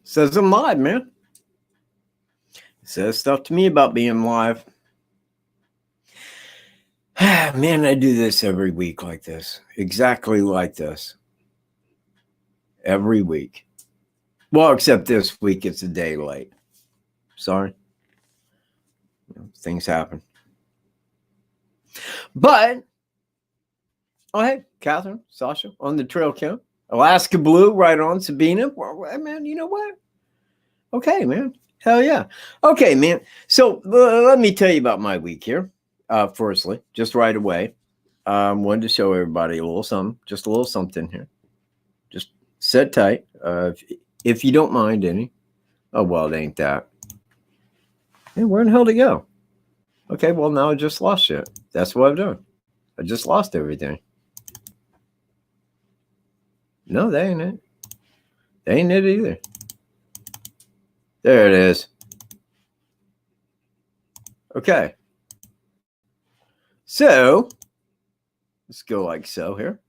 Says I'm live, man. Says stuff to me about being live. Man, I do this every week like this. Exactly like this. Every week. Well, except this week it's a day late. Sorry. Things happen. But, oh, hey, Catherine, Sasha, on the trail cam. Alaska Blue, right on. Sabina. Well, man, you know what? Okay, man. Hell yeah. Okay, man. So let me tell you about my week here. Firstly, just right away. Wanted to show everybody a little something, just a little something here. Just sit tight. If you don't mind any. Oh, well, it ain't that. Hey, where in the hell did it go? Okay, well, now I just lost shit. That's what I've done. I just lost everything. No, that ain't it. That ain't it either. There it is. Okay. So, let's go like so here.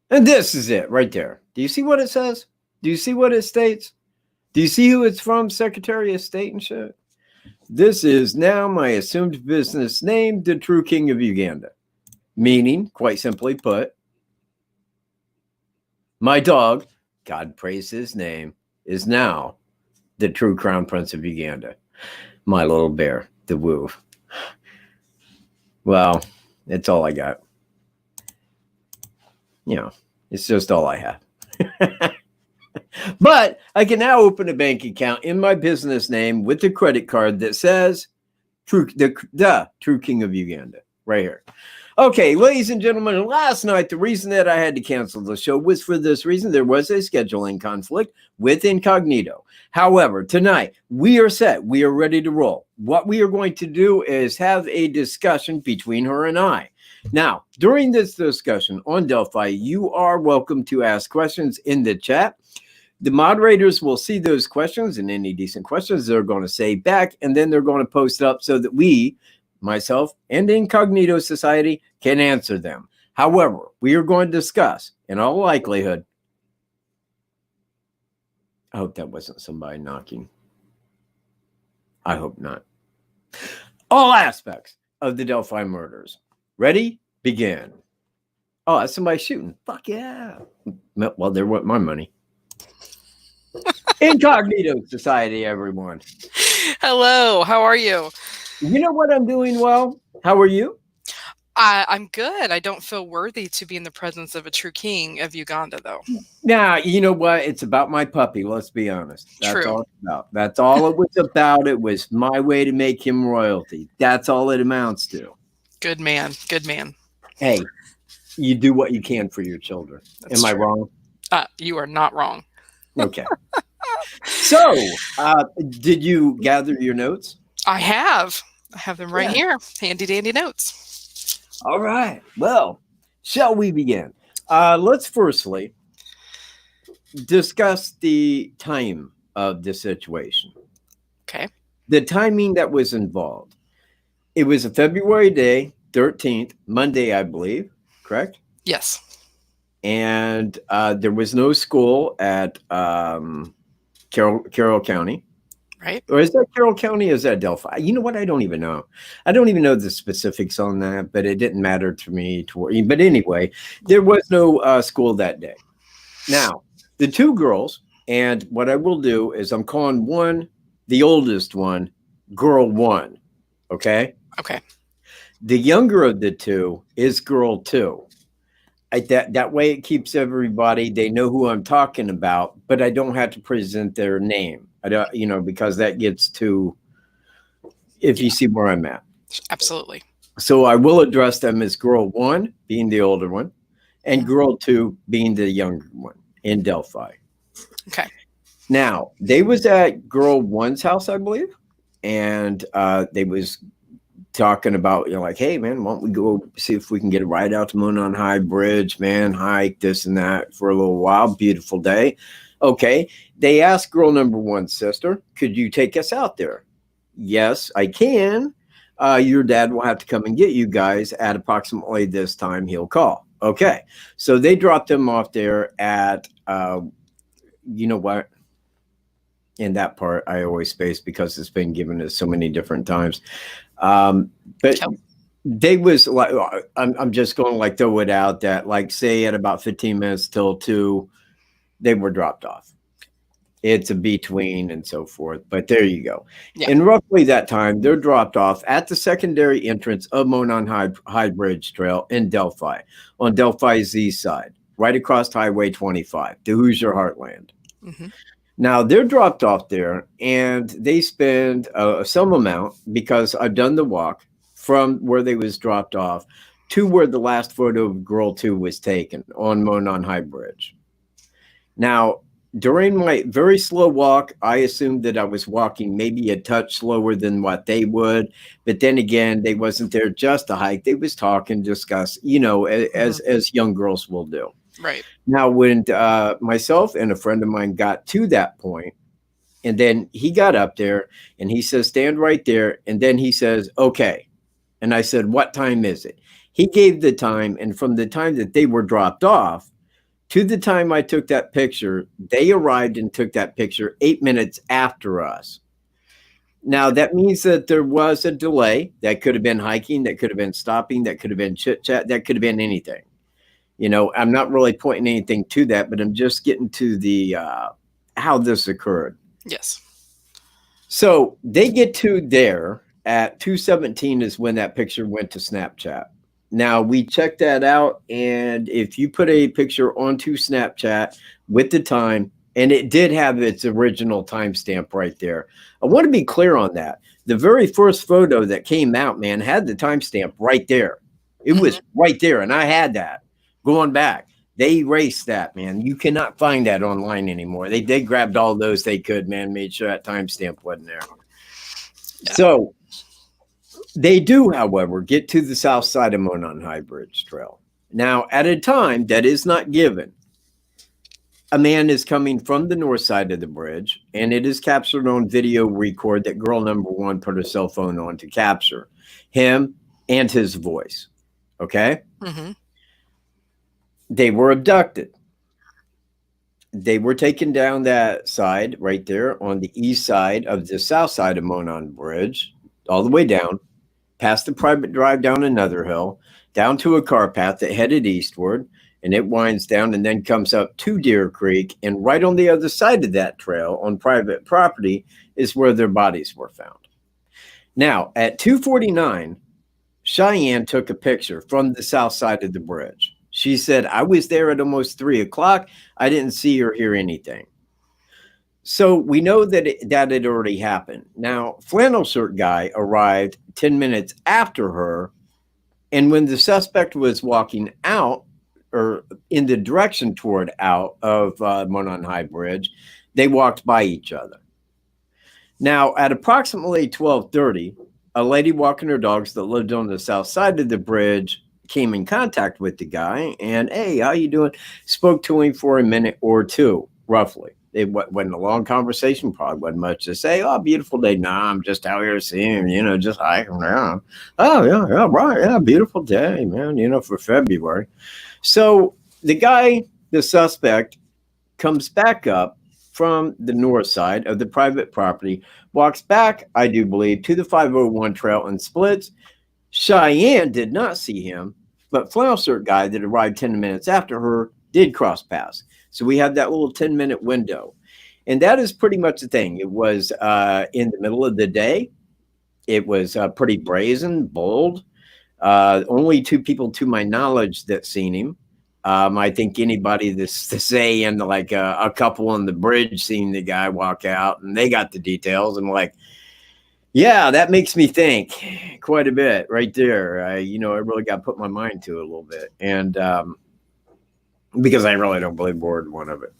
And this is it right there. Do you see what it says? Do you see what it states? Do you see who it's from? Secretary of State and shit? This is now my assumed business name, the True King of Uganda. Meaning, quite simply put, my dog, God praise his name, is now the true Crown Prince of Uganda. My little bear, the Woo. Well, it's all I got. You know, it's just all I have. But I can now open a bank account in my business name with a credit card that says the True King of Uganda right here. Okay, ladies and gentlemen, last night, the reason that I had to cancel the show was for this reason. There was a scheduling conflict with Incognito. However, tonight, we are set. We are ready to roll. What we are going to do is have a discussion between her and I. Now, during this discussion on Delphi, you are welcome to ask questions in the chat. The moderators will see those questions, and any decent questions they're going to say back, and then they're going to post up so that we, myself and Incognito Society, can answer them. However, we are going to discuss, in all likelihood, I hope that wasn't somebody knocking. I hope not. All aspects of the Delphi murders. Ready? Begin. Oh, that's somebody shooting. Fuck yeah. Well, there went my money. Incognito Society, everyone. Hello, how are you? You know what? I'm doing well. How are you? I'm good. I don't feel worthy to be in the presence of a true king of Uganda, though. Now, you know what? It's about my puppy. Let's be honest. That's True. all it's about. That's all it was about. It was my way to make him royalty. That's all it amounts to. Good man. Good man. Hey, you do what you can for your children. That's Am true. I wrong? You are not wrong. Okay. So, did you gather your notes? I have them right here. Handy dandy notes. All right. Well, shall we begin? Let's firstly discuss the time of the situation. Okay. The timing that was involved. It was a February day, 13th, Monday, I believe, correct? Yes. And there was no school at Carroll County. Right. Or is that Carroll County? Or is that Delphi? You know what? I don't even know. I don't even know the specifics on that, but it didn't matter to me. But anyway, there was no school that day. Now, the two girls, and what I will do is I'm calling one, the oldest one, girl one. Okay? Okay. The younger of the two is girl two. That way it keeps everybody, they know who I'm talking about, but I don't have to present their name. I don't, because that gets to, if you see where I'm at. Absolutely. So I will address them as girl one, being the older one, and girl two, being the younger one in Delphi. Okay. Now, they was at girl one's house, I believe, and they was talking about, like, hey, man, why don't we go see if we can get a ride out to Monon High Bridge, man, hike, this and that for a little while. Beautiful day. Okay. They asked girl number one, sister, could you take us out there? Yes, I can. Your dad will have to come and get you guys at approximately this time. He'll call. Okay. So they dropped them off there at, you know what? And that part I always space because it's been given us so many different times. But Yep. they was like, I'm just going to like throw it out that like say at about 15 minutes till 2, they were dropped off. It's a between and so forth, but there you go. Yeah. In roughly that time, they're dropped off at the secondary entrance of Monon High Bridge Trail in Delphi, on Delphi's east side, right across Highway 25, the Hoosier Heartland. Hmm. Now they're dropped off there, and they spend some amount because I've done the walk from where they was dropped off to where the last photo of Girl 2 was taken on Monon High Bridge. Now, during my very slow walk, I assumed that I was walking maybe a touch slower than what they would. But then again, they wasn't there just to hike. They was talking, discuss, as young girls will do. Right. Now, when myself and a friend of mine got to that point, and then he got up there and he says, stand right there. And then he says, okay. And I said, what time is it? He gave the time. And from the time that they were dropped off to the time I took that picture, they arrived and took that picture 8 minutes after us. Now, that means that there was a delay. That could have been hiking. That could have been stopping. That could have been chit chat. That could have been anything. I'm not really pointing anything to that, but I'm just getting to the how this occurred. Yes. So they get to there at 2:17 is when that picture went to Snapchat. Now we checked that out, and if you put a picture onto Snapchat with the time, and it did have its original timestamp right there. I want to be clear on that. The very first photo that came out, man, had the timestamp right there. It was right there, and I had that going back. They erased that, man. You cannot find that online anymore. They grabbed all those they could, man, made sure that timestamp wasn't there. Yeah. So they do, however, get to the south side of Monon High Bridge Trail. Now, at a time that is not given, a man is coming from the north side of the bridge, and it is captured on video record that girl number 1 put her cell phone on to capture him and his voice. Okay? Mm-hmm. They were abducted. They were taken down that side right there on the east side of the south side of Monon Bridge, all the way down, past the private drive down another hill, down to a car path that headed eastward, and it winds down and then comes up to Deer Creek. And right on the other side of that trail on private property is where their bodies were found. Now, at 2:49, Cheyenne took a picture from the south side of the bridge. She said, I was there at almost 3 o'clock. I didn't see or hear anything. So we know that that had already happened. Now, Flannel Shirt Guy arrived 10 minutes after her. And when the suspect was walking out or in the direction toward out of Monon High Bridge, they walked by each other. Now, at approximately 12:30, a lady walking her dogs that lived on the south side of the bridge came in contact with the guy and, hey, how you doing? Spoke to him for a minute or two, roughly. It wasn't a long conversation, probably wasn't much to say. Oh, beautiful day. Nah, I'm just out here seeing him, just hiking around. Oh, yeah, right. Yeah, beautiful day, man, for February. So the guy, the suspect, comes back up from the north side of the private property, walks back, I do believe, to the 501 trail and splits. Cheyenne did not see him, but Flannel Shirt Guy that arrived 10 minutes after her did cross paths. So we had that little 10-minute window. And that is pretty much the thing. It was in the middle of the day. It was pretty brazen, bold. Only 2 people, to my knowledge, that seen him. I think anybody that's to say, and like a couple on the bridge seen the guy walk out, and they got the details. And like, yeah, that makes me think quite a bit right there. I really got to put my mind to it a little bit. And because I really don't believe word one of it.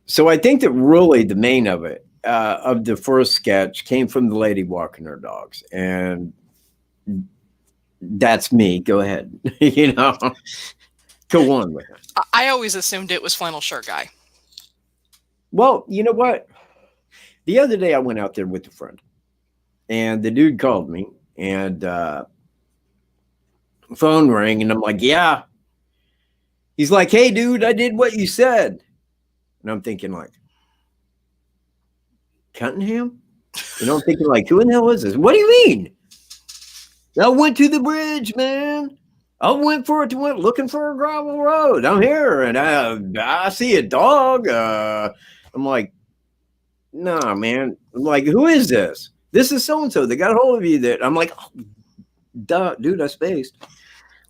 So I think that really the main of it, of the first sketch, came from the lady walking her dogs. And that's me. Go ahead. Go on with it. I always assumed it was Flannel Shirt Guy. Well, you know what? The other day I went out there with a friend. And the dude called me, and phone rang, and I'm like, yeah. He's like, hey, dude, I did what you said. And I'm thinking like, Cunningham? You know, I'm thinking like, who in the hell is this? What do you mean? I went to the bridge, man. I went looking for a gravel road. I'm here, and I see a dog. I'm like, nah, man. I'm like, who is this? This is so-and-so. They got a hold of you. That I'm like, oh, duh, dude, I spaced.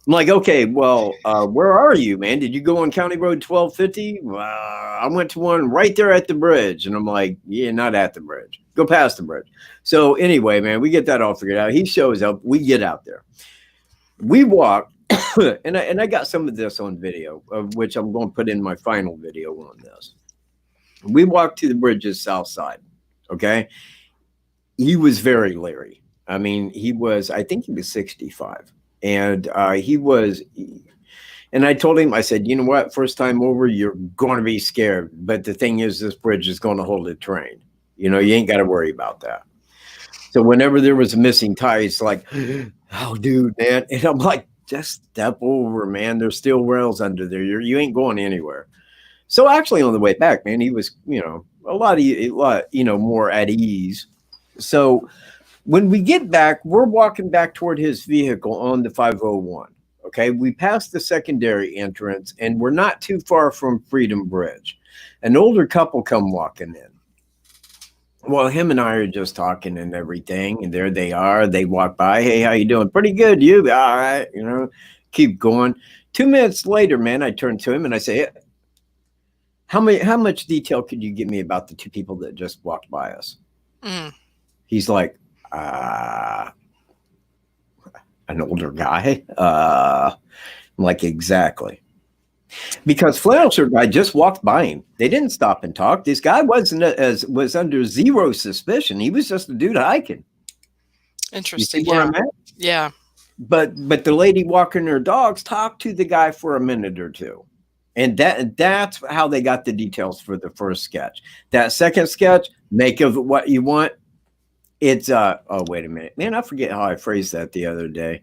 I'm like, okay, well, where are you, man? Did you go on County Road 1250? I went to one right there at the bridge. And I'm like, yeah, not at the bridge. Go past the bridge. So anyway, man, we get that all figured out. He shows up. We get out there. We walk, and I got some of this on video, of which I'm going to put in my final video on this. We walked to the bridge's south side, okay? He was very leery. I mean, I think he was 65. And and I told him, I said, you know what, first time over, you're going to be scared. But the thing is, this bridge is going to hold the train. You know, you ain't got to worry about that. So whenever there was a missing tie, it's like, oh, dude, man. And I'm like, just step over, man. There's still rails under there. You ain't going anywhere. So actually on the way back, man, he was, you know, a lot, you know, more at ease. So when we get back, we're walking back toward his vehicle on the 501. Okay, we passed the secondary entrance, and we're not too far from Freedom Bridge. An older couple come walking in. Well, him and I are just talking and everything, and there they are. They walk by. Hey, how you doing? Pretty good. You? All right. You know, keep going. 2 minutes later, man, I turn to him and I say, how much detail could you give me about the two people that just walked by us? He's like, an older guy. I'm like, exactly. Because flannel shirt guy just walked by him. They didn't stop and talk. This guy was under zero suspicion. He was just a dude hiking. Interesting. Yeah. Yeah. But the lady walking her dogs talked to the guy for a minute or two. And that's how they got the details for the first sketch. That second sketch, make of it what you want. It's oh, wait a minute. Man, I forget how I phrased that the other day.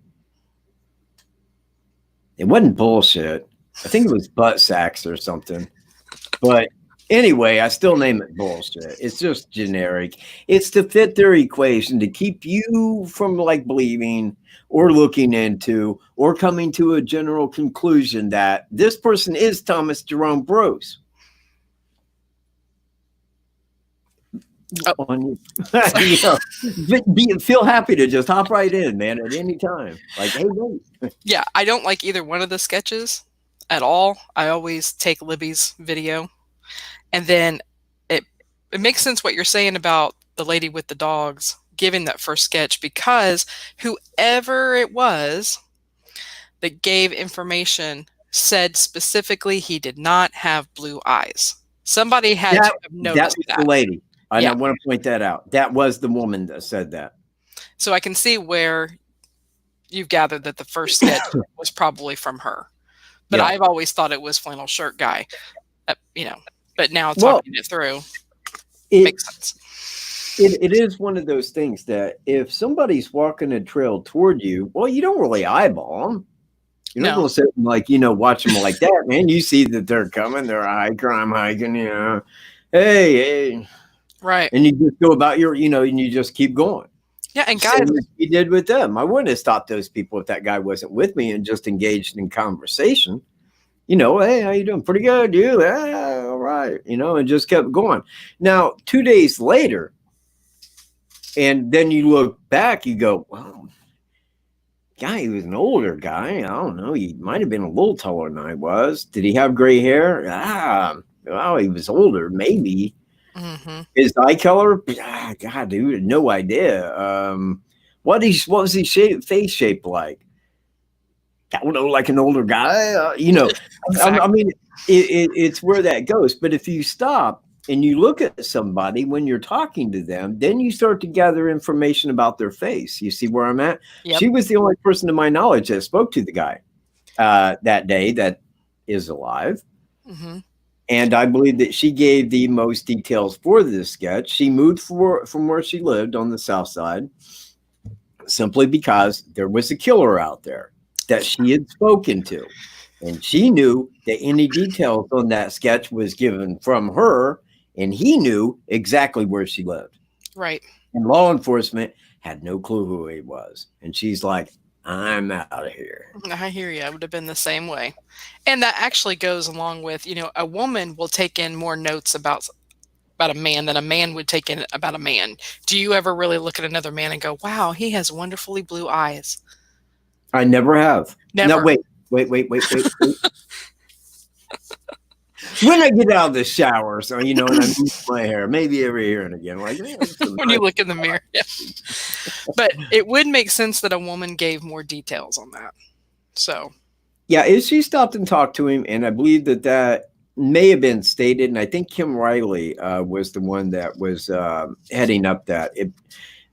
It wasn't bullshit. I think it was butt sacks or something. But anyway, I still name it bullshit. It's just generic. It's to fit their equation, to keep you from like believing or looking into or coming to a general conclusion that this person is Thomas Jerome Bruce. Oh. You know, feel happy to just hop right in, man, at any time. Like, hey, wait. Yeah, I don't like either one of the sketches at all. I always take Libby's video, and then it makes sense what you're saying about the lady with the dogs giving that first sketch, because whoever it was that gave information said specifically he did not have blue eyes. Somebody had to have noticed that. The lady. I want to point that out. That was the woman that said that. So I can see where you've gathered that the first sketch was probably from her. But I've always thought it was flannel shirt guy, you know, but now talking it through makes sense. It is one of those things that if somebody's walking a trail toward you, well, you don't really eyeball them. You're not going to sit and, like, you know, watch them like that, man. You see that they're coming. They're a hiker. I'm hiking, you know. Hey. Right. And you just go about your, you know, and you just keep going. Yeah, and guys, he did with them. I wouldn't have stopped those people if that guy wasn't with me and just engaged in conversation. You know, hey, how you doing? Pretty good, you? All right. You know, and just kept going. Now, 2 days later, and then you look back, you go, wow, guy, he was an older guy. I don't know. He might have been a little taller than I was. Did he have gray hair? Well, he was older, maybe. Mm-hmm. His eye color? God, dude, no idea. What was his face shape like? I don't know, like an older guy. You know, I mean, it's where that goes. But if you stop and you look at somebody when you're talking to them, then you start to gather information about their face. You see where I'm at? Yep. She was the only person to my knowledge that spoke to the guy that day that is alive. Mm-hmm. And I believe that she gave the most details for this sketch. She moved from where she lived on the south side simply because there was a killer out there that she had spoken to. And she knew that any details on that sketch was given from her And he knew exactly where she lived. Right. And law enforcement had no clue who he was. And she's like, I'm out of here. I hear you. I would have been the same way. And that actually goes along with, a woman will take in more notes about a man than a man would take in about a man. Do you ever really look at another man and go, wow, he has wonderfully blue eyes? I never have. Never. No, wait. When I get out of the shower, so and I move my hair, maybe every here and again, like when you look in the mirror. Yeah. But it would make sense that a woman gave more details on that. So yeah, she stopped and talked to him, and I believe that may have been stated, and I think Kim Riley was the one that was heading up that.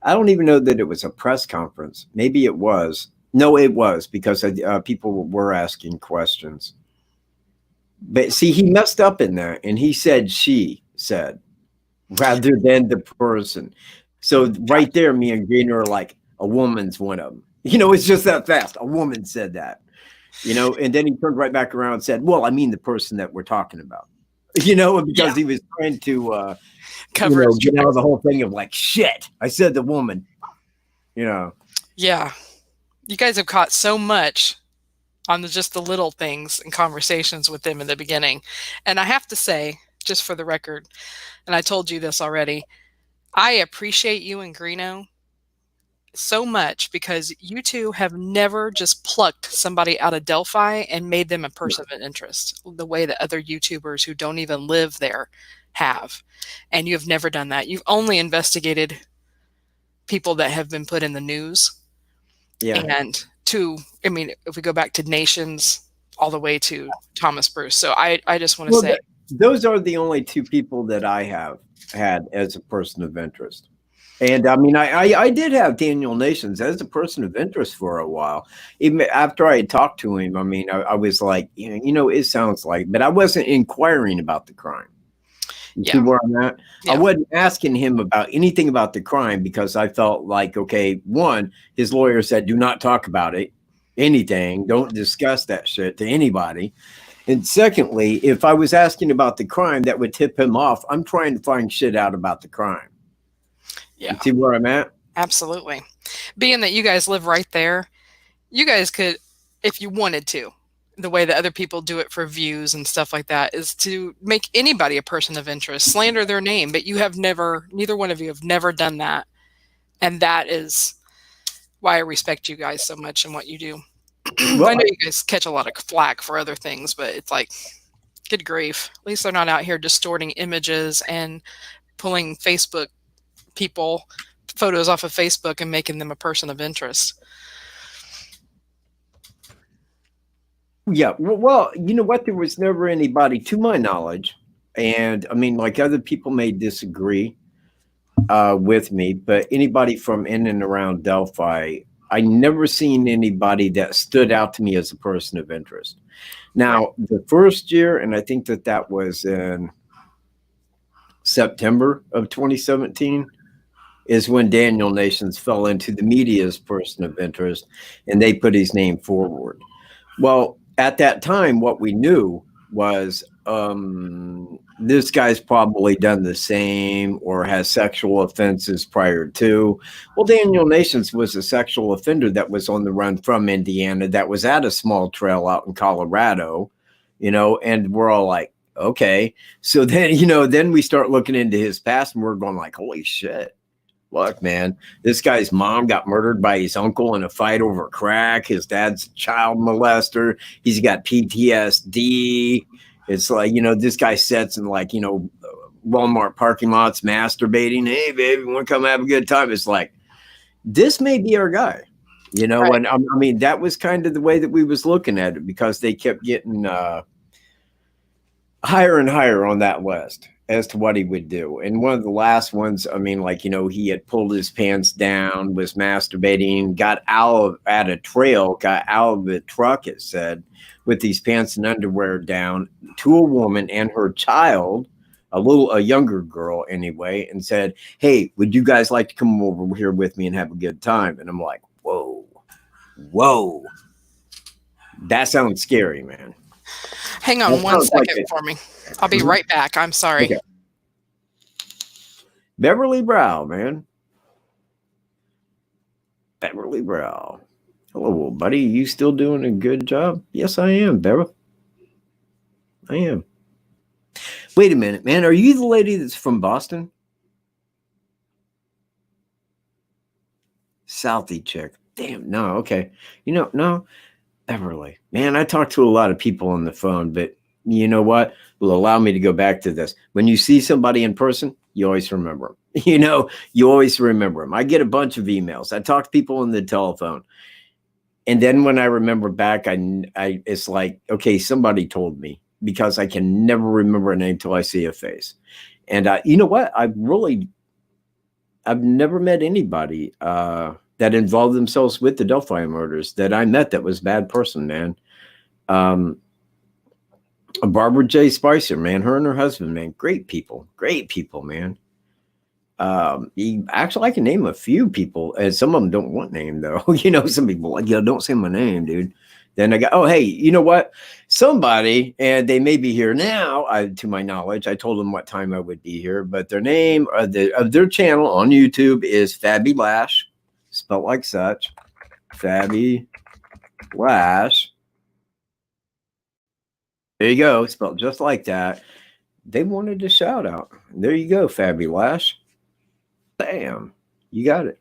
I don't even know that it was a press conference. Maybe it was. No, it was, because people were asking questions. But see, he messed up in that, and he said she said rather than the person. So right there, me and Greener are like, a woman's one of them. It's just that fast. A woman said that. And then he turned right back around and said, well, I mean the person that we're talking about. Because he was trying to cover get out of the whole thing of like, shit, I said the woman. Yeah. You guys have caught so much on just the little things and conversations with them in the beginning. And I have to say, just for the record, and I told you this already, I appreciate you and Greeno so much, because you two have never just plucked somebody out of Delphi and made them a person of interest the way that other YouTubers who don't even live there have. And you have never done that. You've only investigated people that have been put in the news. Yeah. And if we go back to Nations all the way to Thomas Bruce. So I just want to say, those are the only two people that I have had as a person of interest. And I did have Daniel Nations as a person of interest for a while. Even after I had talked to him, I was like, it sounds like, but I wasn't inquiring about the crime. You see where I'm at? Yeah. I wasn't asking him about anything about the crime, because I felt like, okay, one, his lawyer said, do not talk about it, anything. Don't discuss that shit to anybody. And secondly, if I was asking about the crime, that would tip him off. I'm trying to find shit out about the crime. Yeah. You see where I'm at? Absolutely. Being that you guys live right there, you guys could, if you wanted to, the way that other people do it for views and stuff like that, is to make anybody a person of interest, slander their name. But you have never, neither one of you have never done that. And that is why I respect you guys so much and what you do. Well, I know you guys catch a lot of flack for other things, but it's like, good grief. At least they're not out here distorting images and pulling Facebook people photos off of Facebook and making them a person of interest. Yeah, well, you know what? There was never anybody, to my knowledge, and like other people may disagree with me, but anybody from in and around Delphi, I never seen anybody that stood out to me as a person of interest. Now, the first year, and I think that was in September of 2017, is when Daniel Nations fell into the media's person of interest, and they put his name forward. Well, at that time, what we knew was this guy's probably done the same or has sexual offenses prior to. Well, Daniel Nations was a sexual offender that was on the run from Indiana, that was at a small trail out in Colorado, and we're all like, okay. So then, then we start looking into his past, and we're going like, holy shit. Look, man, this guy's mom got murdered by his uncle in a fight over crack. His dad's a child molester. He's got PTSD. It's like, this guy sits in Walmart parking lots masturbating. Hey, baby, want to come have a good time? It's like, this may be our guy, right. And that was kind of the way that we was looking at it, because they kept getting higher and higher on that list as to what he would do. And one of the last ones, he had pulled his pants down, was masturbating, got out at a trail, got out of the truck, it said, with these pants and underwear down to a woman and her child, a younger girl anyway, and said, hey, would you guys like to come over here with me and have a good time? And I'm like, whoa, that sounds scary, man. Hang on one second for me. I'll be right back. I'm sorry. Okay. Beverly Brow, man. Beverly Brow. Hello, buddy. You still doing a good job? Yes, I am, Beverly. I am. Wait a minute, man. Are you the lady that's from Boston? Southie chick. Damn, no, okay. No, Beverly. Man, I talk to a lot of people on the phone, but you know what? Will allow me to go back to this. When you see somebody in person, you always remember them. You always remember them. I get a bunch of emails. I talk to people on the telephone. And then when I remember back, it's like, okay, somebody told me, because I can never remember a name until I see a face. And you know what? I've never met anybody that involved themselves with the Delphi murders that I met that was a bad person, man. Barbara J. Spicer, man, her and her husband, man, great people, man. Actually, I can name a few people, and some of them don't want name though. Some people like, don't say my name, dude. Then I got, oh, hey, you know what? Somebody, and they may be here now, to my knowledge. I told them what time I would be here, but their name of their channel on YouTube is Fabby Lash, spelled like such. Fabby Lash. There you go, spelled just like that. They wanted a shout out. There you go, Fabby Lash. Bam, you got it.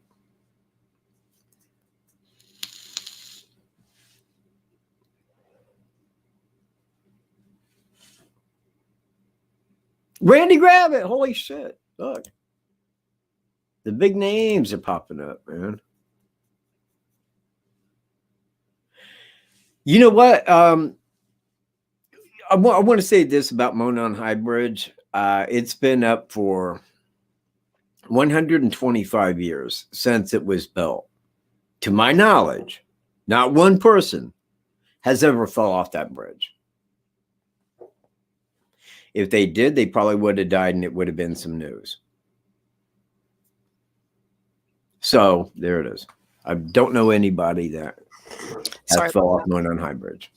Randy Gravitt, holy shit. Look. The big names are popping up, man. You know what? I want to say this about Monon High Bridge. It's been up for 125 years since it was built. To my knowledge, not one person has ever fell off that bridge. If they did, they probably would have died and it would have been some news. So there it is. I don't know anybody that has fell off Monon High Bridge.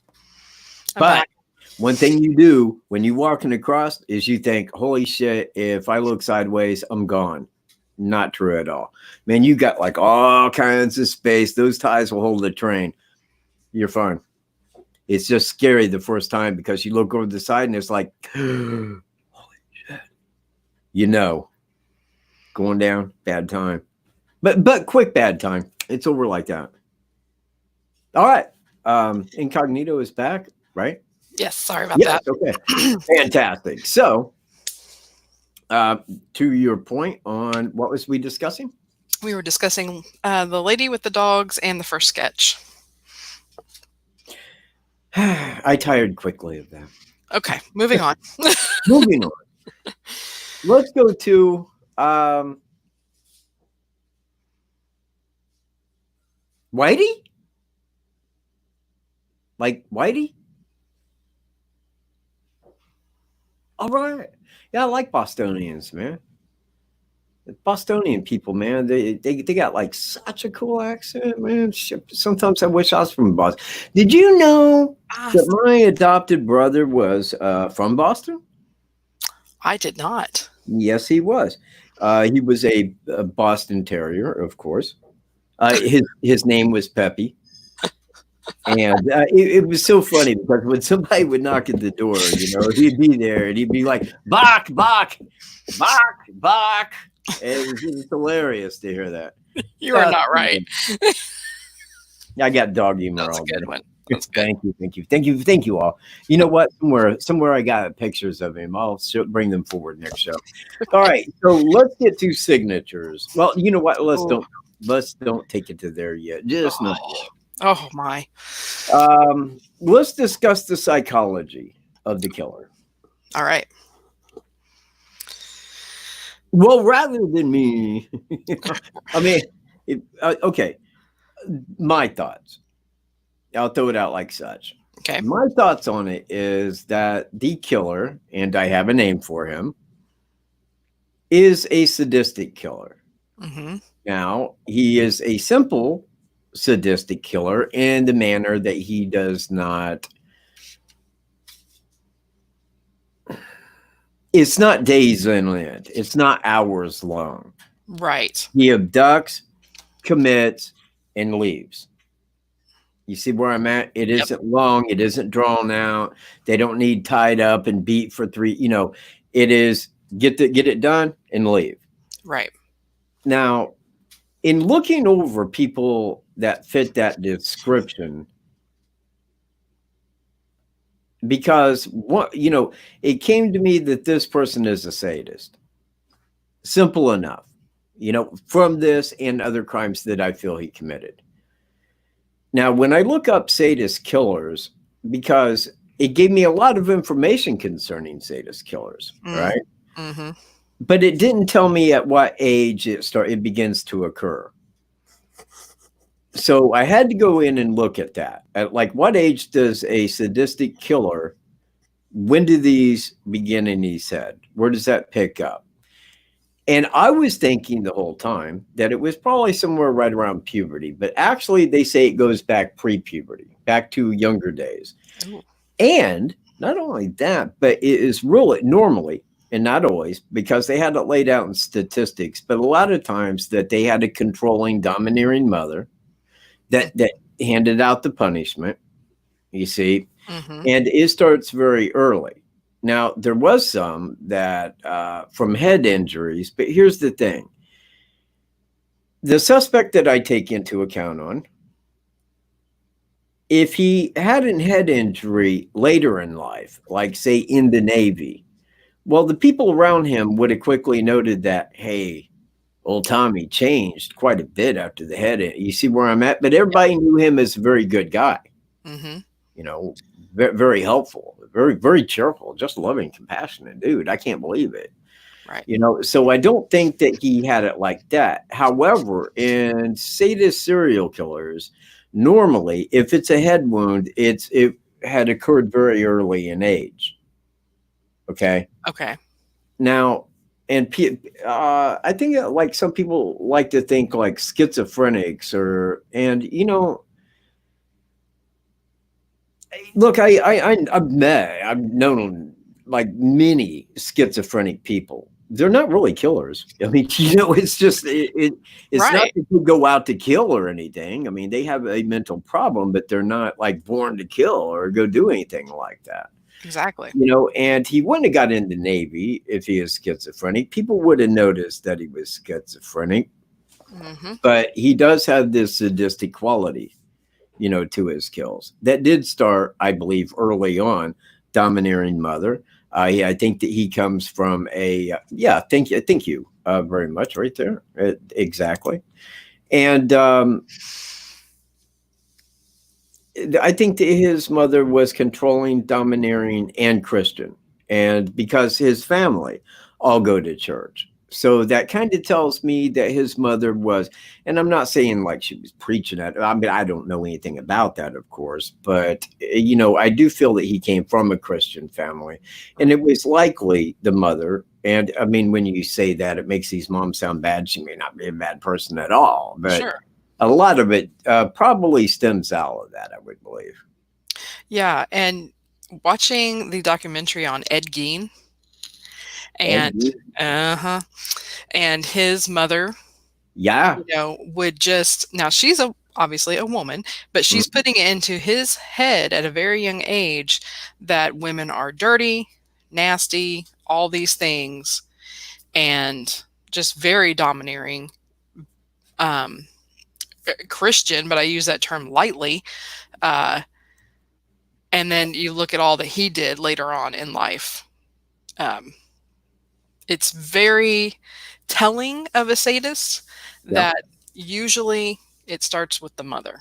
But one thing you do when you're walking across is you think, holy shit, if I look sideways, I'm gone. Not true at all. Man, you got like all kinds of space. Those ties will hold the train. You're fine. It's just scary the first time because you look over the side and it's like, holy shit. Going down, bad time. But quick bad time. It's over like that. All right. Incognito is back, right? Yes, sorry about that. Okay. Fantastic. So, to your point on what was we discussing? We were discussing the lady with the dogs and the first sketch. I tired quickly of that. Okay, moving on. Moving on. Let's go to Whitey? Like Whitey? All right. Yeah, I like Bostonians, man. The Bostonian people, man, they got like such a cool accent, man. Sometimes I wish I was from Boston. Did you know that my adopted brother was from Boston? I did not. Yes, he was. He was a Boston Terrier, of course. His name was Peppy. And it was so funny because when somebody would knock at the door, he'd be there and he'd be like, "Bach, Bach, Bach, Bach." And it was hilarious to hear that. You are not right. I got dog humor. That's all a good day. one. That's good. Thank you all. You know what? Somewhere I got pictures of him. I'll bring them forward next show. All right, so let's get to signatures. Well, you know what? Let's don't take it to there yet. Just not yet. Oh my. Let's discuss the psychology of the killer. All right. Well, rather than me, I mean, okay. My thoughts. I'll throw it out like such. Okay. My thoughts on it is that the killer, and I have a name for him, is a sadistic killer. Mm-hmm. Now, he is a simple sadistic killer in the manner that he does not It's not days on end. It's not hours long. Right. He abducts, commits, and leaves. You see where I'm at? It Yep. isn't long. It isn't drawn out. They don't need tied up and beat for 3. It is get it done and leave. Right. Now, in looking over people that fit that description, because it came to me that this person is a sadist. Simple enough, from this and other crimes that I feel he committed. Now, when I look up sadist killers, because it gave me a lot of information concerning sadist killers, right? Mm-hmm. But it didn't tell me at what age it begins to occur. So I had to go in and look at that. At like what age does a sadistic killer, when do these begin in his head? Where does that pick up? And I was thinking the whole time that it was probably somewhere right around puberty, but actually they say it goes back pre-puberty, back to younger days. Ooh. And not only that, but it is really normally, and not always, because they had it laid out in statistics, but a lot of times that they had a controlling, domineering mother that handed out the punishment, you see, Mm-hmm. and it starts very early. Now, there was some that from head injuries, but here's the thing. The suspect that I take into account on, if he had a head injury later in life, like say in the Navy, well, the people around him would have quickly noted that, hey, old Tommy changed quite a bit after the head. You see where I'm at? But everybody knew him as a very good guy. Mm-hmm. Very, very helpful, very, very cheerful, just loving, compassionate dude. I can't believe it. Right. So I don't think that he had it like that. However, in sadist serial killers, normally, if it's a head wound, it had occurred very early in age. Okay. Okay. Now, and I think like some people like to think like schizophrenics look, I've known like many schizophrenic people. They're not really killers. I mean, it's just it's Right. not that you go out to kill or anything. I mean, they have a mental problem, but they're not like born to kill or go do anything like that. Exactly. And he wouldn't have got into the Navy if he is schizophrenic. People would have noticed that he was schizophrenic, Mm-hmm. but he does have this sadistic quality, to his kills. That did start, I believe, early on, domineering mother. I think that he comes from thank you very much right there. Exactly. And I think that his mother was controlling, domineering, and Christian. And because his family all go to church. So that kind of tells me that his mother was, and I'm not saying like she was preaching at, I mean, I don't know anything about that, of course, but, I do feel that he came from a Christian family, and it was likely the mother. And I mean, when you say that, it makes these moms sound bad. She may not be a bad person at all, but Sure. a lot of it probably stems out of that, I would believe. Yeah. And watching the documentary on Ed Gein and and his mother, Yeah. would just, now she's obviously a woman, but she's putting it into his head at a very young age that women are dirty, nasty, all these things, and just very domineering. Christian, but I use that term lightly. And then you look at all that he did later on in life. It's very telling of a sadist that usually it starts with the mother.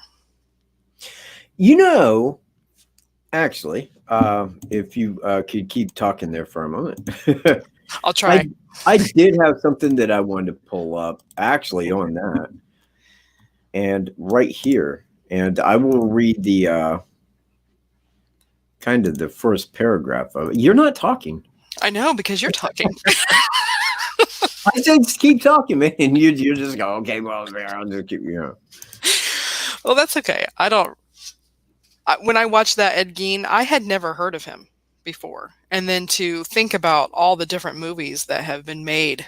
Actually, if you could keep talking there for a moment. I'll try. I did have something that I wanted to pull up actually on that. And right here, and I will read the kind of the first paragraph of it. You're not talking. I know, because you're talking. I said, keep talking, man. And you just go, okay, well, I'll just keep, Well, that's okay. When I watched that Ed Gein, I had never heard of him before. And then to think about all the different movies that have been made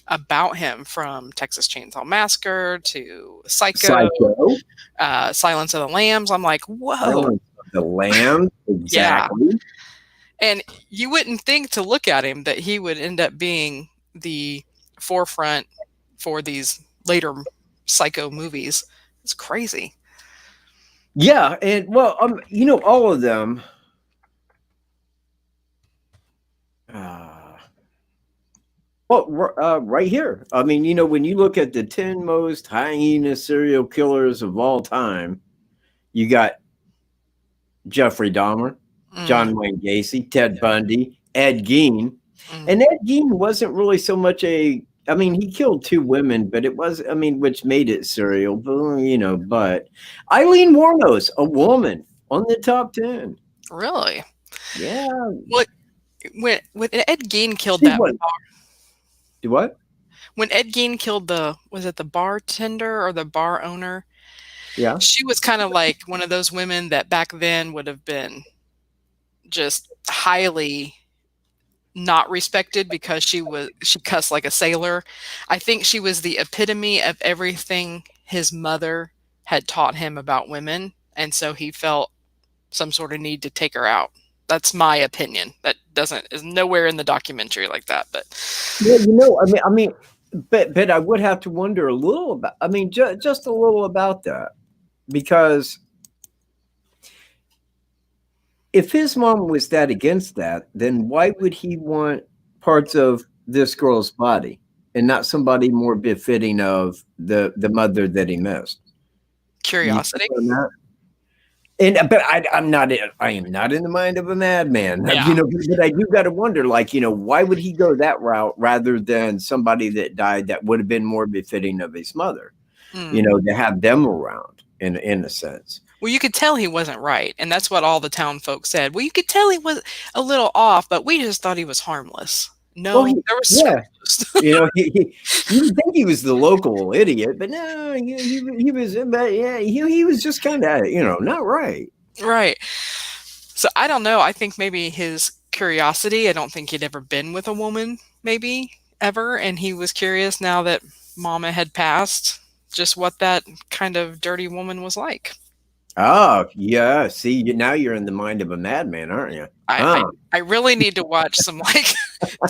about him, from Texas Chainsaw Massacre to Psycho, Silence of the Lambs. I'm like, whoa. Silence of the Lambs, exactly. Yeah. And you wouldn't think to look at him that he would end up being the forefront for these later Psycho movies. It's crazy. Yeah, and well, all of them. Right here. I mean, when you look at the 10 most hyena serial killers of all time, you got Jeffrey Dahmer, John Wayne Gacy, Ted Bundy, Ed Gein. And Ed Gein wasn't really so much he killed 2 women, but it was, which made it serial, but Eileen Wuornos, a woman on the top 10. Really? Yeah. When Ed Gein killed that bar. Do what? When Ed Gein killed was it the bartender or the bar owner? Yeah. She was kind of like one of those women that back then would have been just highly not respected because she cussed like a sailor. I think she was the epitome of everything his mother had taught him about women, and so he felt some sort of need to take her out. That's my opinion. That is nowhere in the documentary like that, but yeah, but I would have to wonder a little about, just a little about that, because if his mom was that against that, then why would he want parts of this girl's body and not somebody more befitting of the mother that he missed? Curiosity. But I am not in the mind of a madman. Yeah. But I do got to wonder, why would he go that route rather than somebody that died that would have been more befitting of his mother? To have them around in a sense. Well, you could tell he wasn't right, and that's what all the town folks said. Well, you could tell he was a little off, but we just thought he was harmless. No, there was you would think he was the local idiot, but no, he was. But yeah, he was just kind of not right. Right. So I don't know. I think maybe his curiosity. I don't think he'd ever been with a woman, maybe ever, and he was curious now that Mama had passed, just what that kind of dirty woman was like. Oh, yeah. See, now you're in the mind of a madman, aren't you? I really need to watch some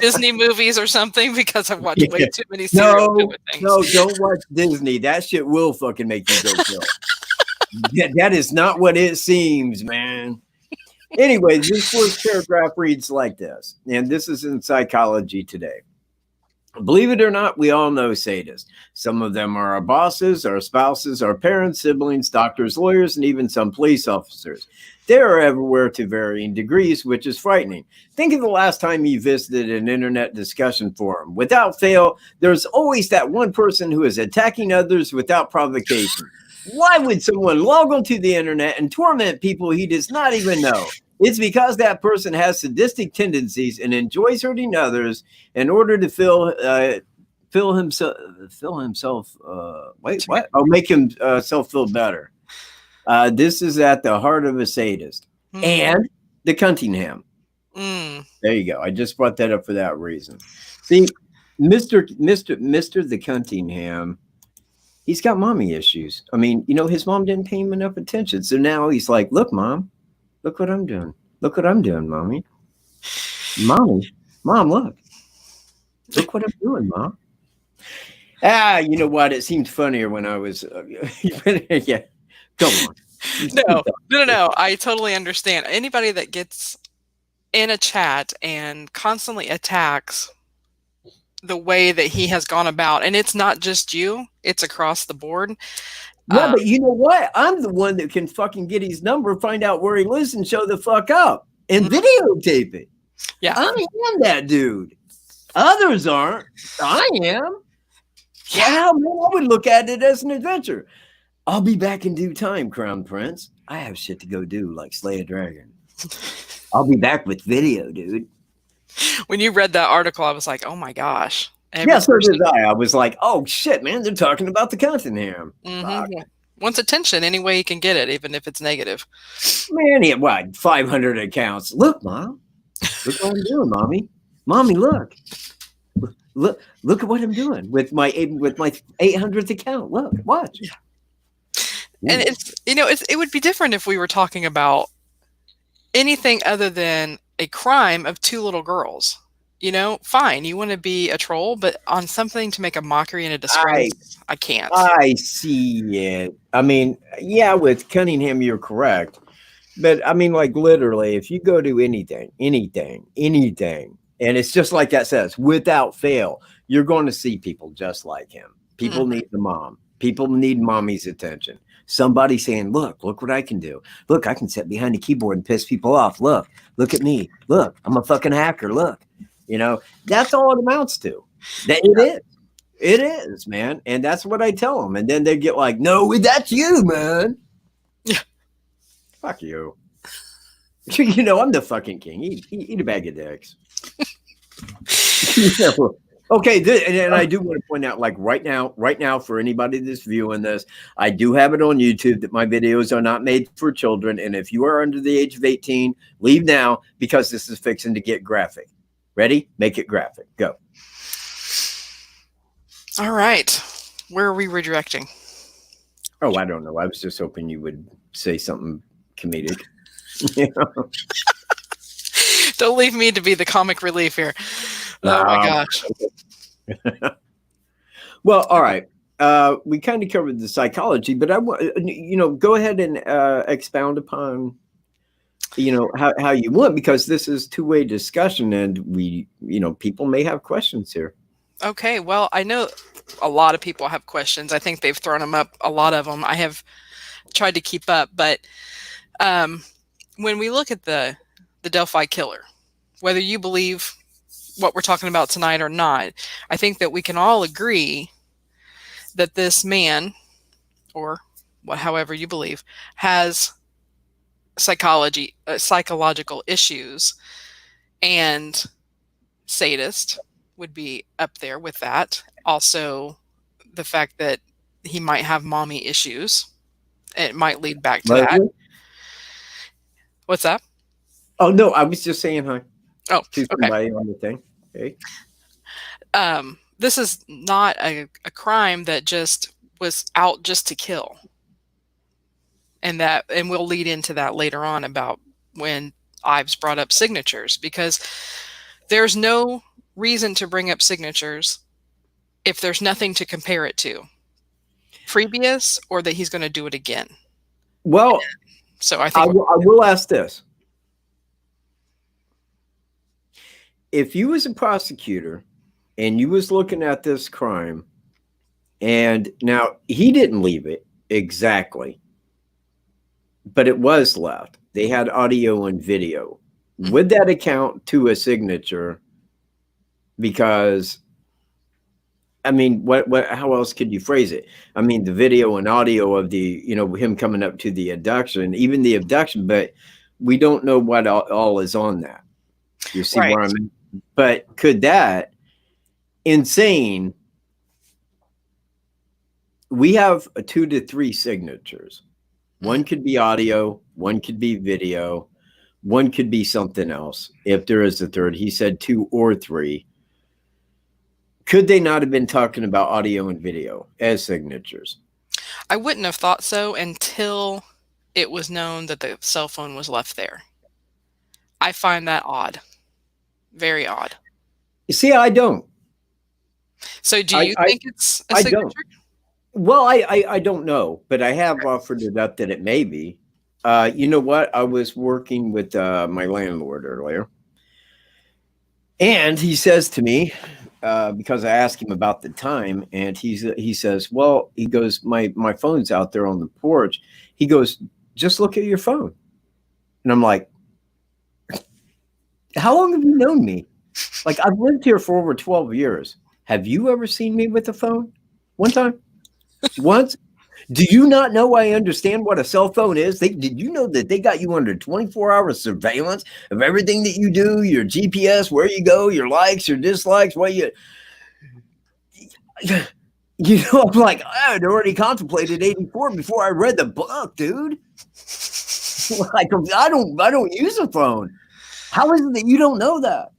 Disney movies or something, because I've watched way too many serial killer things. No, don't watch Disney. That shit will fucking make you go kill. That is not what it seems, man. Anyway, this first paragraph reads like this, and this is in Psychology Today. Believe it or not, we all know sadists. Some of them are our bosses, our spouses, our parents, siblings, doctors, lawyers, and even some police officers. They are everywhere to varying degrees, which is frightening. Think of the last time you visited an internet discussion forum. Without fail, there's always that one person who is attacking others without provocation. Why would someone log onto the internet and torment people he does not even know? It's because that person has sadistic tendencies and enjoys hurting others in order to make himself feel better. This is at the heart of a sadist. And the Cunningham. There you go. I just brought that up for that reason. See, Mr. the Cunningham, he's got mommy issues. His mom didn't pay him enough attention. So now he's like, look, Mom. Look what I'm doing. Look what I'm doing, Mommy. Mom, look. Look what I'm doing, Mom. You know what? It seemed funnier when I was. Yeah, go on. No. I totally understand. Anybody that gets in a chat and constantly attacks the way that he has gone about, and it's not just you; it's across the board. Yeah, but you know what? I'm the one that can fucking get his number, find out where he lives, and show the fuck up and videotape it. Yeah, I am that dude. Others aren't. I am. Yeah, man, I would look at it as an adventure. I'll be back in due time, Crown Prince. I have shit to go do, like slay a dragon. I'll be back with video, dude. When you read that article, I was like, oh my gosh. Yeah, so did I. I was like, oh shit, man, they're talking about the Cunningham. Wants attention any way he can get it, even if it's negative. Man, he had 500 accounts. Look, Mom. Look what I'm doing, mommy. Mommy, look. Look at what I'm doing with my 800th account. Look, watch. Yeah. And it would be different if we were talking about anything other than a crime of two little girls. Fine, you want to be a troll, but on something to make a mockery and a disgrace, I can't. I see it. I mean, yeah, with Cunningham, you're correct. But I mean, like literally, if you go to anything, and it's just like that says, without fail, you're going to see people just like him. People need the mom. People need mommy's attention. Somebody saying, look what I can do. Look, I can sit behind the keyboard and piss people off. Look at me. Look, I'm a fucking hacker. Look, that's all it amounts to. That it is. It is, man. And that's what I tell them. And then they get like, no, that's you, man. Yeah. Fuck you. I'm the fucking king. Eat a bag of dicks. Okay, and I do want to point out, like right now, for anybody that's viewing this, I do have it on YouTube that my videos are not made for children. And if you are under the age of 18, leave now because this is fixing to get graphic. Ready? Make it graphic. Go. All right. Where are we redirecting? Oh, I don't know. I was just hoping you would say something comedic. Don't leave me to be the comic relief here. Oh my gosh. Well, all right. We kind of covered the psychology, but I want go ahead and expound upon how you want, because this is two-way discussion, and we people may have questions here. Okay, well, I know a lot of people have questions. I think they've thrown them up, a lot of them. I have tried to keep up, but when we look at the Delphi killer, whether you believe what we're talking about tonight or not, I think that we can all agree that this man, or however you believe, has psychological issues, and sadist would be up there with that. Also, the fact that he might have mommy issues. It might lead back to that. What's that? Oh, no, I was just saying hi. Oh, to somebody on the thing. Okay. This is not a crime that just was out just to kill. And we'll lead into that later on about when Ives brought up signatures, because there's no reason to bring up signatures if there's nothing to compare it to previous, or that he's going to do it again. Well, so I think I will ask this. If you was a prosecutor and you was looking at this crime, and now he didn't leave it exactly, but it was left. They had audio and video. Would that account to a signature? Because, I mean, how else could you phrase it? I mean, the video and audio of the, him coming up to the abduction, even the abduction, but we don't know what all is on that. You see right. where I'm at? But could that, insane, we have 2 to 3 signatures. One could be audio, one could be video, one could be something else. If there is a third, he said 2 or 3. Could they not have been talking about audio and video as signatures? I wouldn't have thought so until it was known that the cell phone was left there. I find that odd. Very odd. You see, I don't. So do you think it's a signature? Don't. Well, I don't know, but I have offered it up that it may be. You know what? I was working with my landlord earlier, and he says to me, because I asked him about the time, and he says, well, he goes, my phone's out there on the porch. He goes, just look at your phone. And I'm like, how long have you known me? Like, I've lived here for over 12 years. Have you ever seen me with a phone? One time? Once? Do you not know I understand what a cell phone is? Did you know that they got you under 24-hour surveillance of everything that you do, your GPS, where you go, your likes, your dislikes, what I'm like, I had already contemplated 84 before I read the book, dude. Like, I don't use a phone. How is it that you don't know that?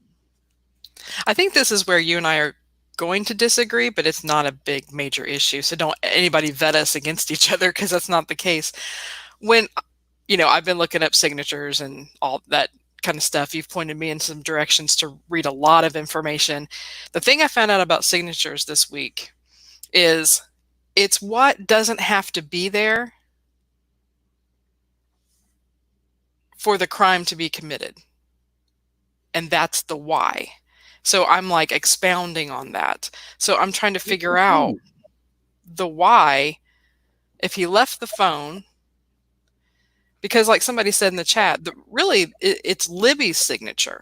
I think this is where you and I are going to disagree, but it's not a big major issue. So don't anybody vet us against each other, because that's not the case. When, I've been looking up signatures and all that kind of stuff. You've pointed me in some directions to read a lot of information. The thing I found out about signatures this week is it's what doesn't have to be there for the crime to be committed. And that's the why. So I'm like expounding on that. So I'm trying to figure out the why if he left the phone, because like somebody said in the chat, really it's Libby's signature.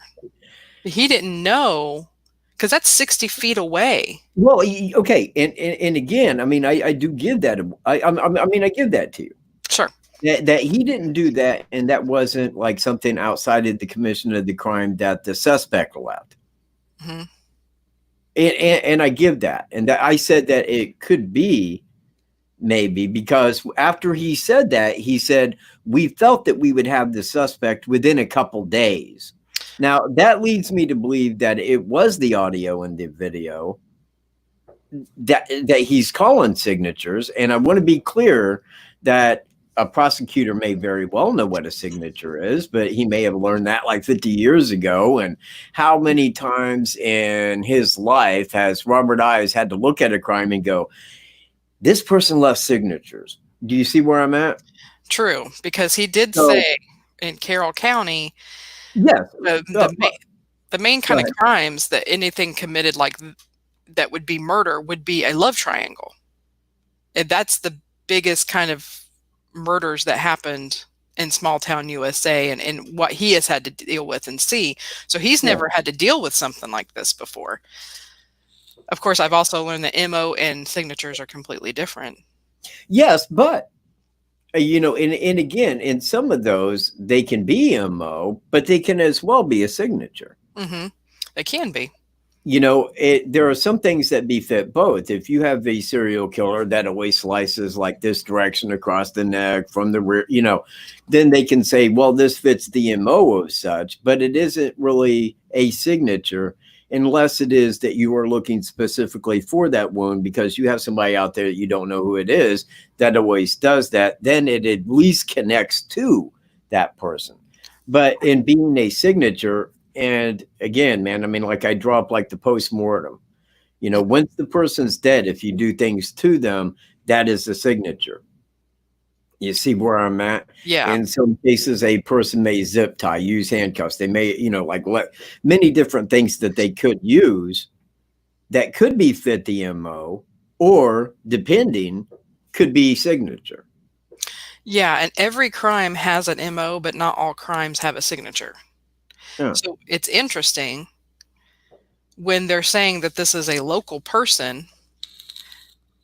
He didn't know, because that's 60 feet away. Well, okay, and again, I mean, I do give that. I mean, I give that to you. Sure. That he didn't do that, and that wasn't like something outside of the commission of the crime that the suspect allowed. Mm-hmm. And I give that, and that I said that it could be maybe because after he said that, he said we felt that we would have the suspect within a couple days. Now that leads me to believe that it was the audio and the video that he's calling signatures, and I want to be clear that a prosecutor may very well know what a signature is, but he may have learned that like 50 years ago. And how many times in his life has Robert Ives had to look at a crime and go, this person left signatures? Do you see where I'm at? True, because he did say in Carroll County, yes, the main kind of crimes that anything committed like that would be murder would be a love triangle. And that's the biggest kind of murders that happened in small town USA, and what he has had to deal with and see. So he's never had to deal with something like this before. Of course, I've also learned that MO and signatures are completely different. Yes, but and again, in some of those, they can be MO, but they can as well be a signature. Mm-hmm. They can be. There are some things that befit both. If you have a serial killer that always slices like this direction across the neck from the rear, then they can say, well, this fits the MO of such, but it isn't really a signature unless it is that you are looking specifically for that wound because you have somebody out there that you don't know who it is that always does that. Then it at least connects to that person. But in being a signature, and again, man, I mean, like I draw up like the post-mortem, once the person's dead, if you do things to them, that is a signature. You see where I'm at? Yeah. In some cases, a person may zip tie, use handcuffs. They may, many different things that they could use that could be fit the MO, or depending, could be signature. Yeah, and every crime has an MO, but not all crimes have a signature. Yeah. So it's interesting when they're saying that this is a local person,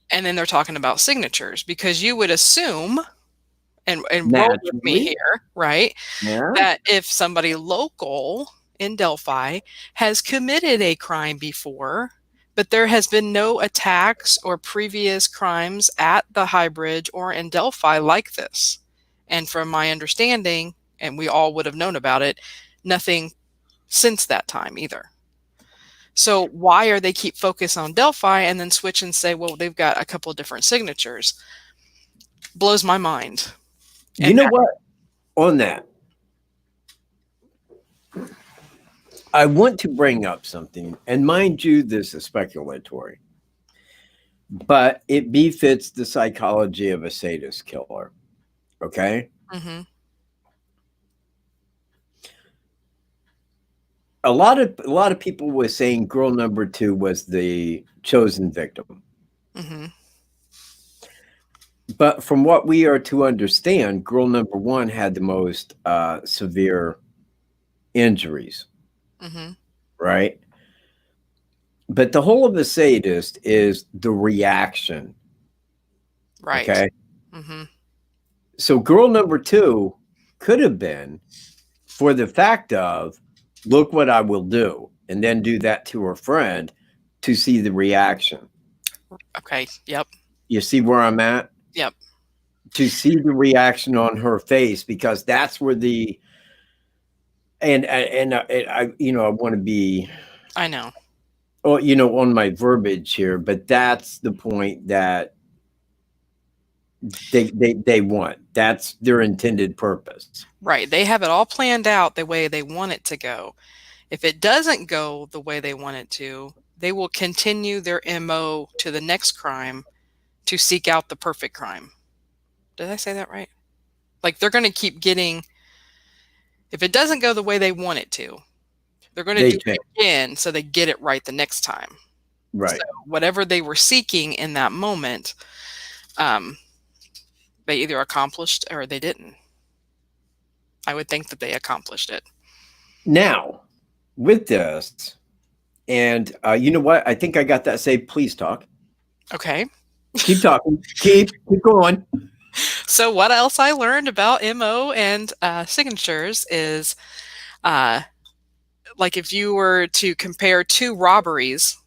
and then they're talking about signatures, because you would assume, and roll with me here, right? Yeah. That if somebody local in Delphi has committed a crime before, but there has been no attacks or previous crimes at the High Bridge or in Delphi like this. And from my understanding, and we all would have known about it, nothing since that time either. So why are they keep focus on Delphi and then switch and say, well, they've got a couple of different signatures? Blows my mind. You know what? On that, I want to bring up something, and mind you, this is speculatory, but it befits the psychology of a sadist killer. Okay? Mm-hmm. A lot of people were saying girl number 2 was the chosen victim. Mm-hmm. But from what we are to understand, girl number 1 had the most severe injuries. Mm-hmm. Right? But the whole of a sadist is the reaction. Right. Okay? Mm-hmm. So girl number 2 could have been for the fact of, look what I will do, and then do that to her friend to see the reaction. Okay. Yep. You see where I'm at? Yep. To see the reaction on her face, because that's where and I you know, I want to be, I know. oh, you know, on my verbiage here, but that's the point that they want. That's their intended purpose. Right. They have it all planned out the way they want it to go. If it doesn't go the way they want it to, they will continue their MO to the next crime to seek out the perfect crime. Did I say that right? Like they're going to keep getting, if it doesn't go the way they want it to, they're going to They do change. it again so they get it right the next time. Right. So whatever they were seeking in that moment, they either accomplished or they didn't. I would think that they accomplished it. Now, with this, and you know what? I think I got that saved. Please talk. Okay. Keep talking. Keep going. So what else I learned about MO and signatures is, like if you were to compare two robberies,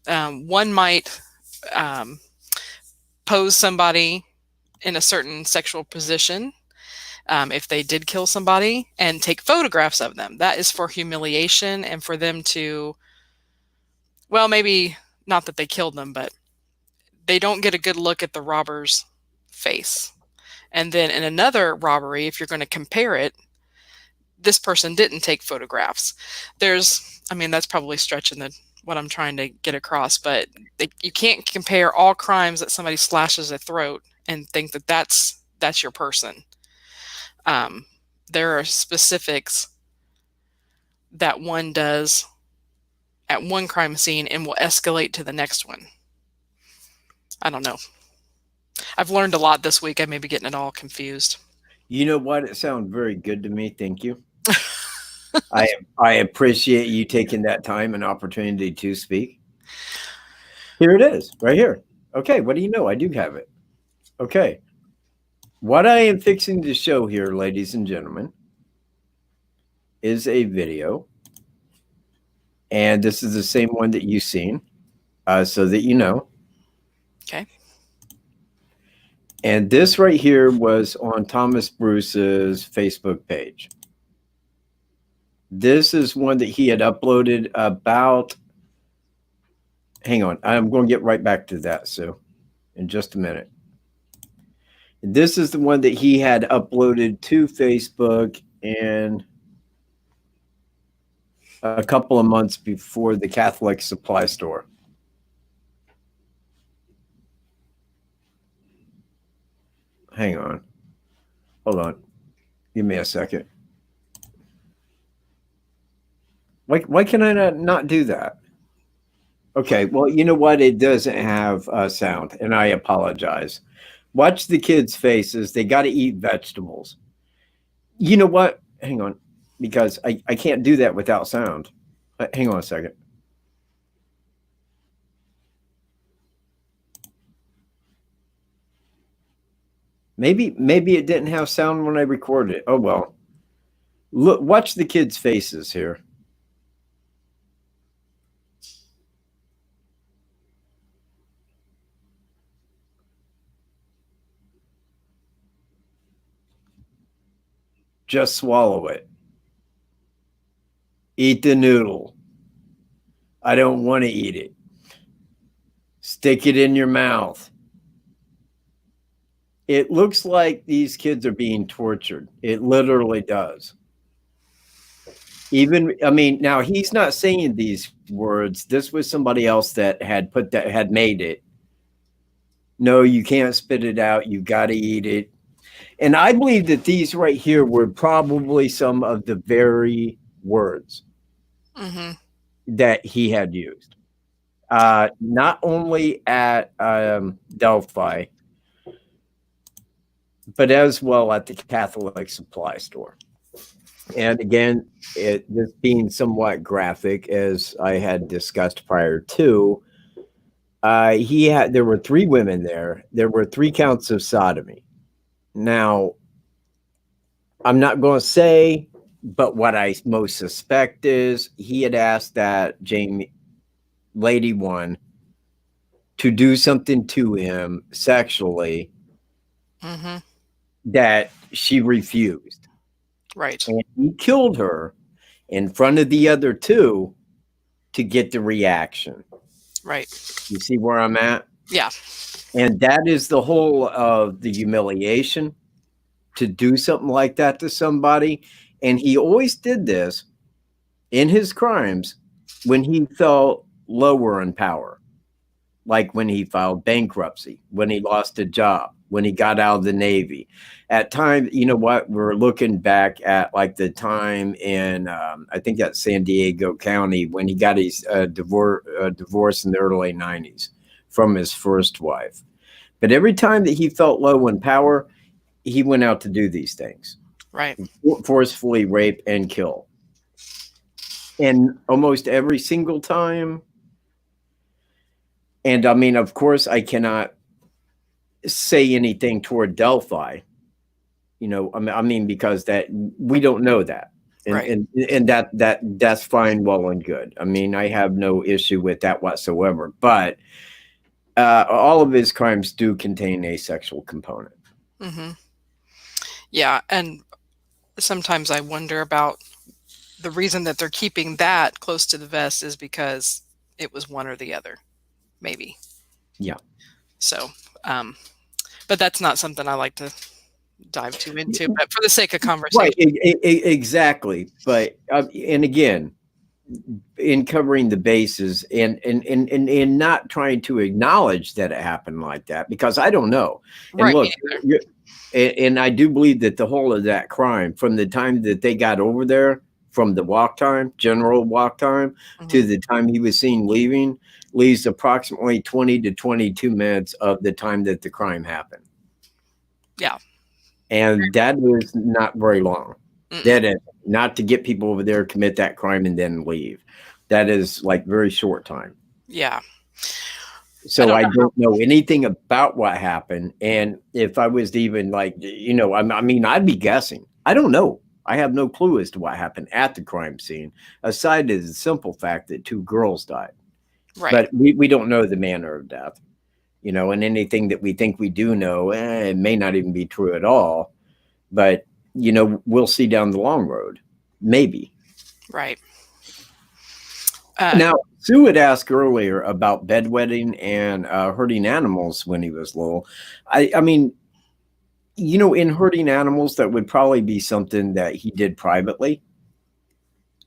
one might pose somebody in a certain sexual position, if they did kill somebody, and take photographs of them. That is for humiliation and for them to, well, maybe not that they killed them, but they don't get a good look at the robber's face. And then in another robbery, if you're going to compare it, this person didn't take photographs. I mean, that's probably stretching what I'm trying to get across, but you can't compare all crimes that somebody slashes a throat and think that that's your person. There are specifics that one does at one crime scene and will escalate to the next one. I don't know. I've learned a lot this week. I may be getting it all confused. You know what? It sounds very good to me. Thank you. I appreciate you taking that time and opportunity to speak. Here it is, right here. Okay, what do you know? I do have it. Okay. What I am fixing to show here, ladies and gentlemen, is a video. And this is the same one that you've seen, so that you know. Okay. And this right here was on Thomas Bruce's Facebook page. This is one that he had uploaded about, hang on, I'm going to get right back to that, Sue, in just a minute. This is the one that he had uploaded to Facebook in a couple of months before the Catholic supply store. Hang on. Hold on. Give me a second. Why can I not do that? Okay, well, you know what? It doesn't have sound, and I apologize. Watch the kids' faces. They got to eat vegetables. You know what? Hang on, because I can't do that without sound. Hang on a second. Maybe it didn't have sound when I recorded it. Oh, well. Look, watch the kids' faces here. Just swallow it. Eat the noodle. I don't want to eat it. Stick it in your mouth. It looks like these kids are being tortured. It literally does. Even, I mean, now he's not saying these words. This was somebody else that had made it. No, you can't spit it out. You got to eat it. And I believe that these right here were probably some of the very words that he had used. Not only at Delphi, but as well at the Catholic supply store. And again, this being somewhat graphic, as I had discussed prior to, there were 3 women there. There were 3 counts of sodomy. Now, I'm not going to say, but what I most suspect is he had asked that Lady 1 to do something to him sexually that she refused. Right. And he killed her. in front of the other two to get the reaction. Right. You see where I'm at? Yeah. And that is the whole of the humiliation, to do something like that to somebody. And he always did this in his crimes when he felt lower in power, like when he filed bankruptcy, when he lost a job, when he got out of the Navy. At times, you know what, we're looking back at like the time in, I think that's San Diego County, when he got his divorce in the early 90s from his first wife. But every time that he felt low in power, he went out to do these things. Right. Forcefully rape and kill. And almost every single time. And I mean, of course, I cannot say anything toward Delphi, you know, I mean, because that we don't know that. And, Right. and that's fine, well and good. I mean, I have no issue with that whatsoever. But all of his crimes do contain a sexual component. Mm-hmm. Yeah, and sometimes I wonder about the reason that they're keeping that close to the vest is because it was one or the other, maybe. Yeah. So, but that's not something I like to dive too into. But for the sake of conversation, Right, exactly. But and again, in covering the bases and not trying to acknowledge that it happened like that, because I don't know. And right? look, and I do believe that the whole of that crime, from the time that they got over there, from the walk time, general walk time, to the time he was seen leaving, leaves approximately 20 to 22 minutes of the time that the crime happened. Yeah. And that was not very long. That is not to get people over there, commit that crime, and then leave. That is like very short time. Yeah. So I don't know anything about what happened. And if I was to even like, you know, I mean, I'd be guessing. I don't know. I have no clue as to what happened at the crime scene, aside to the simple fact that 2 girls died. Right. But we don't know the manner of death, you know, and anything that we think we do know, it may not even be true at all. But, you know, we'll see down the long road. Maybe. Right. Now, Sue had asked earlier about bedwetting and hurting animals when he was little. I mean, you know, in hurting animals, that would probably be something that he did privately.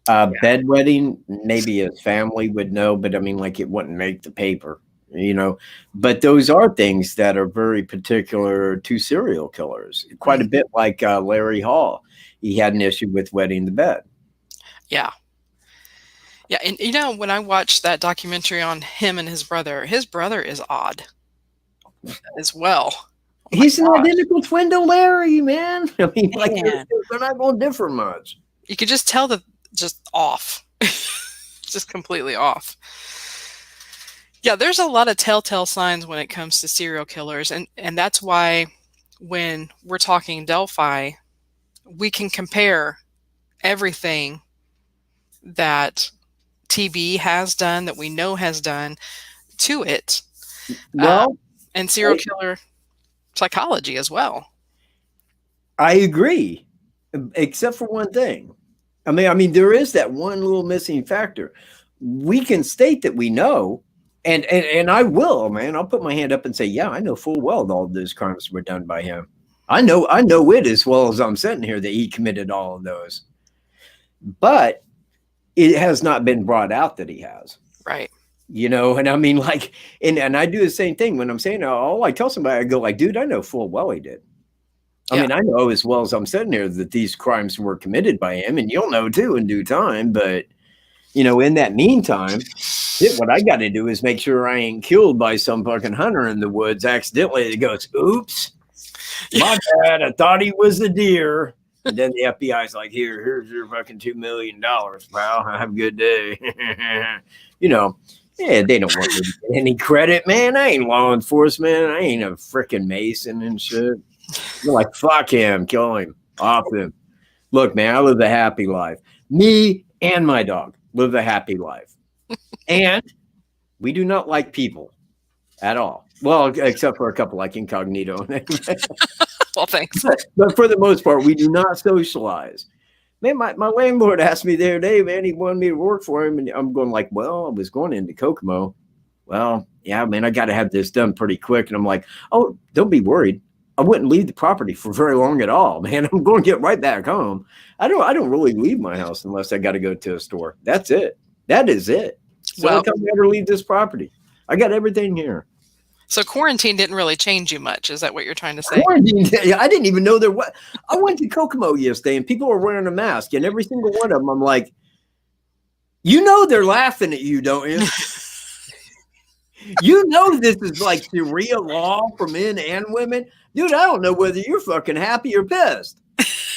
Bedwetting, maybe his family would know, but I mean, like, it wouldn't make the paper, you know. But those are things that are very particular to serial killers, quite a bit like Larry Hall. He had an issue with wetting the bed. Yeah. Yeah, and you know, when I watched that documentary on him and his brother is odd as well. Oh He's an identical twin to Larry, man. I mean, like, they're not going to differ much. You could just tell that just off, just completely off. Yeah, there's a lot of telltale signs when it comes to serial killers, and that's why when we're talking Delphi, we can compare everything that TB has done, that we know has done, to it. Well, and serial killer psychology as well. I agree, except for one thing. I mean, there is that one little missing factor. We can state that we know, and I will, man. I'll put my hand up and say, yeah, I know full well that all of those crimes were done by him. I know it as well as I'm sitting here that he committed all of those. But it has not been brought out that he has. Right. You know, and I mean, like, and I do the same thing when I'm saying, oh, I tell somebody, I go like, dude, I know full well he did. I mean, I know as well as I'm sitting here that these crimes were committed by him, and you'll know too in due time. But, you know, in that meantime, what I got to do is make sure I ain't killed by some fucking hunter in the woods accidentally that goes, oops, my bad, I thought he was a deer. And then the FBI's like, here's your fucking $2 million, pal. Have a good day. You know, yeah, they don't want me to get any credit, man. I ain't law enforcement. I ain't a freaking Mason and shit. You're like, fuck him, kill him, off him. Look, man, I live a happy life. Me and my dog live a happy life. And we do not like people at all. Well, except for a couple like Incognito. Well, thanks. But for the most part, we do not socialize. Man, my landlord asked me the other day, man, he wanted me to work for him. And I'm going like, well, I was going into Kokomo. Well, yeah, man, I got to have this done pretty quick. And I'm like, oh, don't be worried. I wouldn't leave the property for very long at all, man. I'm going to get right back home. I don't really leave my house unless I got to go to a store. That's it. That is it. So Well, I can't ever leave this property. I got everything here. so quarantine didn't really change you much. Is that what you're trying to say? Quarantine. I didn't even know there was. I went to Kokomo yesterday and people were wearing a mask, and every single one of them, I'm like, you know, they're laughing at you, don't you? You know, this is like Sharia law for men and women. Dude, I don't know whether you're fucking happy or pissed.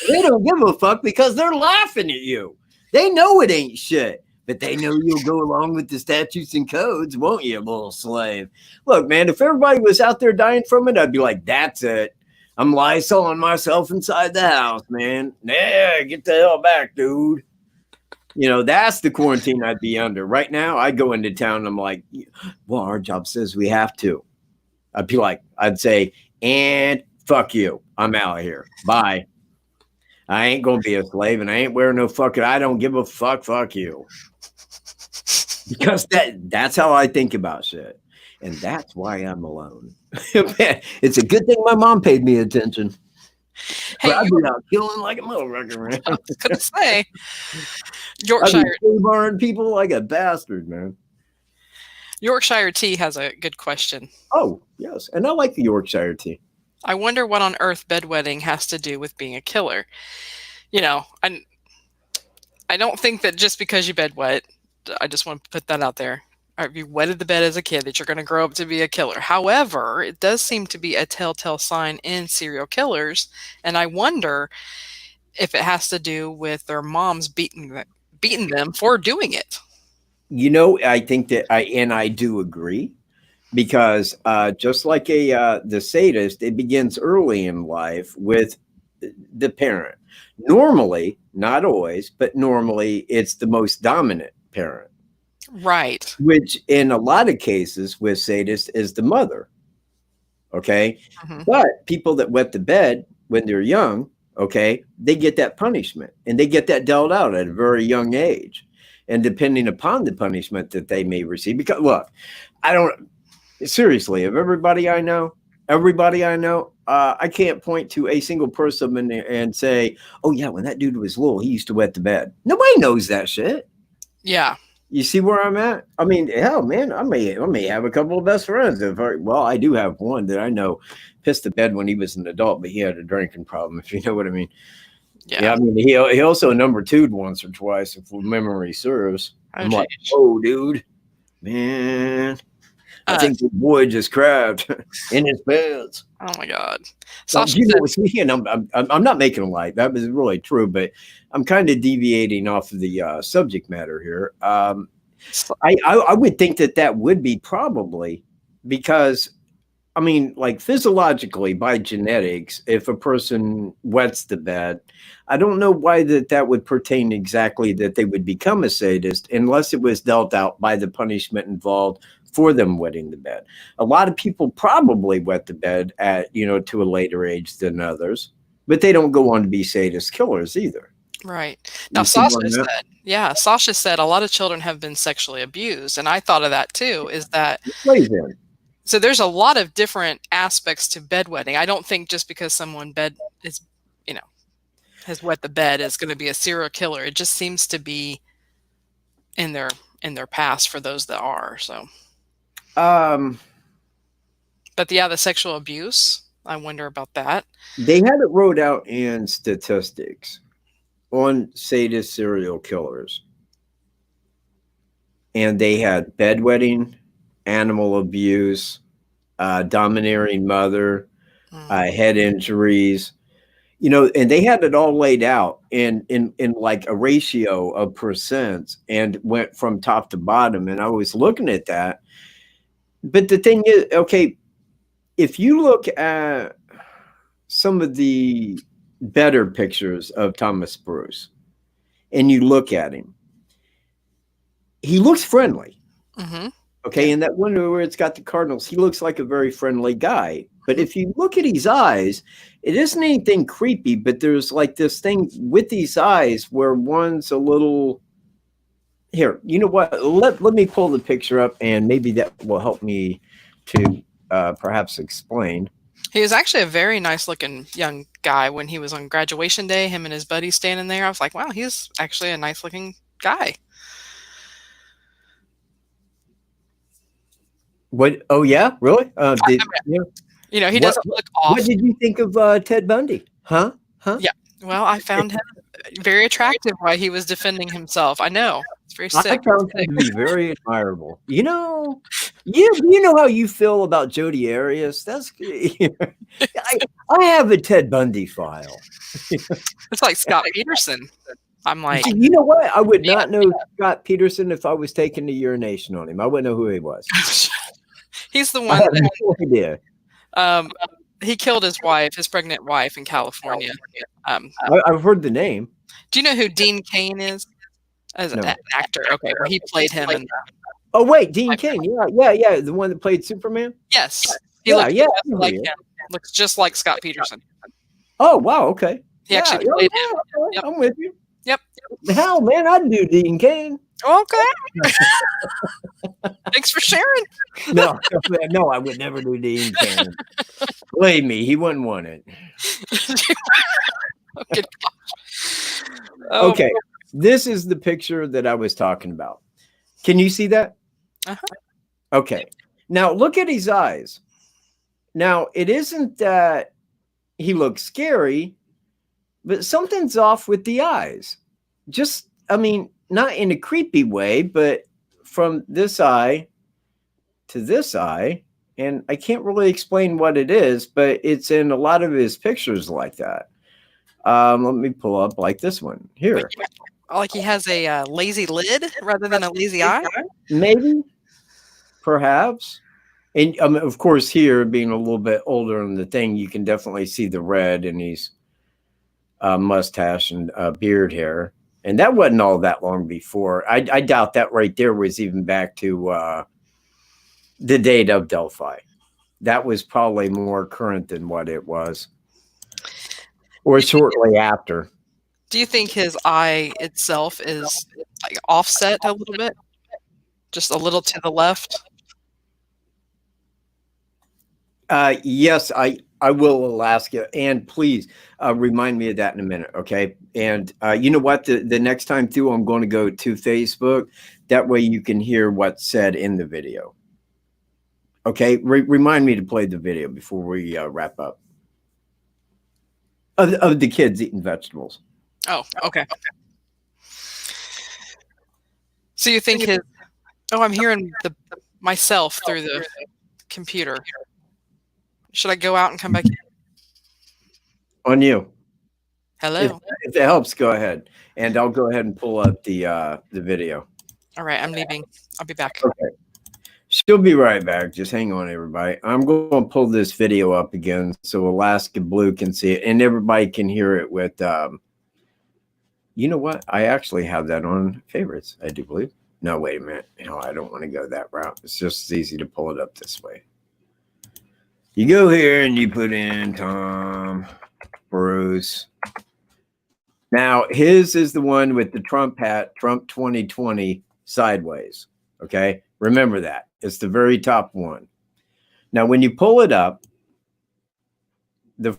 They don't give a fuck because they're laughing at you. They know it ain't shit, but they know you'll go along with the statutes and codes, won't you, little slave? Look, man, if everybody was out there dying from it, I'd be like, that's it. I'm Lysoling myself inside the house, man. Yeah, get the hell back, dude. You know, that's the quarantine I'd be under. Right now, I'd go into town and I'm like, well, our job says we have to. I'd be like, I'd say, and fuck you. I'm out of here. Bye. I ain't going to be a slave and I ain't wearing no fucking, I don't give a fuck. Fuck you. Because that's how I think about shit. And that's why I'm alone. It's a good thing my mom paid me attention. Hey, I'd be out killing like a motherfucker, man. I was gonna say, I'd Yorkshire be barring people like a bastard, man. Yorkshire tea has a good question. Oh, yes. And I like the Yorkshire tea. I wonder what on earth bedwetting has to do with being a killer. You know, I don't think that just because you bedwet, I just want to put that out there. Or if you wetted the bed as a kid, that you're going to grow up to be a killer. However, it does seem to be a telltale sign in serial killers, and I wonder if it has to do with their moms beating them for doing it. You know, I think that I do agree, because just like the sadist, it begins early in life with the parent. Normally, not always, but normally it's the most dominant parent. Right. Which in a lot of cases with sadists is the mother. Okay. Mhm. But people that wet the bed when they're young, okay, they get that punishment and they get that dealt out at a very young age. And depending upon the punishment that they may receive, because look, seriously, of everybody I know, I can't point to a single person and say, oh yeah, when that dude was little, he used to wet the bed. Nobody knows that shit. Yeah. You see where I'm at? I mean, hell, man, I may have a couple of best friends. I do have one that I know pissed the bed when he was an adult, but he had a drinking problem, if you know what I mean. Yeah, I mean, he also number two'd once or twice, if memory serves. I'm like, oh, dude, man, I think the boy just crabbed in his pants. Oh my God. Sasha, you know, speaking, I'm not making a light. That was really true, but I'm kind of deviating off of the subject matter here. I would think that would be probably because, I mean, like physiologically by genetics, if a person wets the bed, I don't know why that would pertain exactly that they would become a sadist unless it was dealt out by the punishment involved for them wetting the bed. A lot of people probably wet the bed at, to a later age than others, but they don't go on to be sadist killers either. Right. Now, Sasha said a lot of children have been sexually abused. And I thought of that too, is that so there's a lot of different aspects to bedwetting. I don't think just because someone has wet the bed is going to be a serial killer. It just seems to be in their past for those that are. So but the sexual abuse, I wonder about that. They had it wrote out in statistics on sadist serial killers. And they had bedwetting, animal abuse, domineering mother, head injuries, and they had it all laid out in like a ratio of percents and went from top to bottom. And I was looking at that. But the thing is, okay, if you look at some of the better pictures of Thomas Bruce and you look at him, he looks friendly. Mm-hmm. Okay. And that one where it's got the cardinals, he looks like a very friendly guy. But if you look at his eyes, it isn't anything creepy, but there's like this thing with these eyes where one's a little. Here, you know what? Let me pull the picture up, and maybe that will help me to perhaps explain. He was actually a very nice looking young guy when he was on graduation day, him and his buddy standing there. I was like, wow, he's actually a nice looking guy. What? Oh, yeah? Really? You know, he doesn't look off. What did you think of Ted Bundy? Huh? Yeah. Well, I found him very attractive while he was defending himself. I know. It's very sick. I found him to be very admirable. You know how you feel about Jodi Arias? That's I have a Ted Bundy file. It's like Scott Peterson. I'm like, you know what? I would not know Scott Peterson if I was taking the urination on him. I wouldn't know who he was. He's the one I have no idea. He killed his wife, his pregnant wife in California. I've heard the name. Do you know who Dean Cain is? As an actor. Okay, well, he played him in. Oh wait, Dean Cain. Yeah, the one that played Superman. Yes. He looks just like him. Looks just like Scott Peterson. Oh wow, okay. He actually played him. Yep. I'm with you. Yep. Hell, man, I'd do Dean Cain. Okay. Thanks for sharing. No, I would never do Dean Cain. Believe me, he wouldn't want it. Okay, this is the picture that I was talking about. Can you see that? Okay. Now look at his eyes. Now it isn't that he looks scary, but something's off with the eyes. Just, I mean, not in a creepy way, but from this eye to this eye, and I can't really explain what it is, but it's in a lot of his pictures like that. Let me pull up like this one here. Like he has a lazy lid rather than a lazy eye? Maybe, perhaps. And of course, here being a little bit older on the thing, you can definitely see the red in his mustache and beard hair. And that wasn't all that long before. I doubt that right there was even back to the date of Delphi. That was probably more current than what it was. Or shortly after. Do you think his eye itself is like offset a little bit? Just a little to the left? Yes, I will ask you. And please remind me of that in a minute, okay? And you know what? The next time through, I'm going to go to Facebook. That way you can hear what's said in the video. Okay? Remind me to play the video before we wrap up. Of the kids eating vegetables. Oh, okay. So you think his... Oh, I'm hearing myself through the computer. Should I go out and come back in? On you. Hello. If it helps, go ahead. And I'll go ahead and pull up the video. All right, I'm leaving. I'll be back. Okay. She'll be right back. Just hang on, everybody. I'm going to pull this video up again so Alaska Blue can see it and everybody can hear it with, you know what? I actually have that on favorites, I do believe. No, wait a minute. No, I don't want to go that route. It's just as easy to pull it up this way. You go here and you put in Tom, Bruce. Now, his is the one with the Trump hat, Trump 2020 sideways. Okay? Remember that. It's the very top one. Now, when you pull it up, the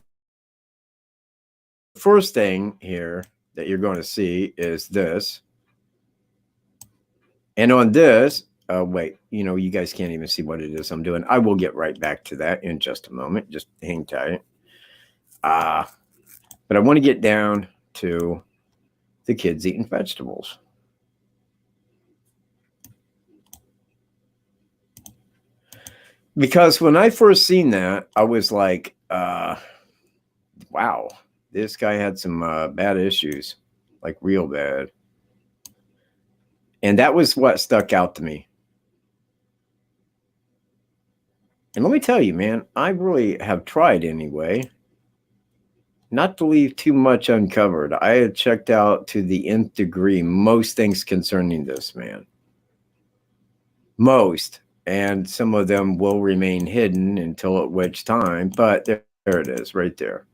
first thing here that you're going to see is this. And on this, wait, you guys can't even see what it is I'm doing. I will get right back to that in just a moment. Just hang tight. But I want to get down to the kids eating vegetables. Because when I first seen that, I was like, wow, this guy had some bad issues, like real bad. And that was what stuck out to me. And let me tell you, man, I really have tried anyway not to leave too much uncovered. I had checked out to the nth degree most things concerning this man. Most. and some of them will remain hidden until at which time, but there it is right there.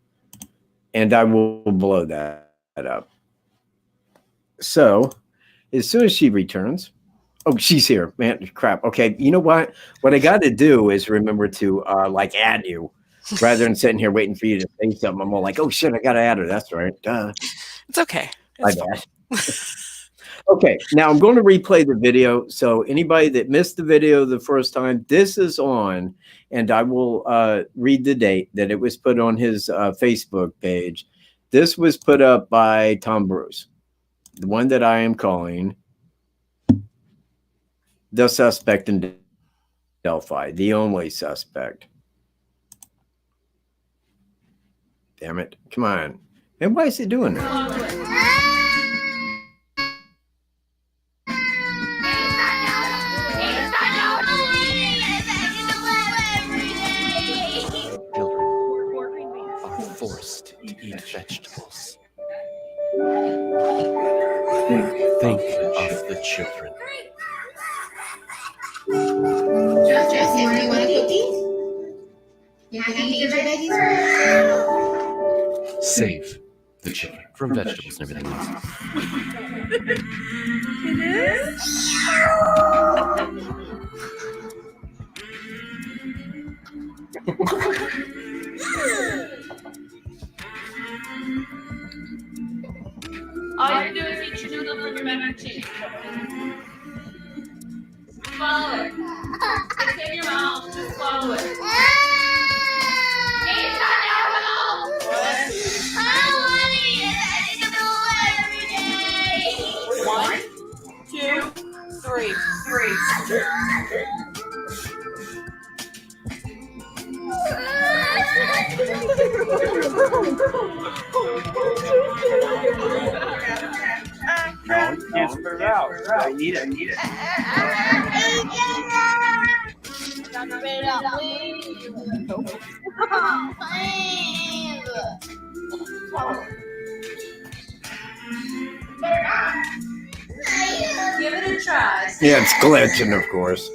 And I will blow that up. So as soon as she returns, oh, she's here, man, crap. Okay, you know what I got to do is remember to like add you rather than sitting here waiting for you to say something. I'm all like, oh shit, I got to add her. That's right. It's okay. It's fine. Okay, now I'm going to replay the video. So anybody that missed the video the first time, this is on, and I will read the date that it was put on his Facebook page. This was put up by Tom Bruce, the one that I am calling the suspect in Delphi, the only suspect. Damn it. Come on. And why is he doing that? Forced to eat vegetables. Think of the children. Jesse, do you want a cookie? You can eat your veggies. Save the children from vegetables and everything else. All you do is eat your noodles and your mac and cheese. Swallow it. It's in your mouth. Just swallow it. Eat the noodles! What? I want to eat a noodle every day. 1, 2, 3. No, you can't spit it out. I need it. Give it a try. Yeah, it's glitching, of course.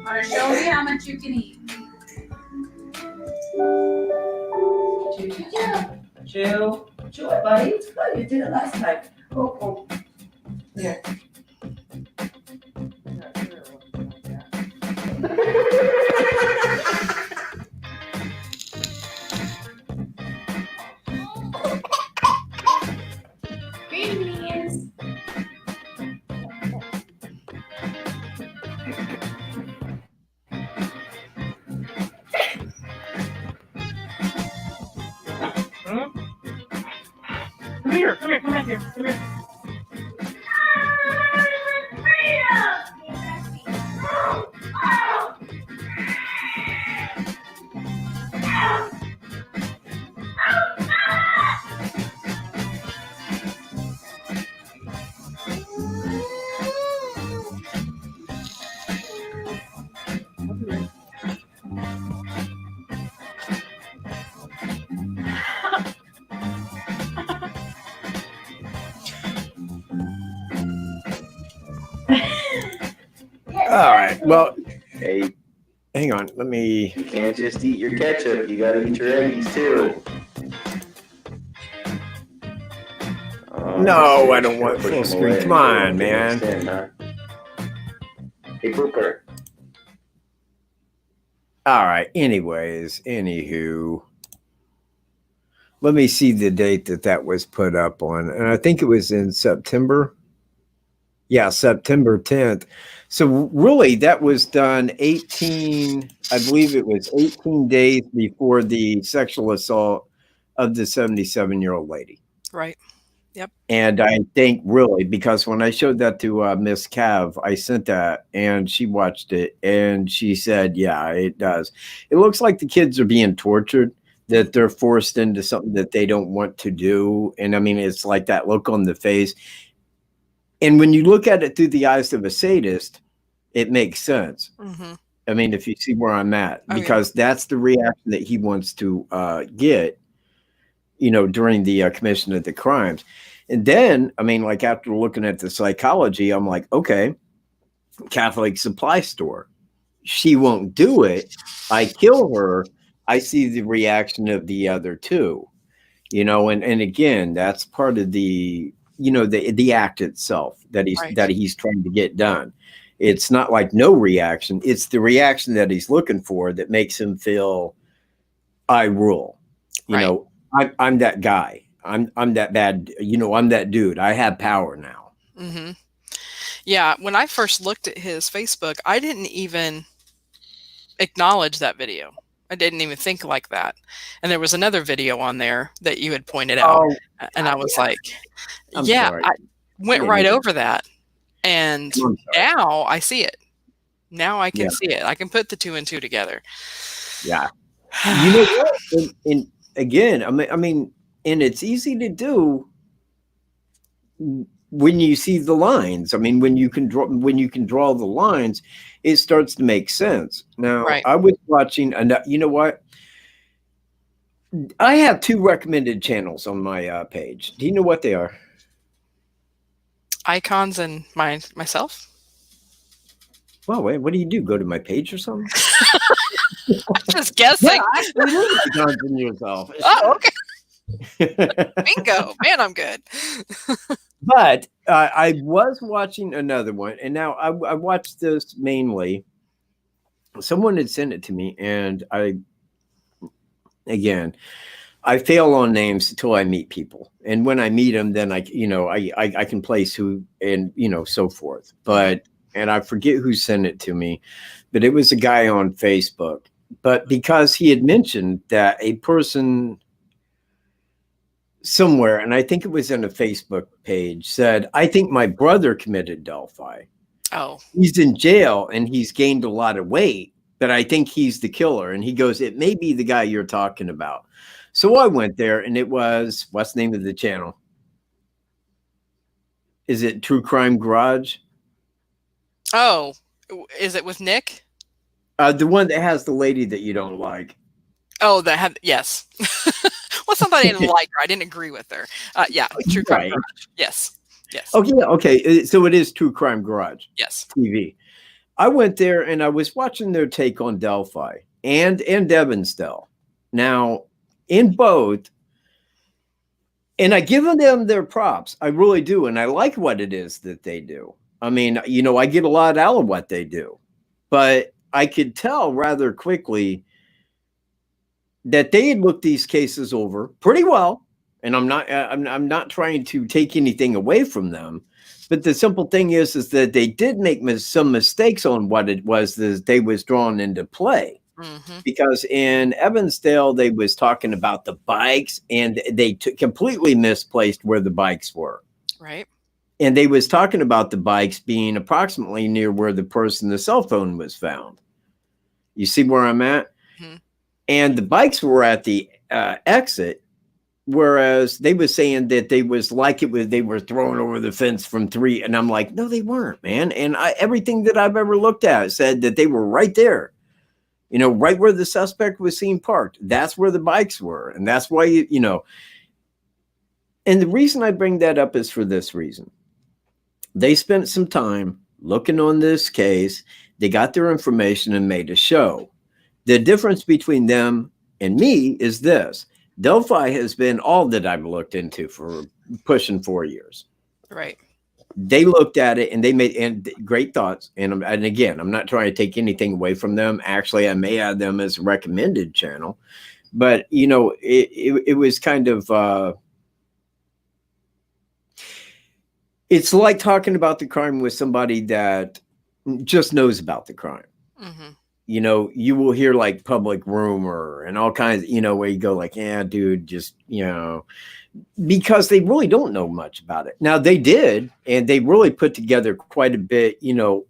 All right, show me how much you can eat. Chew it, buddy. It's good. You did it last time. Oh. Here. Green beans. Come here. All right. Well, hey, hang on. Let me. You can't just eat your ketchup. You gotta eat your eggies too. No, I don't want full screen. Come on, man. Hey, Booker. All right. Anywho, let me see the date that was put up on. And I think it was in September. Yeah, September 10th. So really that was done 18 days before the sexual assault of the 77-year-old lady. Right. Yep. And I think really, because when I showed that to Miss Cav, I sent that and she watched it and she said, yeah, it does. It looks like the kids are being tortured, that they're forced into something that they don't want to do. And I mean, it's like that look on the face. And when you look at it through the eyes of a sadist, it makes sense. Mm-hmm. I mean, if you see where I'm at, because that's the reaction that he wants to get, during the commission of the crimes. And then, I mean, like after looking at the psychology, I'm like, okay, Catholic supply store. She won't do it. I kill her. I see the reaction of the other two, you know, and again, that's part of the, you know, the act itself that he's trying to get done. It's not like no reaction. It's the reaction that he's looking for that makes him feel I rule. You know, I'm that guy. I'm that bad. You know, I'm that dude. I have power now. Mm-hmm. Yeah. When I first looked at his Facebook, I didn't even acknowledge that video. I didn't even think like that. And there was another video on there that you had pointed out. And I was like, sorry. I went right over that. And now I see it. Now I can see it. I can put the 2 and 2 together. Yeah. You know what? And again, I mean, and it's easy to do when you see the lines. I mean, when you can draw the lines, it starts to make sense. Now, I was watching, and you know what? I have 2 recommended channels on my page. Do you know what they are? Icons and myself. Well, wait, what do you do? Go to my page or something? I'm just guessing. Yeah, icons and yourself. Oh, okay. Bingo, man, I'm good. But I was watching another one, and now I watched this mainly. Someone had sent it to me, and I fail on names until I meet people, and when I meet them, then I can place who and so forth. And I forget who sent it to me, but it was a guy on Facebook. But because he had mentioned that a person somewhere, and I think it was in a Facebook page, said, I think my brother committed Delphi. Oh. He's in jail and he's gained a lot of weight, but I think he's the killer. And he goes, it may be the guy you're talking about. So I went there, and it was, what's the name of the channel? Is it True Crime Garage? Oh, is it with Nick? The one that has the lady that you don't like. Oh, yes. Well, somebody didn't like her. I didn't agree with her. Yeah, True Crime Garage. Yes. Yes. Okay. So it is True Crime Garage. Yes. TV. I went there and I was watching their take on Delphi and Evansdale. Now, in both, and I give them their props. I really do. And I like what it is that they do. I mean, I get a lot out of what they do. But I could tell rather quickly that they had looked these cases over pretty well. And I'm not trying to take anything away from them. But the simple thing is that they did make some mistakes on what it was that they was drawn into play. Mm-hmm. Because in Evansdale, they was talking about the bikes, and they completely misplaced where the bikes were. Right. And they was talking about the bikes being approximately near where the cell phone was found. You see where I'm at? Mm-hmm. And the bikes were at the exit, whereas they were saying that they were thrown over the fence from 3. And I'm like, no, they weren't, man. And everything that I've ever looked at said that they were right there. Right where the suspect was seen parked. That's where the bikes were. And that's why, and the reason I bring that up is for this reason. They spent some time looking on this case. They got their information and made a show. The difference between them and me is this. Delphi has been all that I've looked into for pushing 4 years. Right. They looked at it and they made great thoughts. And again, I'm not trying to take anything away from them. Actually, I may add them as a recommended channel. But, it was kind of, it's like talking about the crime with somebody that just knows about the crime. Mm-hmm. You will hear like public rumor and all kinds, where you go like, yeah, dude, just, because they really don't know much about it. Now they did, and they really put together quite a bit,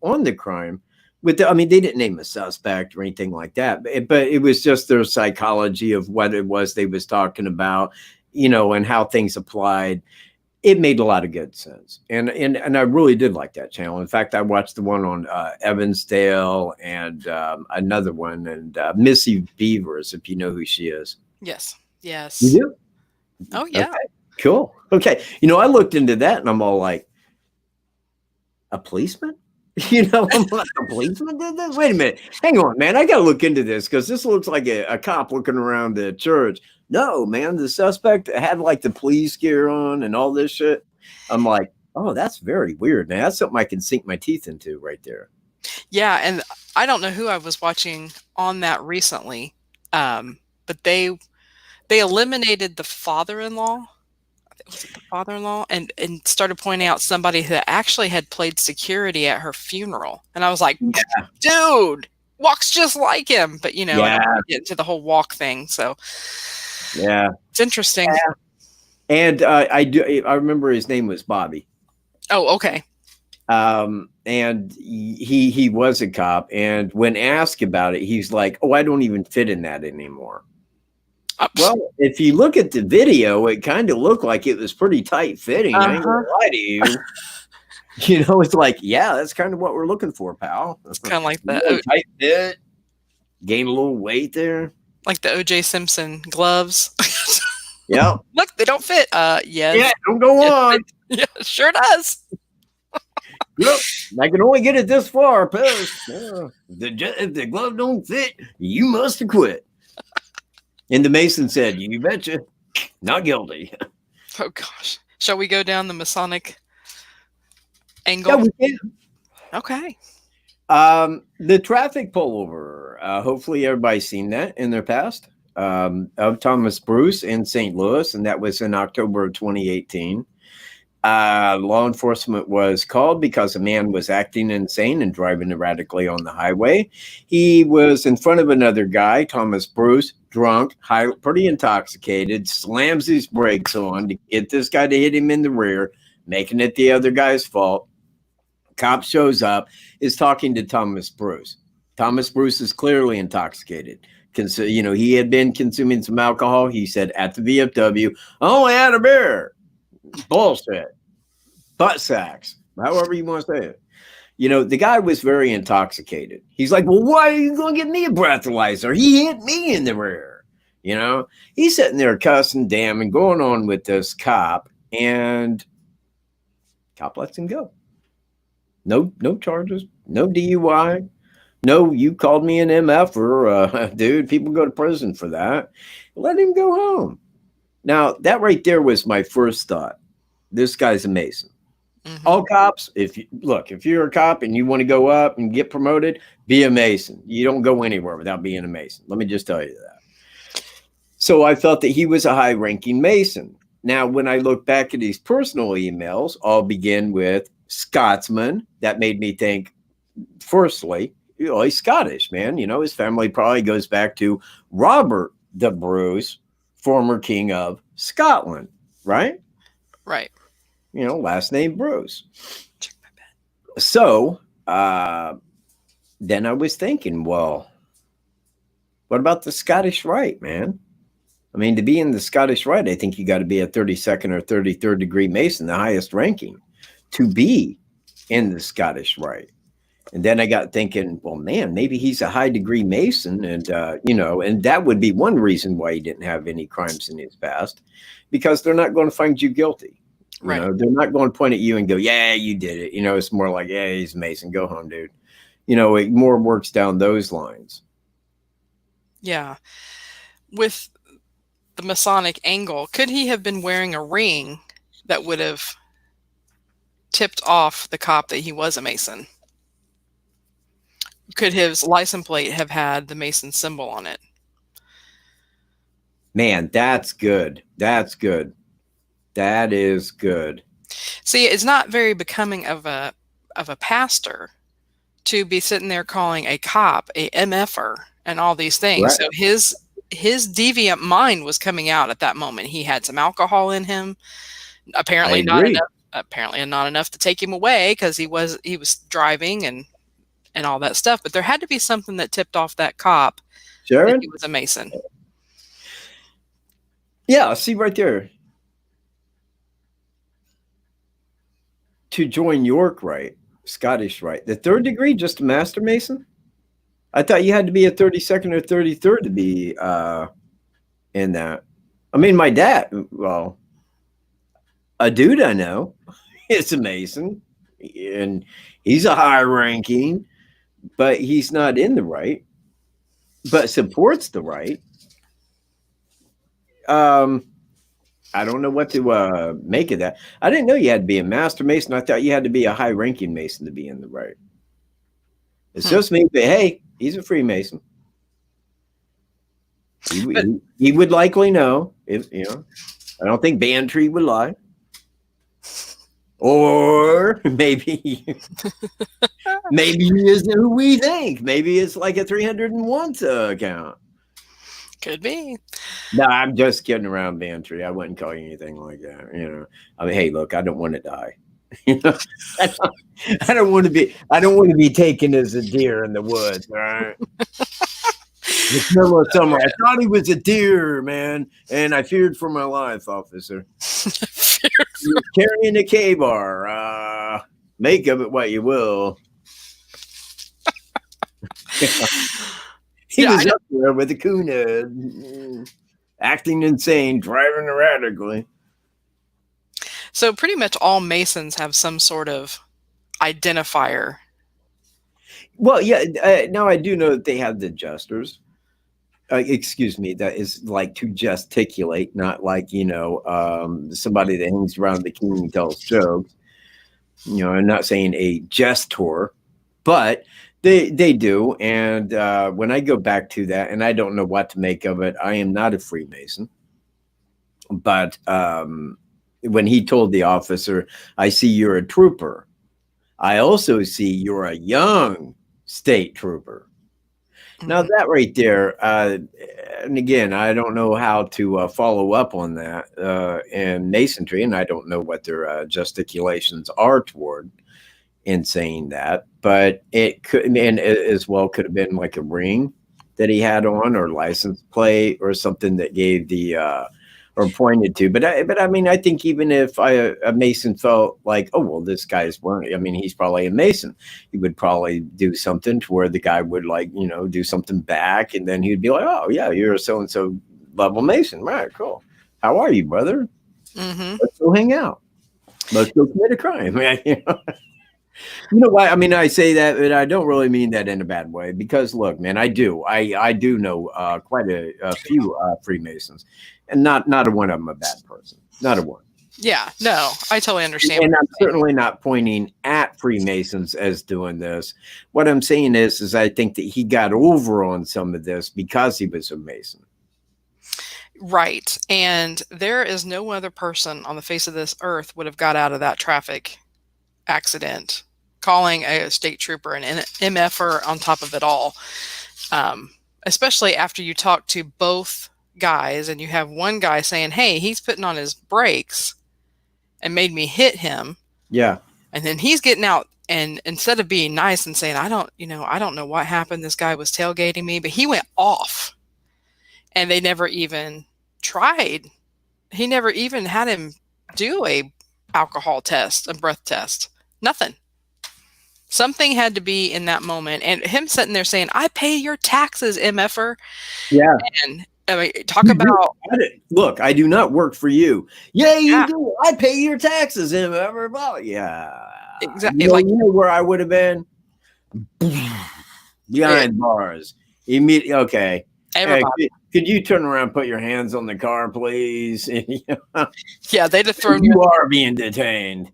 on the crime. They didn't name a suspect or anything like that, but it was just their psychology of what it was they was talking about, and how things applied. It made a lot of good sense. And I really did like that channel. In fact, I watched the one on Evansdale and another one, and Missy Beavers, if you know who she is. Yes. Yes. You do? Oh, yeah. Cool. Okay. I looked into that and I'm all like, a policeman? I'm like, a policeman did this? Wait a minute. Hang on, man. I got to look into this because this looks like a cop looking around the church. No, man. The suspect had like the police gear on and all this shit. I'm like, oh, that's very weird, man. That's something I can sink my teeth into right there. Yeah, and I don't know who I was watching on that recently, but they eliminated the father-in-law. Was it the father-in-law? And started pointing out somebody that actually had played security at her funeral. And I was like, dude, walks just like him. But, I don't want to get into the whole walk thing. So, yeah, it's interesting. Yeah. And I remember his name was Bobby. Oh, okay. And he was a cop. And when asked about it, he's like, oh, I don't even fit in that anymore. Well, if you look at the video, it kind of looked like it was pretty tight fitting. I ain't gonna lie to you. It's like, yeah, that's kind of what we're looking for, pal. It's kind of like that. Tight fit, gain a little weight there. Like the O.J. Simpson gloves. Yeah. Look, they don't fit. Yes. Yeah, don't go on. Yeah, it sure does. Look, I can only get it this far, pal. If the glove don't fit, you must have quit. And the Mason said, you betcha, not guilty. Oh, gosh. Shall we go down the Masonic angle? Yeah, we can. Okay. The traffic pullover. Hopefully everybody's seen that in their past. Of Thomas Bruce in St. Louis, and that was in October of 2018. Law enforcement was called because a man was acting insane and driving erratically on the highway. He was in front of another guy, Thomas Bruce, drunk, pretty intoxicated, slams his brakes on to get this guy to hit him in the rear, making it the other guy's fault. Cop shows up, is talking to Thomas Bruce. Thomas Bruce is clearly intoxicated. He had been consuming some alcohol. He said at the VFW, I only had a beer. Bullshit. Butt sacks. However you want to say it. The guy was very intoxicated. He's like, well, why are you going to get me a breathalyzer? He hit me in the rear. He's sitting there cussing, damn, and going on with this cop, and cop lets him go. No charges, no DUI. No, you called me an MF, dude, people go to prison for that. Let him go home. Now, that right there was my first thought. This guy's a Mason. Mm-hmm. All cops, if you're a cop and you want to go up and get promoted, be a Mason. You don't go anywhere without being a Mason. Let me just tell you that. So I felt that he was a high-ranking Mason. Now, when I look back at his personal emails, I'll begin with Scotsman. That made me think, firstly, he's Scottish, man. His family probably goes back to Robert the Bruce, former king of Scotland, right? Right. Last name Bruce. Check my bed. So then I was thinking, well, what about the Scottish Rite, man? I mean, to be in the Scottish Rite, I think you got to be a 32nd or 33rd degree Mason, the highest ranking, to be in the Scottish Rite. And then I got thinking, well, man, maybe he's a high degree Mason. And, and that would be one reason why he didn't have any crimes in his past, because they're not going to find you guilty. Right. They're not going to point at you and go, yeah, you did it. It's more like, yeah, he's a Mason. Go home, dude. It more works down those lines. Yeah. With the Masonic angle, could he have been wearing a ring that would have tipped off the cop that he was a Mason? Could his license plate have had the Mason symbol on it? Man, that's good. That's good. That is good. See, it's not very becoming of a pastor to be sitting there calling a cop a MFer and all these things. Right. So his deviant mind was coming out at that moment. He had some alcohol in him. Apparently not enough to take him away because he was driving and all that stuff. But there had to be something that tipped off that cop that he was a Mason. Yeah, see right there. To join York Rite, Scottish Rite, the 3rd degree, just a Master Mason? I thought you had to be a 32nd or 33rd to be in that. I mean, my dad, well, A dude I know is a Mason, and he's a high ranking, but he's not in the right, but supports the right. I don't know what to make of that. I didn't know you had to be a master Mason. I thought you had to be a high ranking Mason to be in the right. It's just me, but hey, he's a Freemason. He would likely know if, you know, I don't think Bantry would lie. Or maybe maybe he isn't who we think. Maybe it's like a 301 account. Could be. No, I'm just kidding around, Bantry. I wouldn't call you anything like that. You know, I mean, hey, look, I don't want to die. You know, I don't want to be taken as a deer in the woods. All right. The middle of summer, I thought he was a deer, man, and I feared for my life, officer. He was carrying a K-bar. Make of it what you will. He was up there with a coonhead, acting insane, driving erratically. So pretty much all Masons have some sort of identifier. Well, yeah. Now I do know that they have the jesters. Excuse me, that is like to gesticulate, not like, you know, somebody that hangs around the king and tells jokes. You know, I'm not saying a gestor, but they do. And when I go back to that, and I don't know what to make of it, I am not a Freemason. But when he told the officer, I see you're a trooper, I also see you're a young state trooper. Now that right there, and again, I don't know how to follow up on that in Masonry, and I don't know what their gesticulations are toward in saying that, but it could, and as well could have been like a ring that he had on, or license plate, or something that gave the or pointed to. But I mean, I think even if a Mason felt like, oh, well, this guy's wearing, I mean, he's probably a Mason, he would probably do something to where the guy would, like, you know, do something back, and then he'd be like, oh yeah, you're a so-and-so level Mason, right? Cool. How are you, brother? Let's go hang out. Let's go commit a crime. You know why? I mean, I say that, but I don't really mean that in a bad way, because look, man, I do know quite a few Freemasons, and not a one of them a bad person, not a one. Yeah, no, I totally understand. And I'm certainly not pointing at Freemasons as doing this. What I'm saying is I think that he got over on some of this because he was a Mason. Right. And there is no other person on the face of this earth would have got out of that traffic accident calling a state trooper an MFer on top of it all. Especially after you talk to both guys and you have one guy saying, hey, he's putting on his brakes and made me hit him. Yeah. And then he's getting out, and instead of being nice and saying, I don't know what happened, this guy was tailgating me, but he went off, and they never even tried. He never even had him do a alcohol test, a breath test, nothing. Something had to be in that moment, and him sitting there saying, I pay your taxes, MFer. Yeah. And I mean, talk about, look, I do not work for you. Yeah, you do. I pay your taxes, MFer. Yeah. Exactly. You know where I would have been? Behind bars. Immediately. Okay. Hey, could you turn around and put your hands on the car, please? Yeah, they'd have thrown you. Are being detained.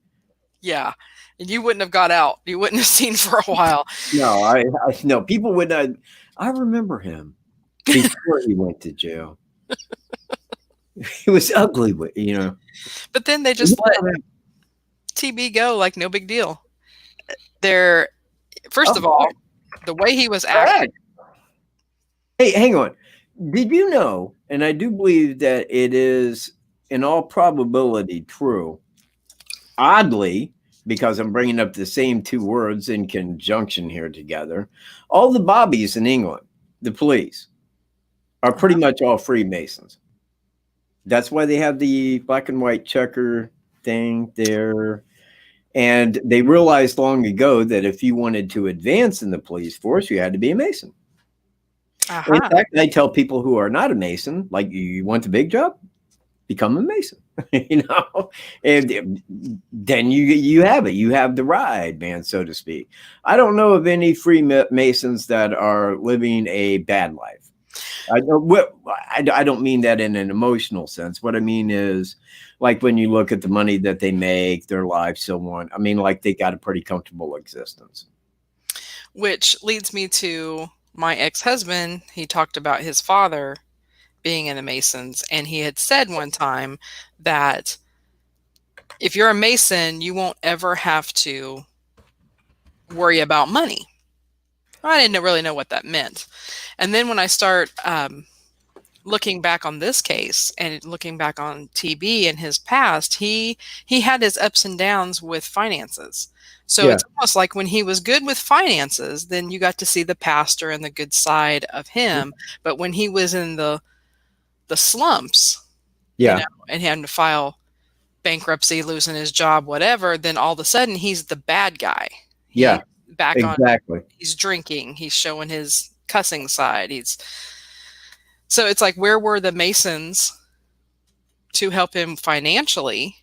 Yeah. And you wouldn't have got out. You wouldn't have seen for a while. No, I no, people would not. I remember him before he went to jail. He was ugly, you know. But then they just let TB go like no big deal. First of all, the way he was acting. Hey, hang on. Did you know, and I do believe that it is in all probability true, oddly, because I'm bringing up the same two words in conjunction here together, all the bobbies in England, the police, are pretty much all Freemasons. That's why they have the black and white checker thing there. And they realized long ago that if you wanted to advance in the police force, you had to be a Mason. In fact, I tell people who are not a Mason, like, you want the big job? become a Mason. And then you have it. You have the ride, man, so to speak. I don't know of any Freemasons that are living a bad life. I don't mean that in an emotional sense. What I mean is, like, when you look at the money that they make, their lives, so on. I mean, like, they got a pretty comfortable existence. Which leads me to my ex-husband. He talked about his father being in the Masons, and he had said one time that if you're a Mason, you won't ever have to worry about money. I didn't really know what that meant. And then when I start looking back on this case and looking back on TB in his past, he had his ups and downs with finances. So it's almost like when he was good with finances, then you got to see the pastor and the good side of him. But when he was in the slumps, and having to file bankruptcy, losing his job, whatever, then all of a sudden he's the bad guy. Back on, he's drinking, he's showing his cussing side. So it's like, where were the Masons to help him financially,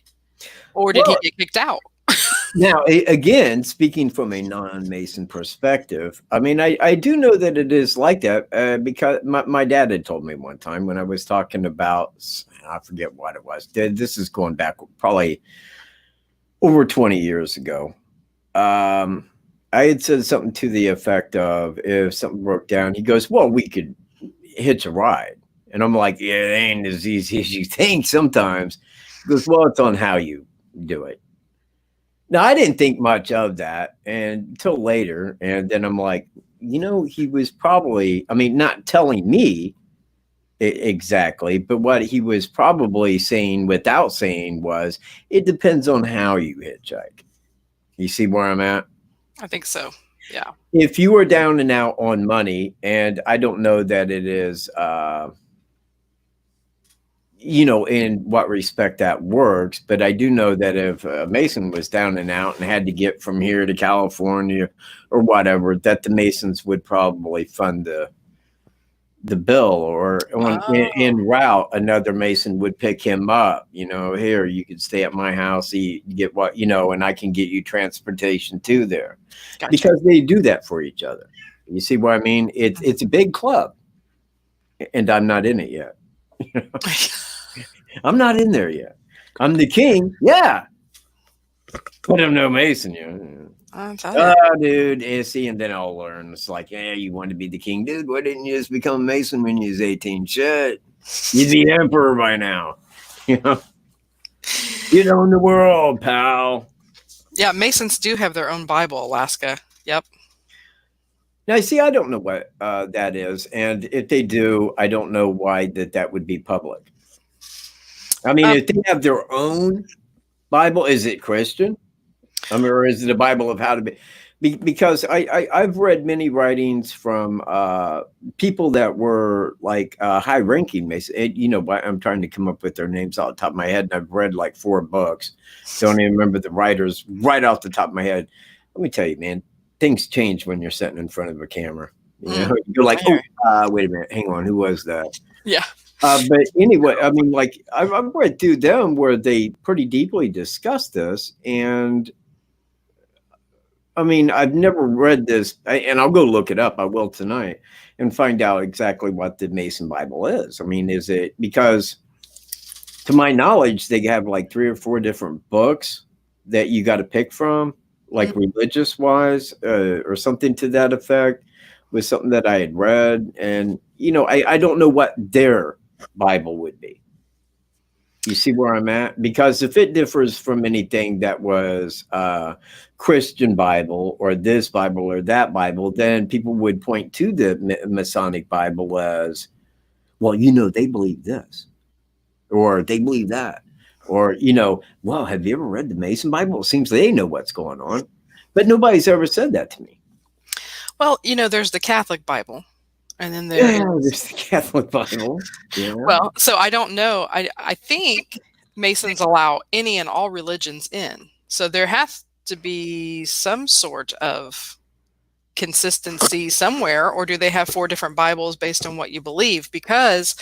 or did he get kicked out? Now, again, speaking from a non-Mason perspective, I mean, I do know that it is like that because my dad had told me one time when I was talking about, I forget what it was. This is going back probably over 20 years ago. I had said something to the effect of, if something broke down, he goes, well, we could hitch a ride. And I'm like, yeah, it ain't as easy as you think sometimes. He goes, well, it's on how you do it. Now, I didn't think much of that until later. And then I'm like, he was probably, I mean, not telling me exactly, but what he was probably saying without saying was, it depends on how you hitchhike. You see where I'm at? I think so. Yeah. If you are down and out on money, and I don't know that it is, in what respect that works, but I do know that if a Mason was down and out and had to get from here to California or whatever, that the Masons would probably fund the bill, or in route, another Mason would pick him up. Here, you can stay at my house, eat, get what, and I can get you transportation to there. Gotcha. Because they do that for each other. You see what I mean? It's a big club, and I'm not in it yet. I'm not in there yet. I'm the king, yeah, but I'm no Mason yet. Dude, see, and then I'll learn. It's like, you want to be the king, dude? Why didn't you just become a Mason when you was 18? Shit, you'd be emperor by now. You own the world, pal. Yeah, Masons do have their own Bible, Alaska. Yep. Now, see, I don't know what that is, and if they do, I don't know why that would be public. I mean, if they have their own Bible, is it Christian? I mean, or is it a Bible of how to be? Because I've read many writings from people that were like high-ranking Masons. I'm trying to come up with their names off the top of my head, and I've read like 4 books. Don't even remember the writers right off the top of my head. Let me tell you, man, things change when you're sitting in front of a camera. You're like, wait a minute, hang on, who was that? Yeah. But anyway, I mean, like, I've read through them where they pretty deeply discuss this, and I mean, I've never read this, and I'll go look it up. I will tonight and find out exactly what the Mason Bible is. I mean, is it, because to my knowledge, they have like 3 or 4 different books that you got to pick from, like religious wise, or something to that effect, was something that I had read. And, I don't know what their Bible would be. You see where I'm at? Because if it differs from anything that was Christian Bible or this Bible or that Bible, then people would point to the Masonic Bible as, well, they believe this, or they believe that, or, well, have you ever read the Mason Bible? It seems they know what's going on, but nobody's ever said that to me. Well, there's the Catholic Bible. And then there's the Catholic Bible. Yeah. Well, so I don't know. I think Masons allow any and all religions in. So there has to be some sort of consistency somewhere, or do they have 4 different Bibles based on what you believe? Because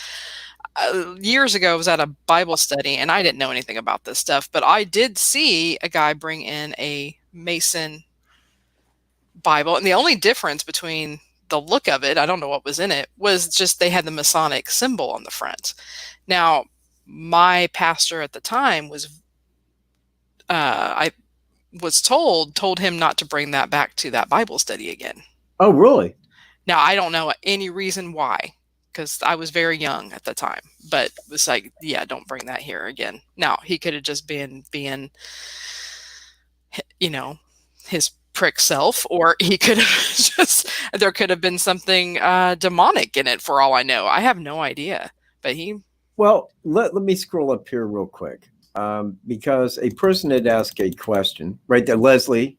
years ago, I was at a Bible study, and I didn't know anything about this stuff, but I did see a guy bring in a Mason Bible, and the only difference between the look of it, I don't know what was in it, was just they had the Masonic symbol on the front. Now, my pastor at the time was, I was told him not to bring that back to that Bible study again. Oh, really? Now, I don't know any reason why, because I was very young at the time, but it was like, yeah, don't bring that here again. Now, he could have just been being, his prick self, or he could have just, there could have been something demonic in it for all I know. I have no idea, but Well, let me scroll up here real quick, because a person had asked a question, right there, Leslie.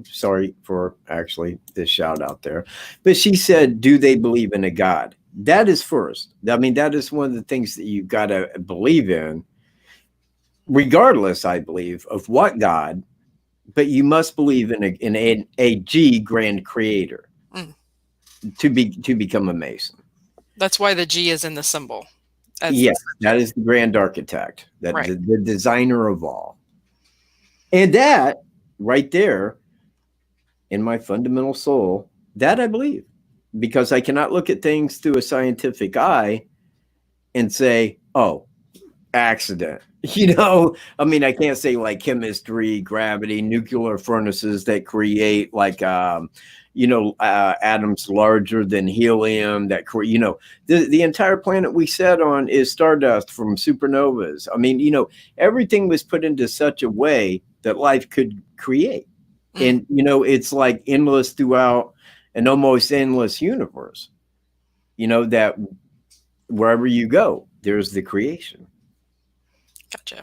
Sorry for actually this shout out there, but she said, do they believe in a God? That is first. I mean, that is one of the things that you've got to believe in, regardless, I believe, of what God, but you must believe in a G grand creator to become a Mason. That's why the G is in the symbol. Yes, that is the grand architect, that right. the designer of all. And that right there, in my fundamental soul, that I believe, because I cannot look at things through a scientific eye and say, oh, accident. I mean, I can't say like chemistry, gravity, nuclear furnaces that create like, atoms larger than helium that create, the entire planet we set on is stardust from supernovas. I mean, everything was put into such a way that life could create. And, it's like endless throughout an almost endless universe, that wherever you go, there's the creation. Gotcha.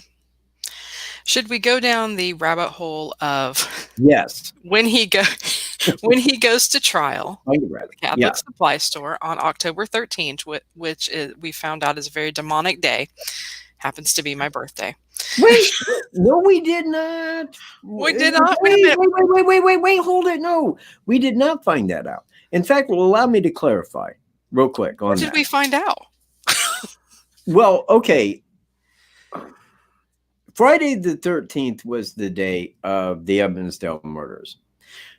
Should we go down the rabbit hole of yes, when he goes to trial at the Catholic supply store on October 13th, which we found out is a very demonic day, happens to be my birthday. Wait, no, we did not. We did not. Wait, hold it. No, we did not find that out. In fact, will allow me to clarify real quick on what did we find out? Well, okay. Friday the 13th was the day of the Evansdale murders.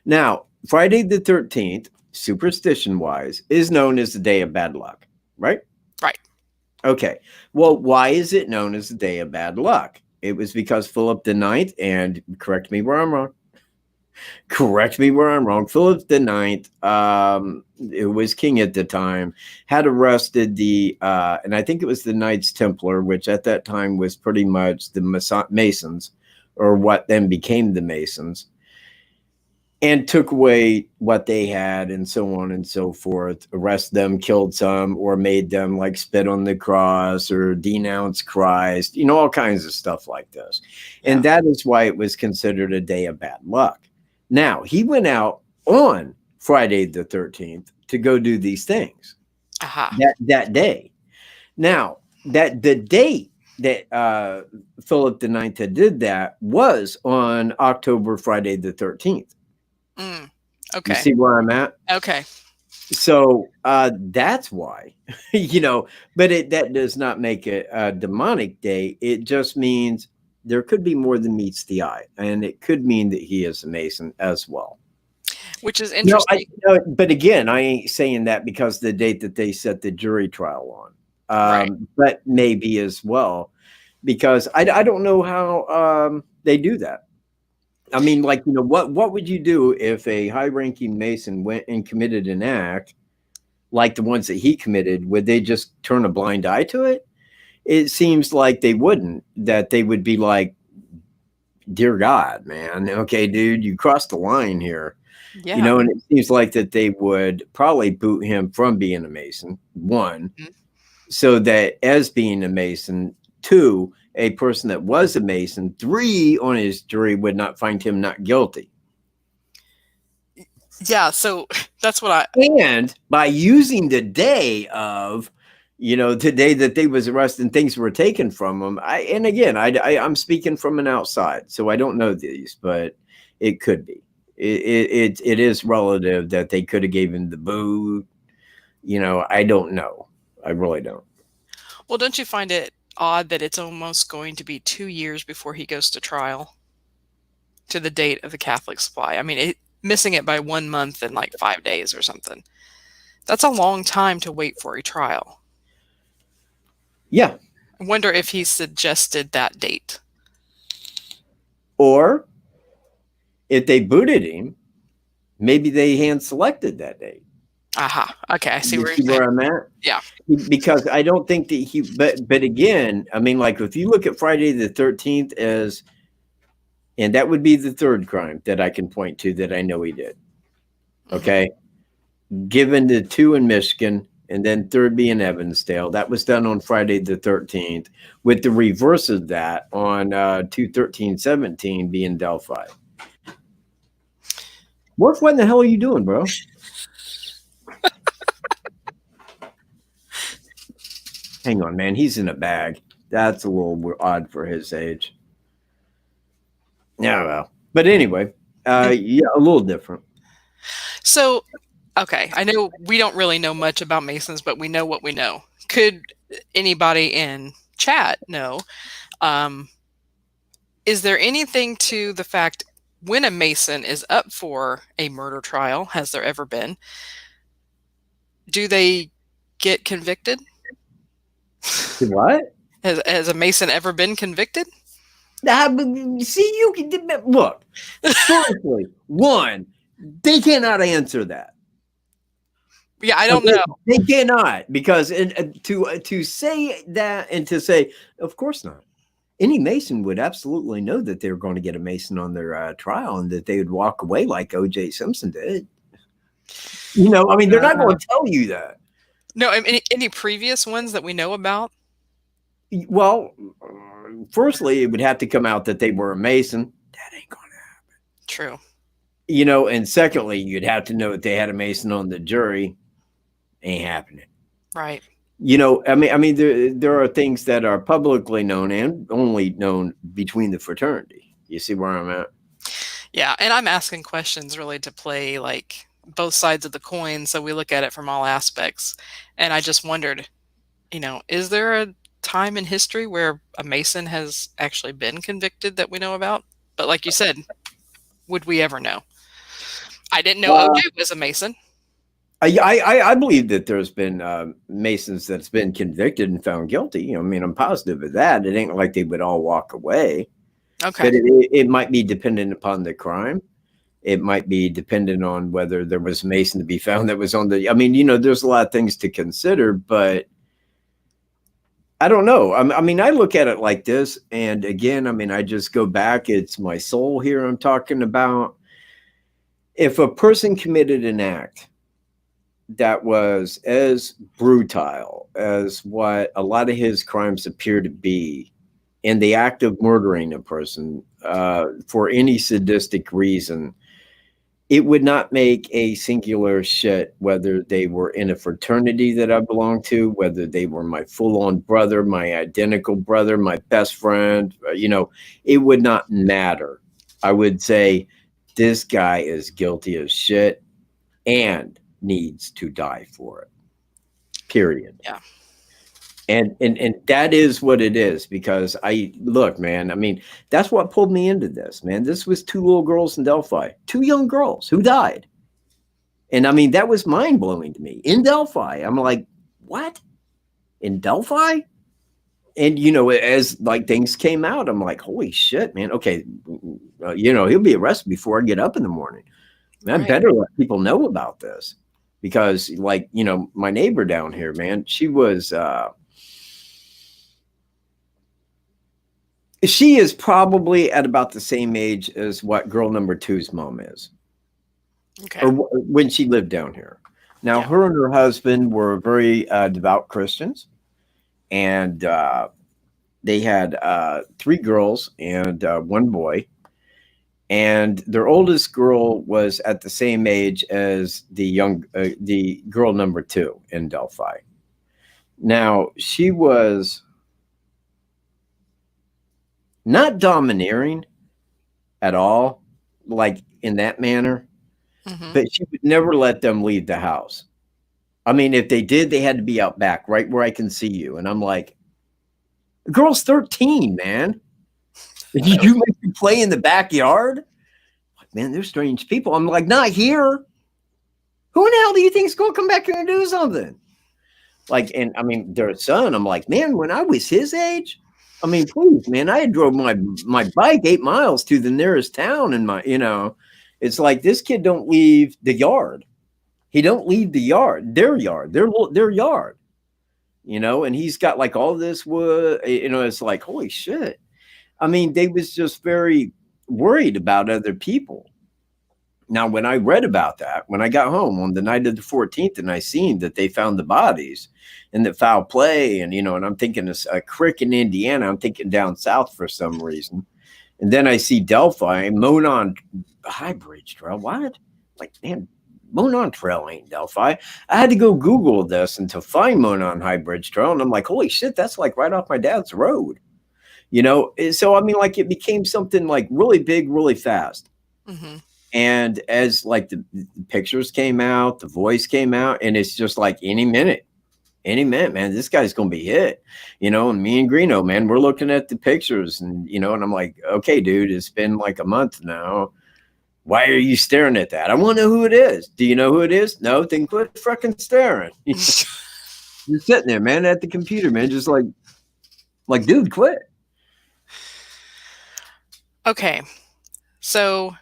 Now, Friday the 13th, superstition-wise, is known as the day of bad luck, right? Right. Okay. Well, why is it known as the day of bad luck? It was because Philip IX, and correct me where I'm wrong. Philip IX, who was king at the time, had arrested and I think it was the Knights Templar, which at that time was pretty much the Masons, or what then became the Masons, and took away what they had and so on and so forth, arrest them, killed some, or made them like spit on the cross or denounce Christ, all kinds of stuff like this. Yeah. And that is why it was considered a day of bad luck. Now, he went out on Friday the 13th to go do these things that day. Now, that the date that Philip IX had did that was on Friday the 13th. Okay. You see where I'm at? Okay. So that's why, but that does not make it a demonic day. It just means there could be more than meets the eye, and it could mean that he is a Mason as well. Which is interesting. But again, I ain't saying that because the date that they set the jury trial on, right. But maybe as well, because I don't know how they do that. I mean, like, what would you do if a high-ranking Mason went and committed an act like the ones that he committed? Would they just turn a blind eye to it? It seems like they wouldn't, that they would be like, dear God, man, okay, dude, you crossed the line here. Yeah. And it seems like that they would probably boot him from being a Mason, one, so that as being a Mason, two, a person that was a Mason, three, on his jury would not find him not guilty. Yeah, so that's what and by using the day of, the day that they was arrested and things were taken from him. I'm speaking from an outside, so I don't know these, but it could be. It is relative that they could have gave him the boot. I don't know. I really don't. Well, don't you find it odd that it's almost going to be 2 years before he goes to trial to the date of the Catholic supply? I mean, missing it by 1 month and like 5 days or something. That's a long time to wait for a trial. Yeah. I wonder if he suggested that date. Or if they booted him, maybe they hand selected that date. Aha. Okay, I see You where see you're saying. where I'm at? Yeah. Because I don't think that but again, I mean, like if you look at Friday the 13th as, and that would be the third crime that I can point to that I know he did. Okay. Given the 2 in Michigan and then third being Evansdale, that was done on Friday the 13th, with the reverse of that on 2/13/17 being Delphi. What the hell are you doing, bro? Hang on, man. He's in a bag. That's a little odd for his age. Yeah, well. But anyway, yeah, a little different. So, okay, I know we don't really know much about Masons, but we know what we know. Could anybody in chat know? Is there anything to the fact when a Mason is up for a murder trial, has there ever been, do they get convicted? What? Has a Mason ever been convicted? See, you can look. Seriously, one, they cannot answer that. Yeah, I don't know. They cannot, because to say that and to say, of course not. Any Mason would absolutely know that they were going to get a Mason on their trial and that they would walk away like O.J. Simpson did. You know, I mean, they're not going to tell you that. No, any previous ones that we know about? Well, firstly, it would have to come out that they were a Mason. That ain't going to happen. True. You know, and secondly, you'd have to know that they had a Mason on the jury. Ain't happening. Right. You know, I mean, there are things that are publicly known and only known between the fraternity. You see where I'm at? Yeah, and I'm asking questions really to play like both sides of the coin, so we look at it from all aspects. And I just wondered, you know, is there a time in history where a Mason has actually been convicted that we know about? But like you said, would we ever know? I didn't know OJ was a Mason. I believe that there's been Masons that's been convicted and found guilty. You know, I mean, I'm positive of that. It ain't like they would all walk away. Okay. But it might be dependent upon the crime. It might be dependent on whether there was a Mason to be found that was on the, I mean, you know, there's a lot of things to consider, but I don't know. I mean, I look at it like this. And again, I mean, I just go back. It's my soul here I'm talking about. If a person committed an act that was as brutal as what a lot of his crimes appear to be, in the act of murdering a person for any sadistic reason, it would not make a singular shit whether they were in a fraternity that I belong to, whether they were my full-on brother, my identical brother, my best friend, you know, it would not matter. I would say this guy is guilty as shit and needs to die for it. Period. Yeah. And that is what it is, because look, man, I mean, that's what pulled me into this, man. This was 2 little girls in Delphi, 2 young girls who died. And I mean, that was mind blowing to me. In Delphi, I'm like, what? In Delphi? And, you know, as like things came out, I'm like, holy shit, man. Okay. You know, he'll be arrested before I get up in the morning. Man, I better let people know about this, because like, you know, my neighbor down here, man, she is probably at about the same age as what girl number 2's mom is. Okay. Or when she lived down here. Now, her and her husband were very devout Christians, and they had 3 girls and 1 boy. And their oldest girl was at the same age as the girl number 2 in Delphi. Now, she was not domineering at all, like in that manner, but she would never let them leave the house. I mean, if they did, they had to be out back, right where I can see you. And I'm like, The girl's 13, man. You make me play in the backyard? Like, man, they're strange people. I'm like, not here. Who in the hell do you think is going to come back here and do something? Like, and I mean, their son, I'm like, man, when I was his age, I mean, please, man, I drove my bike 8 miles to the nearest town, and it's like this kid don't leave the yard. He don't leave the yard, their yard, their yard, and he's got like all this wood, it's like, holy shit. I mean, they was just very worried about other people. Now, when I read about that, when I got home on the night of the 14th and I seen that they found the bodies and the foul play, and, and I'm thinking of a creek in Indiana, I'm thinking down south for some reason. And then I see Delphi, Monon High Bridge Trail. What? Like, man, Monon Trail ain't Delphi. I had to go Google this and to find Monon High Bridge Trail. And I'm like, holy shit, that's like right off my dad's road. So, I mean, like it became something like really big, really fast. Mm-hmm. And as like the pictures came out, the voice came out, and it's just like any minute, man, this guy's going to be hit, and me and Greeno, man, we're looking at the pictures and, and I'm like, okay, dude, it's been like a month now. Why are you staring at that? I want to know who it is. Do you know who it is? No, then quit freaking staring. You're sitting there, man, at the computer, man, just like, dude, quit. Okay. So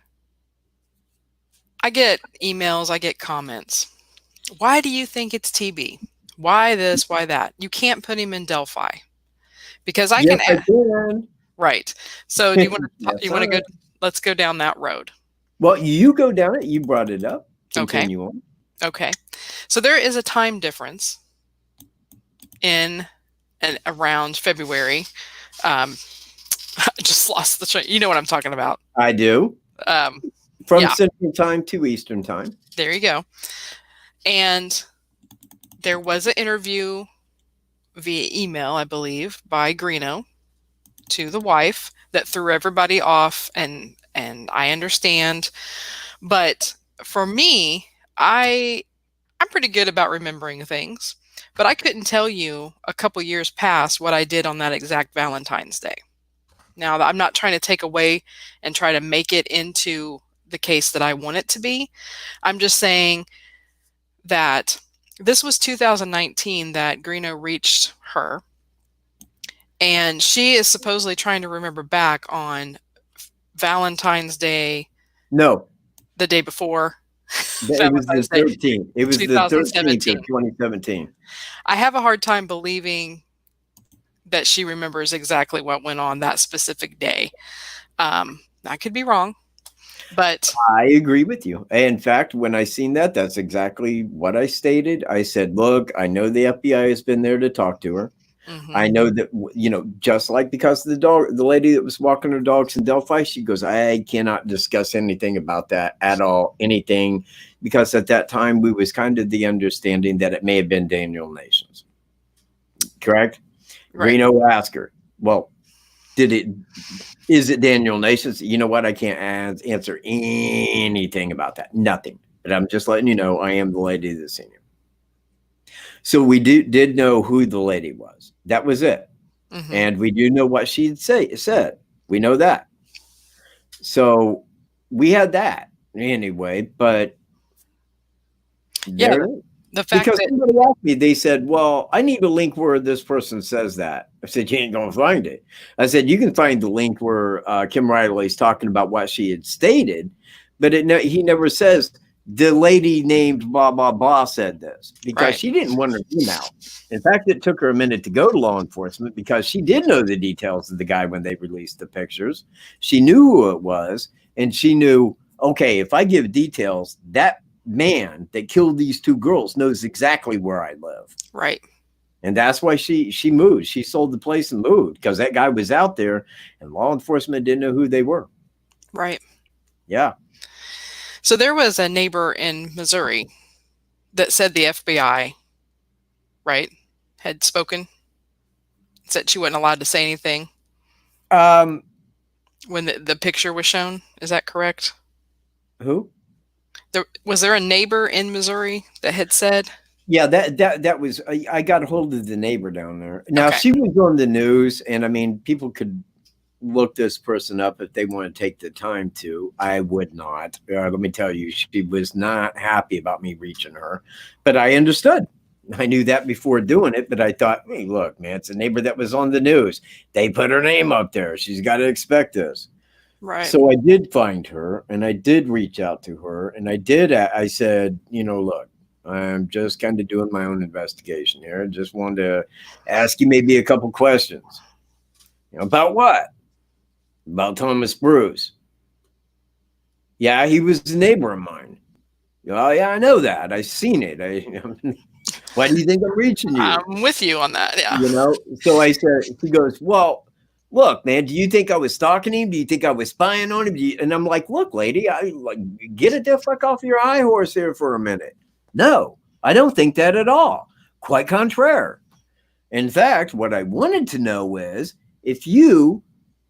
I get emails, I get comments. Why do you think it's TB? Why this? Why that? You can't put him in Delphi because I can add. Right. So do you want to? You want to go? Let's go down that road. Well, you go down it. You brought it up. Continue on. Okay. So there is a time difference in and around February. I just lost the train. You know what I'm talking about. I do. From Central Time to Eastern Time. There you go. And there was an interview via email, I believe, by Greeno to the wife that threw everybody off, and I understand. But for me, I'm pretty good about remembering things, but I couldn't tell you a couple years past what I did on that exact Valentine's Day. Now, I'm not trying to take away and try to make it into the case that I want it to be. I'm just saying that this was 2019 that Greeno reached her, and she is supposedly trying to remember back on Valentine's Day. No. The day before. It was the 13th. It was the 13th of 2017. I have a hard time believing that she remembers exactly what went on that specific day. I could be wrong, but I agree with you. In fact, when I seen that, that's exactly what I stated. I said, look, I know the FBI has been there to talk to her. Mm-hmm. I know that, just like because of the lady that was walking her dogs in Delphi, she goes, I cannot discuss anything about that at all, anything, because at that time we was kind of the understanding that it may have been Daniel Nations. Correct? Right. Reno asked her, well, is it Daniel Nations? You know what? I can't answer anything about that. Nothing. But I'm just letting you know I am the lady that's seen you. So we did know who the lady was. That was it. Mm-hmm. And we do know what she said. We know that. So we had that anyway, but yeah, the fact because that somebody asked me, they said, well, I need a link where this person says that. I said, you ain't going to find it. I said, you can find the link where Kim Riley's talking about what she had stated, but he never says, the lady named blah, blah, blah said this, because she didn't want her name out. In fact, it took her a minute to go to law enforcement because she did know the details of the guy when they released the pictures. She knew who it was, and she knew, okay, if I give details, that man that killed these two girls knows exactly where I live. Right. And that's why she moved. She sold the place and moved because that guy was out there and law enforcement didn't know who they were. Right. Yeah. So there was a neighbor in Missouri that said the FBI, right, had spoken, said she wasn't allowed to say anything. When the picture was shown, is that correct? Who? Was there a neighbor in Missouri that had said? Yeah, that was I got a hold of the neighbor down there. Now Okay. she was on the news, and I mean, people could look this person up if they want to take the time to. I would not. Let me tell you, she was not happy about me reaching her, but I understood. I knew that before doing it, but I thought, hey, look, man, it's a neighbor that was on the news. They put her name up there. She's got to expect this. Right. So I did find her, and I did reach out to her, and I said, look, I'm just kind of doing my own investigation here. I just wanted to ask you maybe a couple questions. About what? About Thomas Bruce. Yeah, he was a neighbor of mine. Oh, yeah, I know that. I've seen it. Why do you think I'm reaching you? I'm with you on that. Yeah. So I said, she goes, well, look, man, do you think I was stalking him? Do you think I was spying on him? And I'm like, look, lady, get it the fuck off your high horse here for a minute. No, I don't think that at all. Quite contrary. In fact, what I wanted to know is if you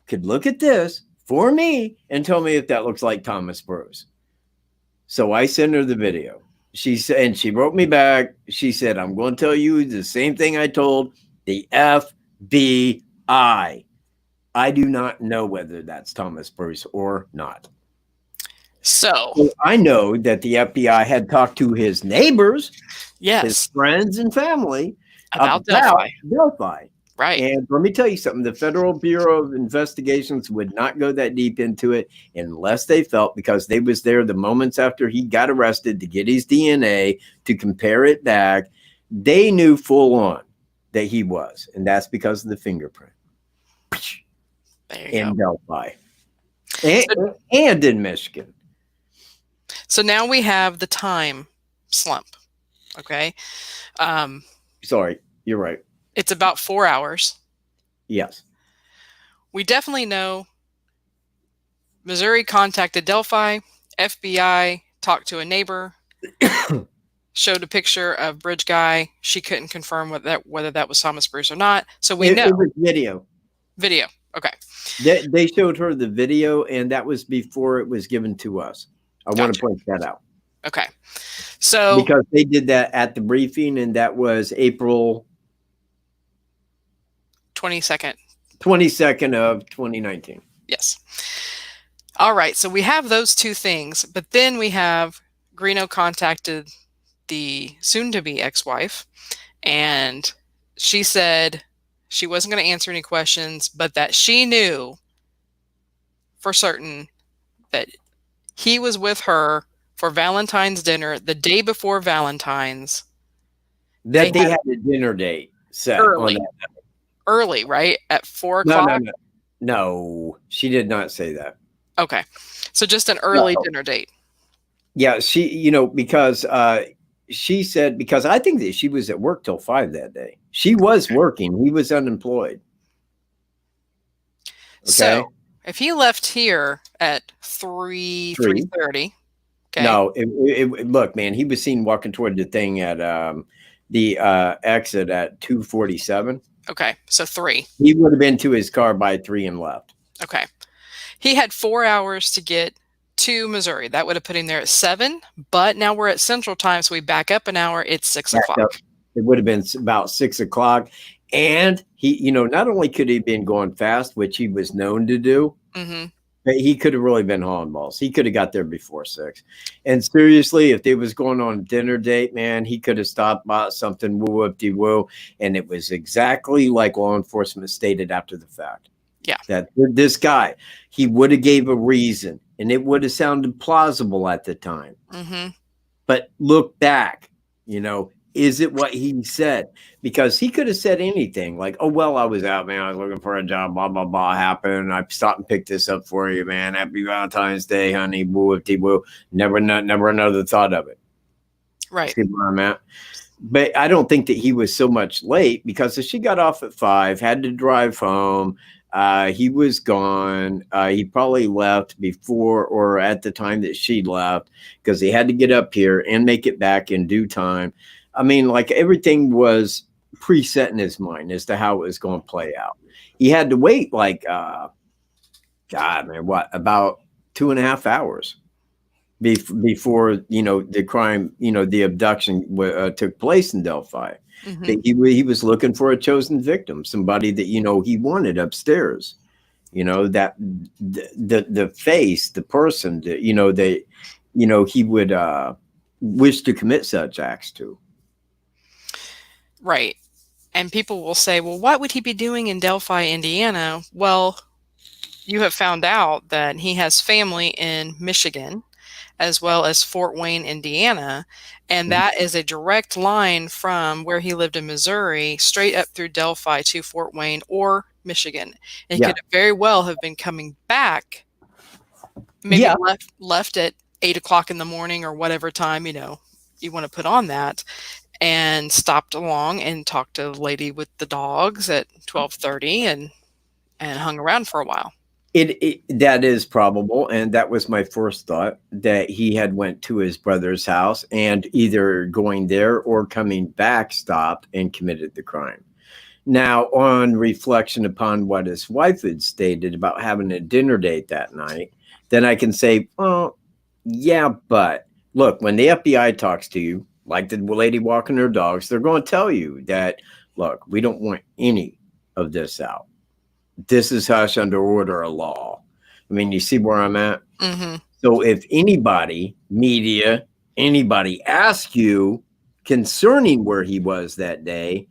could look at this for me and tell me if that looks like Thomas Bruce. So I sent her the video. She said, and she wrote me back. She said, I'm going to tell you the same thing I told the FBI. I do not know whether that's Thomas Bruce or not. So I know that the FBI had talked to his neighbors, his friends and family about Delphi. Right. And let me tell you something. The Federal Bureau of Investigations would not go that deep into it unless they felt, because they was there the moments after he got arrested to get his DNA, to compare it back. They knew full on that he was. And that's because of the fingerprint. In Delphi. And in Michigan. So now we have the time slump. Okay. Sorry, you're right. It's about 4 hours. Yes. We definitely know Missouri contacted Delphi, FBI talked to a neighbor, showed a picture of Bridge Guy. She couldn't confirm whether that was Thomas Bruce or not. So we know. It was video. Video. Okay. They showed her the video, and that was before it was given to us. I want to point that out. Okay. So because they did that at the briefing, and that was April 22nd of 2019. Yes. All right. So we have those two things, but then we have Greeno contacted the soon-to-be ex-wife, and she said she wasn't going to answer any questions, but that she knew for certain that he was with her for Valentine's dinner the day before Valentine's. That they had a dinner date set early. On that. Early, right? At 4 o'clock? No, she did not say that. Okay. So just an early dinner date. Yeah, she, because she said, because I think that she was at work till 5 that day. She was working. He was unemployed. Okay. So if he left here at 3:30. Okay. No, look, man, he was seen walking toward the thing at the exit at 2:47. Okay, so 3. He would have been to his car by 3 and left. Okay. He had 4 hours to get to Missouri. That would have put him there at 7, but now we're at Central Time, so we back up an hour. It's 6 o'clock. It would have been about 6 o'clock. And he, not only could he have been going fast, which he was known to do, but he could have really been hauling balls. He could have got there before 6. And seriously, if they was going on a dinner date, man, he could have stopped, bought something, woo-whoop-de-woo. And it was exactly like law enforcement stated after the fact. Yeah. That this guy, he would have gave a reason, and it would have sounded plausible at the time. But look back, is it what he said? Because he could have said anything like, oh, well, I was out, man. I was looking for a job, blah, blah, blah, happened. I stopped and picked this up for you, man. Happy Valentine's Day, honey. Woo-woo-de-woo. Never another thought of it. Right. See where I'm at? But I don't think that he was so much late, because if she got off at 5, had to drive home, he was gone. He probably left before or at the time that she left, because he had to get up here and make it back in due time. I mean, like, everything was preset in his mind as to how it was going to play out. He had to wait about 2.5 hours. before the crime, the abduction took place in Delphi. Mhm. That he was looking for a chosen victim, somebody that he wanted upstairs. That the face, the person that he would wish to commit such acts to. Right. And people will say, well, what would he be doing in Delphi, Indiana? Well, you have found out that he has family in Michigan as well as Fort Wayne, Indiana. And that is a direct line from where he lived in Missouri straight up through Delphi to Fort Wayne or Michigan. And he Yeah. could very well have been coming back, maybe Yeah. left at 8 o'clock in the morning or whatever time, you want to put on that, and stopped along and talked to the lady with the dogs at 12:30 and hung around for a while. That is probable, and that was my first thought, that he had went to his brother's house and either going there or coming back stopped and committed the crime. Now, on reflection upon what his wife had stated about having a dinner date that night, then I can say, well, yeah, but look, when the FBI talks to you, like the lady walking her dogs, they're going to tell you that, look, we don't want any of this out. This is hush under order of law. I mean, you see where I'm at? Mm-hmm. So if anybody, media, anybody asks you concerning where he was that day,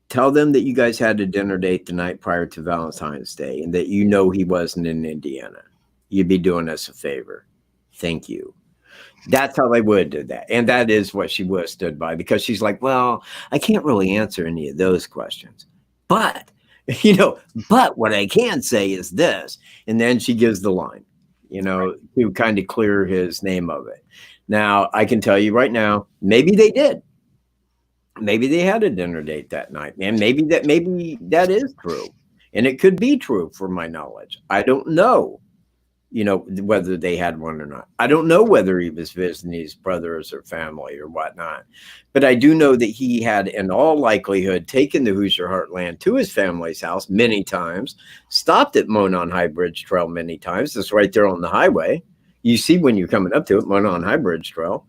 tell them that you guys had a dinner date the night prior to Valentine's Day and that he wasn't in Indiana. You'd be doing us a favor. Thank you. That's how they would do that. And that is what she would have stood by, because she's like, well, I can't really answer any of those questions. But but what I can say is this. And then she gives the line, to kind of clear his name of it. Now, I can tell you right now, maybe they did. Maybe they had a dinner date that night. And maybe that is true. And it could be true for my knowledge. I don't know, whether they had one or not. I don't know whether he was visiting his brothers or family or whatnot. But I do know that he had, in all likelihood, taken the Hoosier Heartland to his family's house many times, stopped at Monon High Bridge Trail many times. It's right there on the highway. You see when you're coming up to it, Monon High Bridge Trail.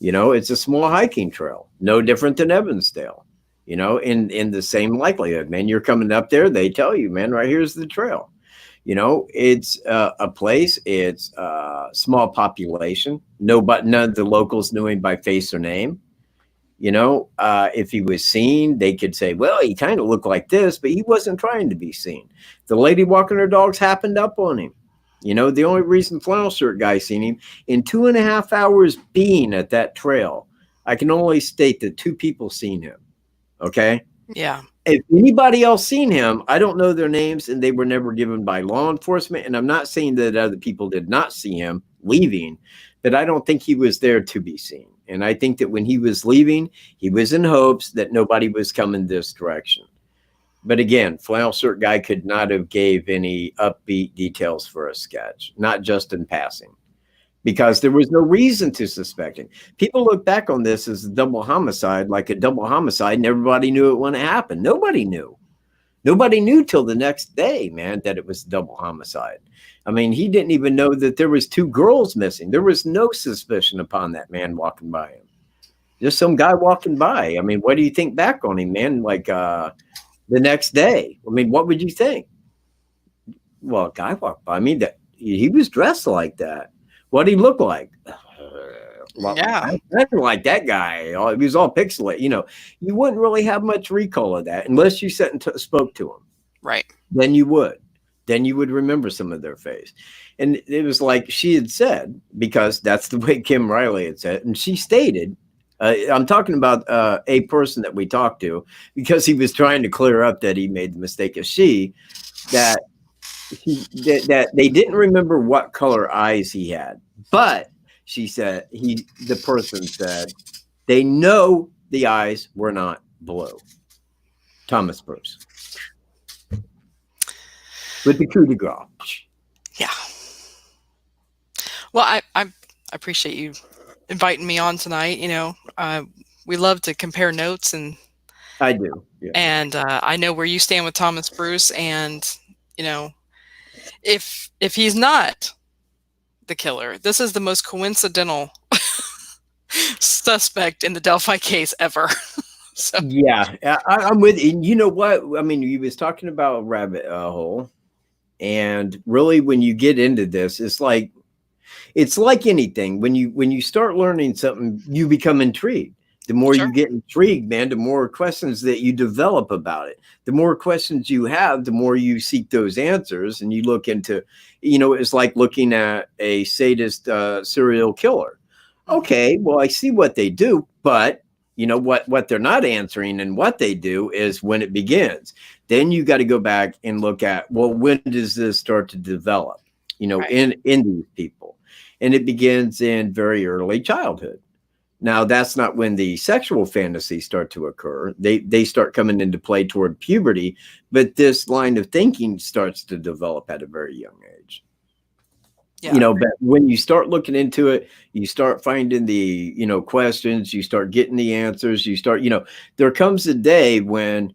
It's a small hiking trail, no different than Evansdale, in the same likelihood. Man, you're coming up there, they tell you, man, right here's the trail. It's a place, it's a small population. None of the locals knew him by face or name. If he was seen, they could say, well, he kind of looked like this, but he wasn't trying to be seen. The lady walking her dogs happened up on him. The only reason flannel shirt guy seen him in 2.5 hours being at that trail, I can only state that 2 people seen him. Okay. Yeah. If anybody else seen him, I don't know their names, and they were never given by law enforcement. And I'm not saying that other people did not see him leaving, but I don't think he was there to be seen. And I think that when he was leaving, he was in hopes that nobody was coming this direction. But again, flannel shirt guy could not have gave any upbeat details for a sketch, not just in passing, because there was no reason to suspect him. People look back on this as a double homicide, like a double homicide, and everybody knew it when it happened. Nobody knew. Nobody knew till the next day, man, that it was a double homicide. I mean, he didn't even know that there was 2 girls missing. There was no suspicion upon that man walking by him. Just some guy walking by. I mean, what do you think back on him, man? Like the next day. I mean, what would you think? Well, a guy walked by me that he was dressed like that. What did he look like? Yeah. Nothing like that guy. He was all pixelated. You wouldn't really have much recall of that unless you sat and spoke to him. Right. Then you would. Then you would remember some of their face. And it was like she had said, because that's the way Kim Riley had said, and she stated, I'm talking about a person that we talked to, because he was trying to clear up that he made the mistake of that they didn't remember what color eyes he had. But she said, the person said, they know the eyes were not blue. Thomas Bruce. With the coup de grace. Yeah. Well, I appreciate you inviting me on tonight. We love to compare notes, and I do. Yeah. And I know where you stand with Thomas Bruce, and if he's not the killer. This is the most coincidental suspect in the Delphi case ever. So Yeah, I'm with you. You know what? I mean, you was talking about rabbit hole, and really, when you get into this, it's like anything. When you start learning something, you become intrigued. The more Sure. you get intrigued, man, the more questions that you develop about it. The more questions you have, the more you seek those answers, and you look into, it's like looking at a sadist serial killer. Okay, well, I see what they do, but you know what they're not answering, and what they do is when it begins. Then you got to go back and look at, well, when does this start to develop? Right. in these people, and it begins in very early childhood. Now, that's not when the sexual fantasies start to occur. They start coming into play toward puberty, but this line of thinking starts to develop at a very young age. Yeah. But when you start looking into it, you start finding the, questions, you start getting the answers, you start, there comes a day when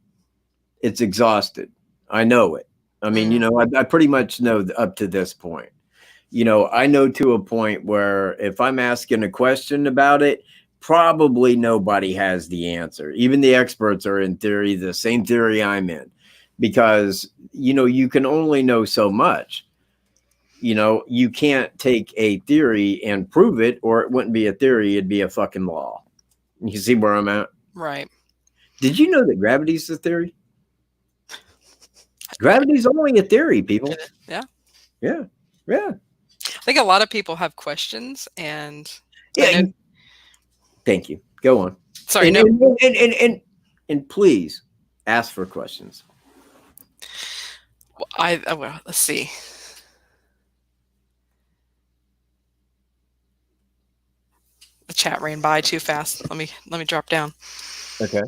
it's exhausted. I know it. I mean, I pretty much know up to this point. I know to a point where if I'm asking a question about it, probably nobody has the answer. Even the experts are in theory the same theory I'm in, because, you can only know so much. You can't take a theory and prove it, or it wouldn't be a theory, it'd be a fucking law. You see where I'm at? Right. Did you know that gravity's a theory? Gravity's only a theory, people. Yeah. Yeah. Yeah. I think a lot of people have questions, and Yeah. Thank you. Go on. Sorry. And please ask for questions. Well, let's see. The chat ran by too fast. Let me drop down. Okay.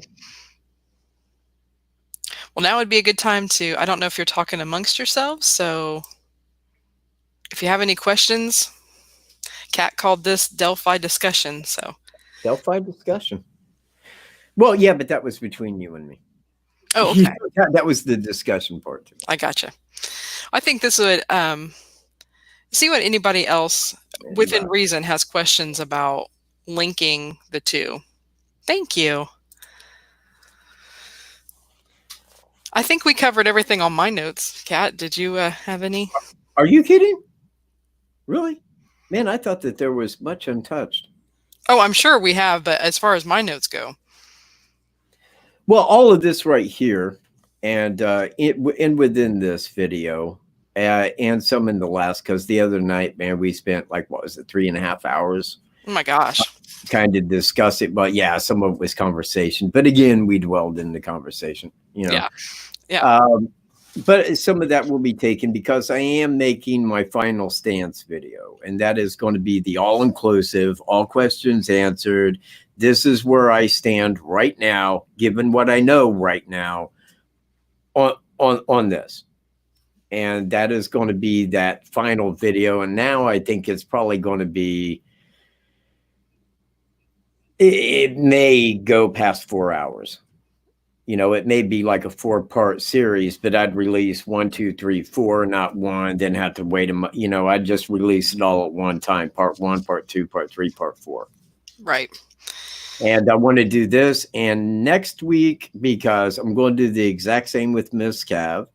Well, now would be a good time to, I don't know if you're talking amongst yourselves, so if you have any questions, Kat called this Delphi discussion, so. Delphi discussion. Well, yeah, but that was between you and me. Oh, okay. That was the discussion part too. I gotcha. I think this would, see what anybody else within reason has questions about linking the two. Thank you. I think we covered everything on my notes. Kat, did you have any? Are you kidding? Really? Man, I thought that there was much untouched. Oh, I'm sure we have, but as far as my notes go. Well, all of this right here, and within this video, and some in the last, because the other night, man, we spent like, what was it, 3.5 hours? Oh my gosh. Kind of discuss it, but yeah, some of it was conversation. But again, we dwelled in the conversation, Yeah. But some of that will be taken because I am making my final stance video, and that is going to be the all-inclusive, all questions answered. This is where I stand right now, given what I know right now on this. And that is going to be that final video. And now I think it's probably going to be, it may go past 4 hours. It may be like a 4-part series, but I'd release 1, 2, 3, 4, not one, then have to wait a month. I'd just release it all at one time. Part 1, part 2, part 3, part 4. Right. And I want to do this and next week, because I'm going to do the exact same with Miss Cav.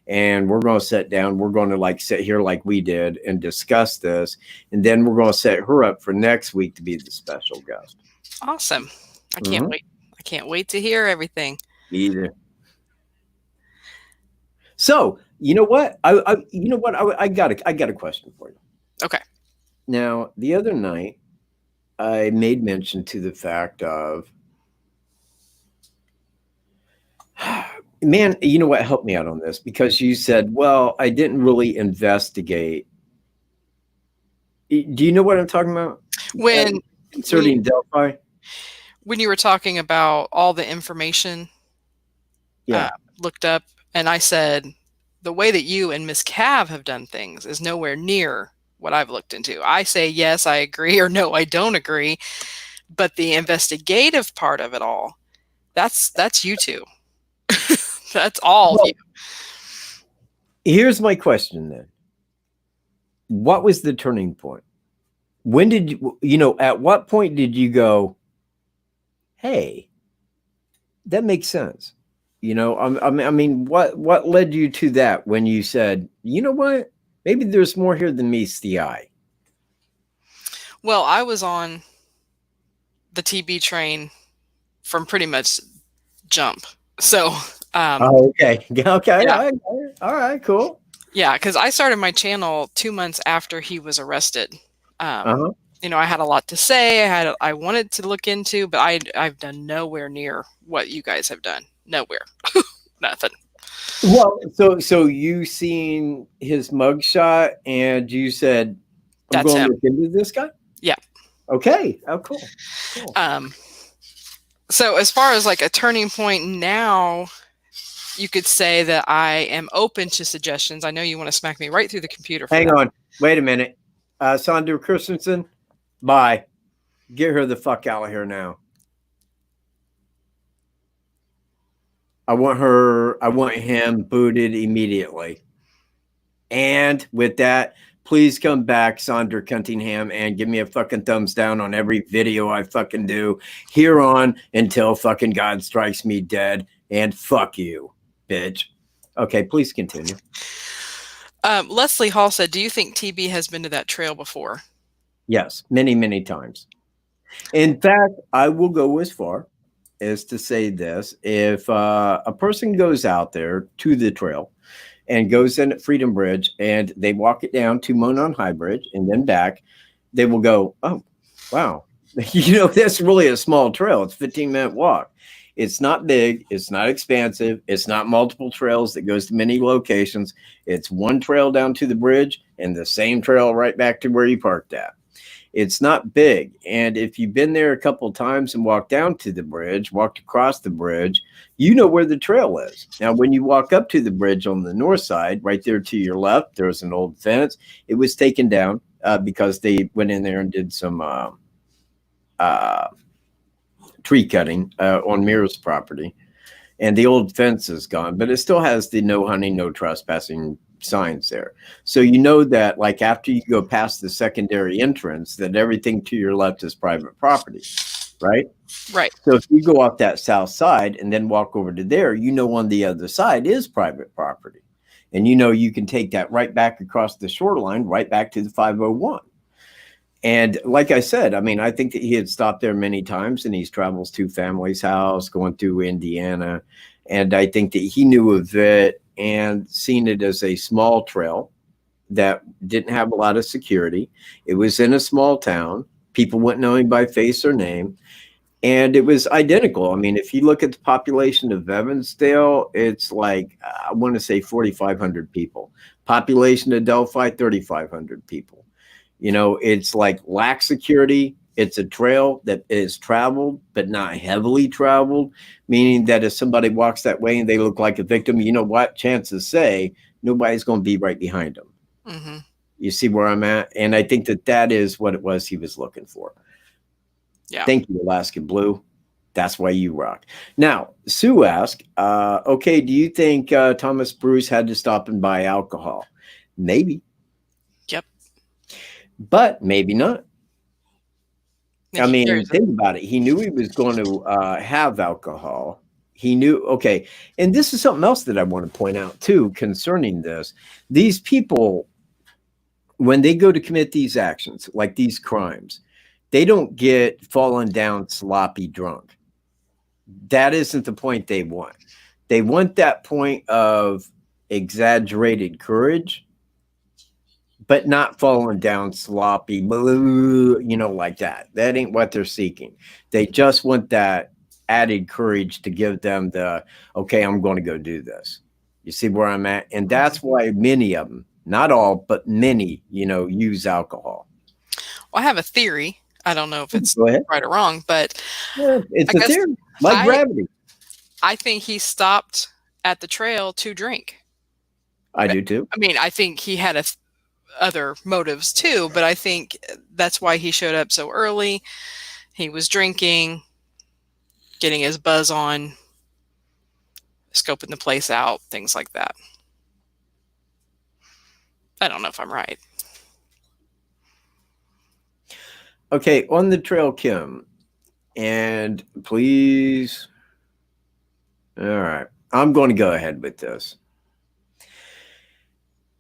And we're going to sit down. We're going to sit here like we did and discuss this. And then we're going to set her up for next week to be the special guest. Awesome. I can't wait. I can't wait to hear everything. Either. So, you know what? I got a question for you. Okay. Now, the other night, I made mention to the fact of, man, you know what? Help me out on this, because you said, well, I didn't really investigate. Do you know what I'm talking about? When inserting Delphi? When you were talking about all the information looked up, and I said, the way that you and Miss Cav have done things is nowhere near what I've looked into. I say, yes, I agree, or no, I don't agree. But the investigative part of it all, that's you two. That's all you. Here's my question then. what was the turning point? When did you, at what point did you go, hey, that makes sense? I mean, what led you to that when you said, you know what, maybe there's more here than meets the eye? Well, I was on the TB train from pretty much jump. So, okay. Okay. yeah. All right, cool. Yeah, because I started my channel 2 months after he was arrested. I had a lot to say. I wanted to look into, but I've done nowhere near what you guys have done. Nowhere. Nothing. Well, so you seen his mugshot and you said, I'm That's going to him. look into this guy? Yeah. Okay. Oh, cool. So as far as like a turning point now, you could say that I am open to suggestions. I know you want to smack me right through the computer. Hang on. Wait a minute. Sandra Christensen, bye. Get her the fuck out of here now. I want him booted immediately. And with that, please come back, Sandra Cunningham, and give me a fucking thumbs down on every video I fucking do here on until fucking God strikes me dead. And fuck you, bitch. Okay, please continue. Leslie Hall said, do you think TB has been to that trail before? Yes, many, many times. In fact, I will go as far as to say this. If a person goes out there to the trail and goes in at Freedom Bridge and they walk it down to Monon High Bridge and then back, they will go, oh, wow. That's really a small trail. It's a 15-minute walk. It's not big. It's not expansive. It's not multiple trails that goes to many locations. It's one trail down to the bridge and the same trail right back to where you parked at. It's not big. And if you've been there a couple of times and walked down to the bridge, walked across the bridge, you know where the trail is. Now, when you walk up to the bridge on the north side, right there to your left, there's an old fence. It was taken down because they went in there and did some tree cutting on Mira's property. And the old fence is gone, but it still has the no hunting, no trespassing signs there. So you know that like after you go past the secondary entrance, that everything to your left is private property, right? Right. So if you go off that south side and then walk over to there, on the other side is private property. And you can take that right back across the shoreline, right back to the 501. And like I said, I mean, I think that he had stopped there many times and he's travels to family's house, going through Indiana. And I think that he knew of it and seen it as a small trail that didn't have a lot of security. It was in a small town. People wouldn't know him by face or name. And it was identical. I mean, if you look at the population of Evansdale, it's like, I want to say 4,500 people. Population of Delphi, 3,500 people. It's like lack security. It's a trail that is traveled, but not heavily traveled, meaning that if somebody walks that way and they look like a victim, you know what? Chances say nobody's going to be right behind them. Mm-hmm. You see where I'm at? And I think that is what it was he was looking for. Yeah. Thank you, Alaska Blue. That's why you rock. Now, Sue asked, okay, do you think Thomas Bruce had to stop and buy alcohol? Maybe. Yep. But maybe not. I mean, think about it. He knew he was going to have alcohol. He knew, okay. And this is something else that I want to point out too concerning this. These people, when they go to commit these actions, like these crimes, they don't get fallen down sloppy drunk. That isn't the point they want. They want that point of exaggerated courage, but not falling down sloppy, like that. That ain't what they're seeking. They just want that added courage to give them the, okay, I'm going to go do this. You see where I'm at? And that's why many of them, not all, but many, use alcohol. Well, I have a theory. I don't know if it's right or wrong, but it's a theory, like gravity. I think he stopped at the trail to drink. I do too. I mean, I think he had other motives too, but I think that's why he showed up so early. He was drinking, getting his buzz on, scoping the place out, things like that. I don't know if I'm right. Okay, on the trail, Kim. And please. All right. I'm going to go ahead with this.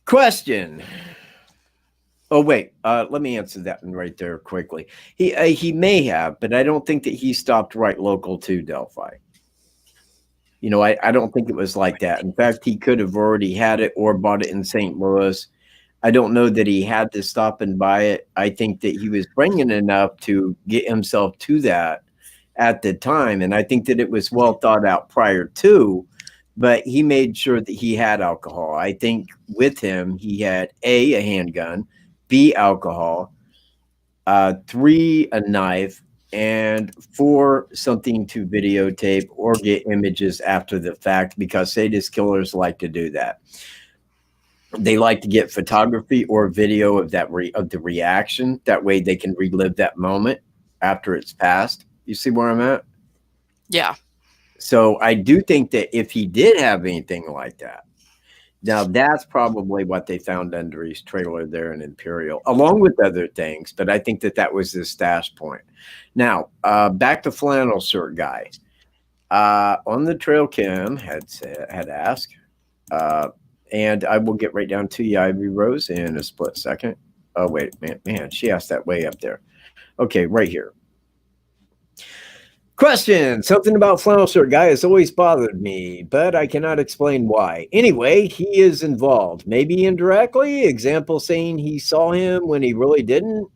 Question. Oh, wait. Let me answer that one right there quickly. He may have, but I don't think that he stopped right local to Delphi. You know, I don't think it was like that. In fact, he could have already had it or bought it in St. Louis. I don't know that he had to stop and buy it. I think that he was bringing enough to get himself to that at the time. And I think that it was well thought out prior to, but he made sure that he had alcohol. I think with him, he had A, handgun, B, alcohol, 3, a knife, and 4, something to videotape or get images after the fact, because sadist killers like to do that. They like to get photography or video of that of the reaction. That way they can relive that moment after it's passed. You see where I'm at? Yeah. So I do think that if he did have anything like that, now that's probably what they found under his trailer there in Imperial, along with other things. But I think that that was his stash point. Now, back to flannel shirt guy. On the trail, Kim had asked, and I will get right down to you, Ivy Rose, in a split second. Oh, wait, man, she asked that way up there. Okay, right here. Question. Something about flannel shirt guy has always bothered me, but I cannot explain why. Anyway, he is involved. Maybe indirectly. Example saying he saw him when he really didn't.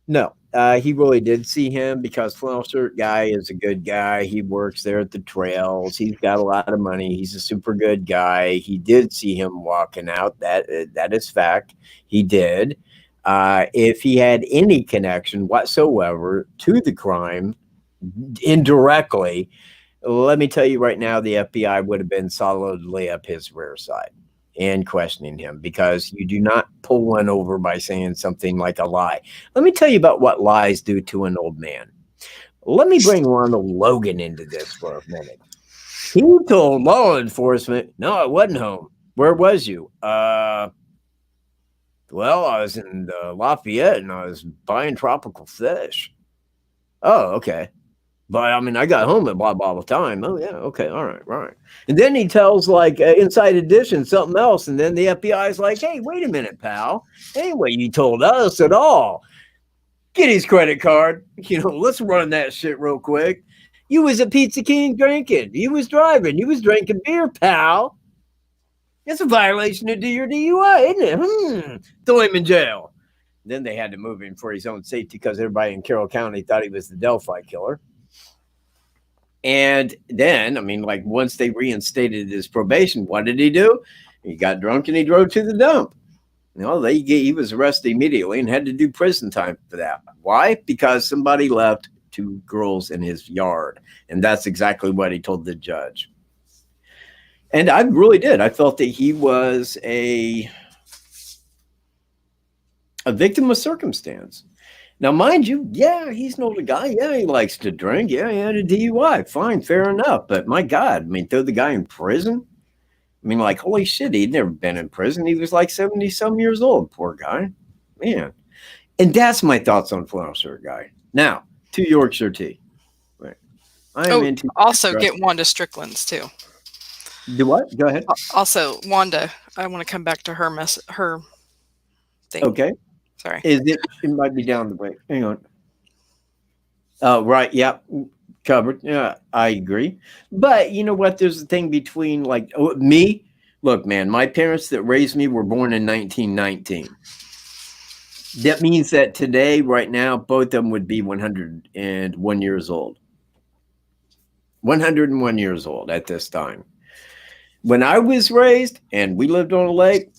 No, he really did see him, because flannel shirt guy is a good guy. He works there at the trails. He's got a lot of money. He's a super good guy. He did see him walking out. That is fact. He did. If he had any connection whatsoever to the crime indirectly, let me tell you right now, the FBI would have been solidly up his rear side and questioning him, because you do not pull one over by saying something like a lie. Let me tell you about what lies do to an old man. Let me bring Ronald Logan into this for a minute. He told law enforcement, no, I wasn't home. Where was you? Well, I was in Lafayette and I was buying tropical fish. Oh, okay. But I mean, I got home at blah, blah, blah time. Oh, yeah. Okay. All right. And then he tells like Inside Edition something else. And then the FBI is like, hey, wait a minute, pal. Anyway, you told us at all. Get his credit card. Let's run that shit real quick. You was at Pizza King drinking. You was driving. You was drinking beer, pal. It's a violation of your DUI, isn't it? Throw him in jail. Then they had to move him for his own safety, because everybody in Carroll County thought he was the Delphi killer. And then, I mean, like, once they reinstated his probation, what did he do? He got drunk and he drove to the dump. He was arrested immediately and had to do prison time for that. Why? Because somebody left 2 girls in his yard. And that's exactly what he told the judge. And I really did. I felt that he was a victim of circumstance. Now, mind you, yeah, he's an older guy. Yeah, he likes to drink. Yeah, he had a DUI. Fine, fair enough. But my God, I mean, throw the guy in prison? I mean, like, holy shit, he'd never been in prison. He was like 70-some years old. Poor guy. Man. And that's my thoughts on flannel shirt guy. Now, to Yorkshire tea. Right. Also get Wanda Strickland's too. Do what? Go ahead. Also, Wanda, I want to come back to her thing. Okay. Sorry. It might be down the way. Hang on. Oh, right. Yeah. Covered. Yeah, I agree. But you know what? There's a thing between like me. Look, man, my parents that raised me were born in 1919. That means that today, right now, both of them would be 101 years old. 101 years old at this time. When I was raised and we lived on a lake,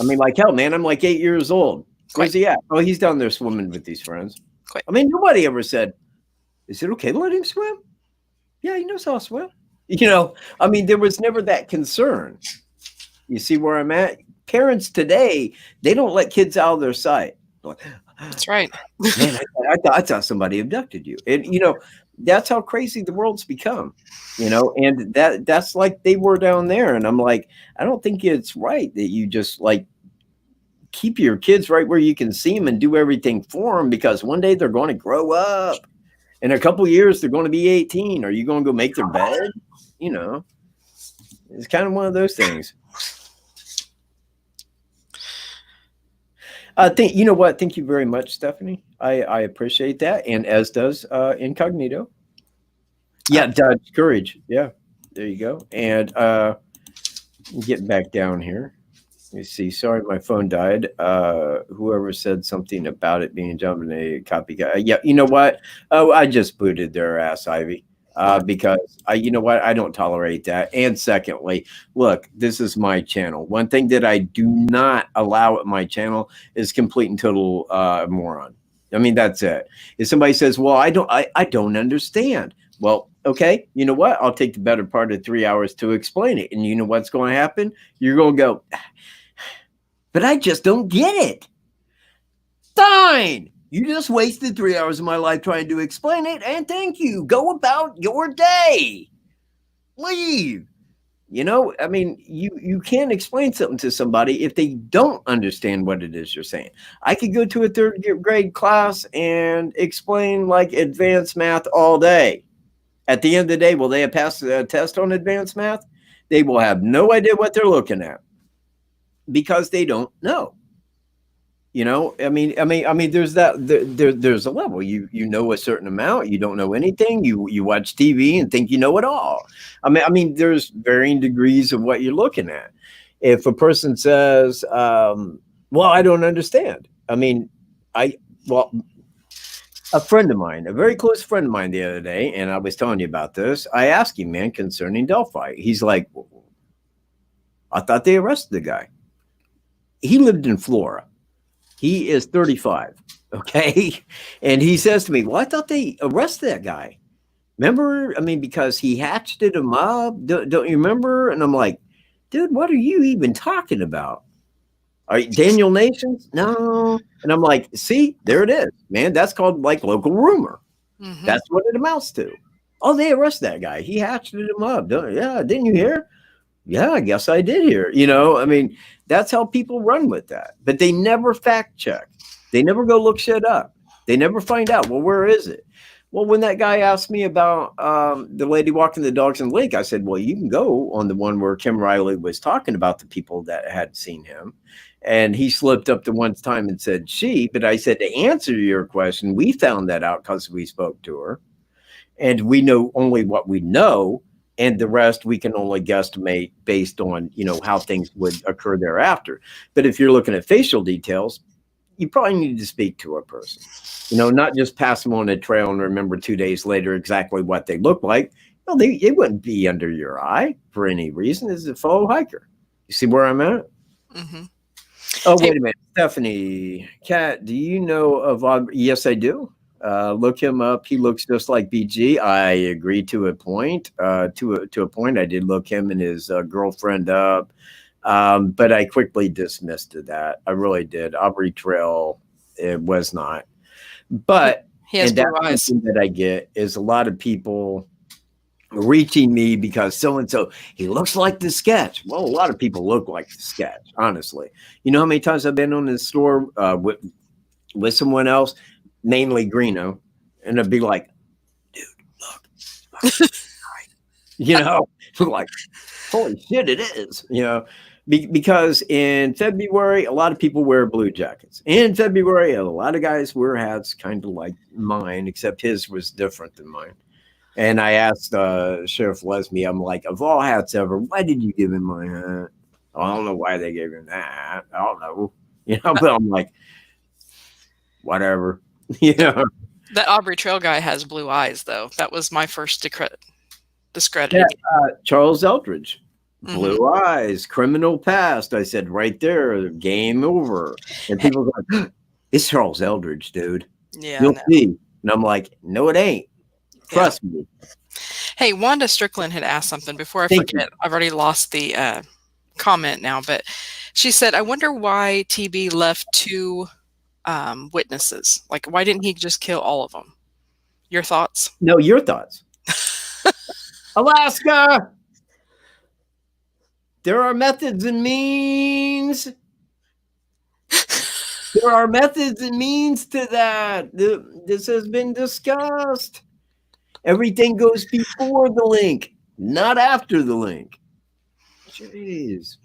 I mean, like, hell, man, I'm like 8 years old. Where's he at? Oh, he's down there swimming with these friends. Quite. I mean, nobody ever said, is it okay to let him swim? Yeah, he knows how to swim. I mean, there was never that concern. You see where I'm at? Parents today, they don't let kids out of their sight. That's right. Man, I thought somebody abducted you. And, that's how crazy the world's become, and that's like they were down there. And I'm like, I don't think it's right that you just like keep your kids right where you can see them and do everything for them, because one day they're going to grow up. In a couple of years, they're going to be 18. Are you going to go make their bed? You know, it's kind of one of those things. You know what? Thank you very much, Stephanie. I appreciate that. And as does Incognito. Yeah, Dodge Courage. Yeah, there you go. And getting back down here. Let me see. Sorry, my phone died. Whoever said something about it being jumping a copycat. Yeah, you know what? Oh, I just booted their ass, Ivy. Because you know what? I don't tolerate that. And secondly, look, this is my channel. One thing that I do not allow at my channel is complete and total moron. I mean, that's it. If somebody says, well, I don't understand. Well, okay, you know what? I'll take the better part of 3 hours to explain it. And you know what's going to happen? You're going to go, but I just don't get it. Fine. You just wasted 3 hours of my life trying to explain it, and thank you. Go about your day. Leave. You know, I mean, you can't explain something to somebody if they don't understand what it is you're saying. I could go to a third grade class and explain like advanced math all day. At the end of the day, will they have passed a test on advanced math? They will have no idea what they're looking at because they don't know. You know, I mean, there's that. There's a level. You know a certain amount. You don't know anything. You watch TV and think you know it all. I mean, there's varying degrees of what you're looking at. If a person says, "Well, I don't understand," I mean, a friend of mine, a very close friend of mine, the other day, and I was telling you about this. I asked him, man, concerning Delphi. He's like, "I thought they arrested the guy." He lived in Florida. He is 35, okay? And he says to me, well, I thought they arrested that guy. Remember? I mean, because he hatcheted him up. Don't you remember? And I'm like, dude, what are you even talking about? Are you Daniel Nations? No. And I'm like, see, there it is, man. That's called like local rumor. Mm-hmm. That's what it amounts to. Oh, they arrested that guy. He hatcheted him up. Yeah, didn't you hear? Yeah, I guess I did hear. You know, I mean, that's how people run with that. But they never fact check. They never go look shit up. They never find out, well, where is it? Well, when that guy asked me about the lady walking the dogs in the lake, I said, well, you can go on the one where Kim Riley was talking about the people that had seen him. And he slipped up to one time and said she. But I said, to answer your question, we found that out because we spoke to her. And we know only what we know. And the rest we can only guesstimate based on, you know, how things would occur thereafter. But if you're looking at facial details, you probably need to speak to a person, you know, not just pass them on a trail and remember 2 days later exactly what they look like. No, they wouldn't be under your eye for any reason. As a fellow hiker. You see where I'm at? Mm-hmm. Oh, wait a minute. Stephanie, Kat, do you know of yes, I do. Look him up. He looks just like BG. I agree to a point. To a point, I did look him and his girlfriend up, but I quickly dismissed that. I really did. Aubrey Trail, it was not. But and that's something that I get is a lot of people reaching me because so-and-so, he looks like the sketch. Well, a lot of people look like the sketch, honestly. You know how many times I've been on the store with someone else, mainly Greeno, and I'd be like, dude, look. You know, like, holy shit, it is, you know, because in February, a lot of people wear blue jackets. In February, a lot of guys wear hats kind of like mine, except his was different than mine. And I asked Sheriff Lesme, I'm like, of all hats ever, why did you give him my hat? I don't know why they gave him that hat. I don't know. You know, but I'm like, whatever. You know, that Aubrey Trail guy has blue eyes, though. That was my first discredit. Yeah, Charles Eldridge, blue eyes, criminal past. I said right there, game over. And people go, like, it's Charles Eldridge, dude. Yeah, you'll see. And I'm like, no, it ain't. Trust me. Hey, Wanda Strickland had asked something before I forget. I've already lost the comment now, but she said, I wonder why TB left 2 witnesses. Like, why didn't he just kill all of them? Your thoughts? No, your thoughts. Alaska. There are methods and means. There are methods and means to that. This has been discussed. Everything goes before the link, not after the link. Jeez.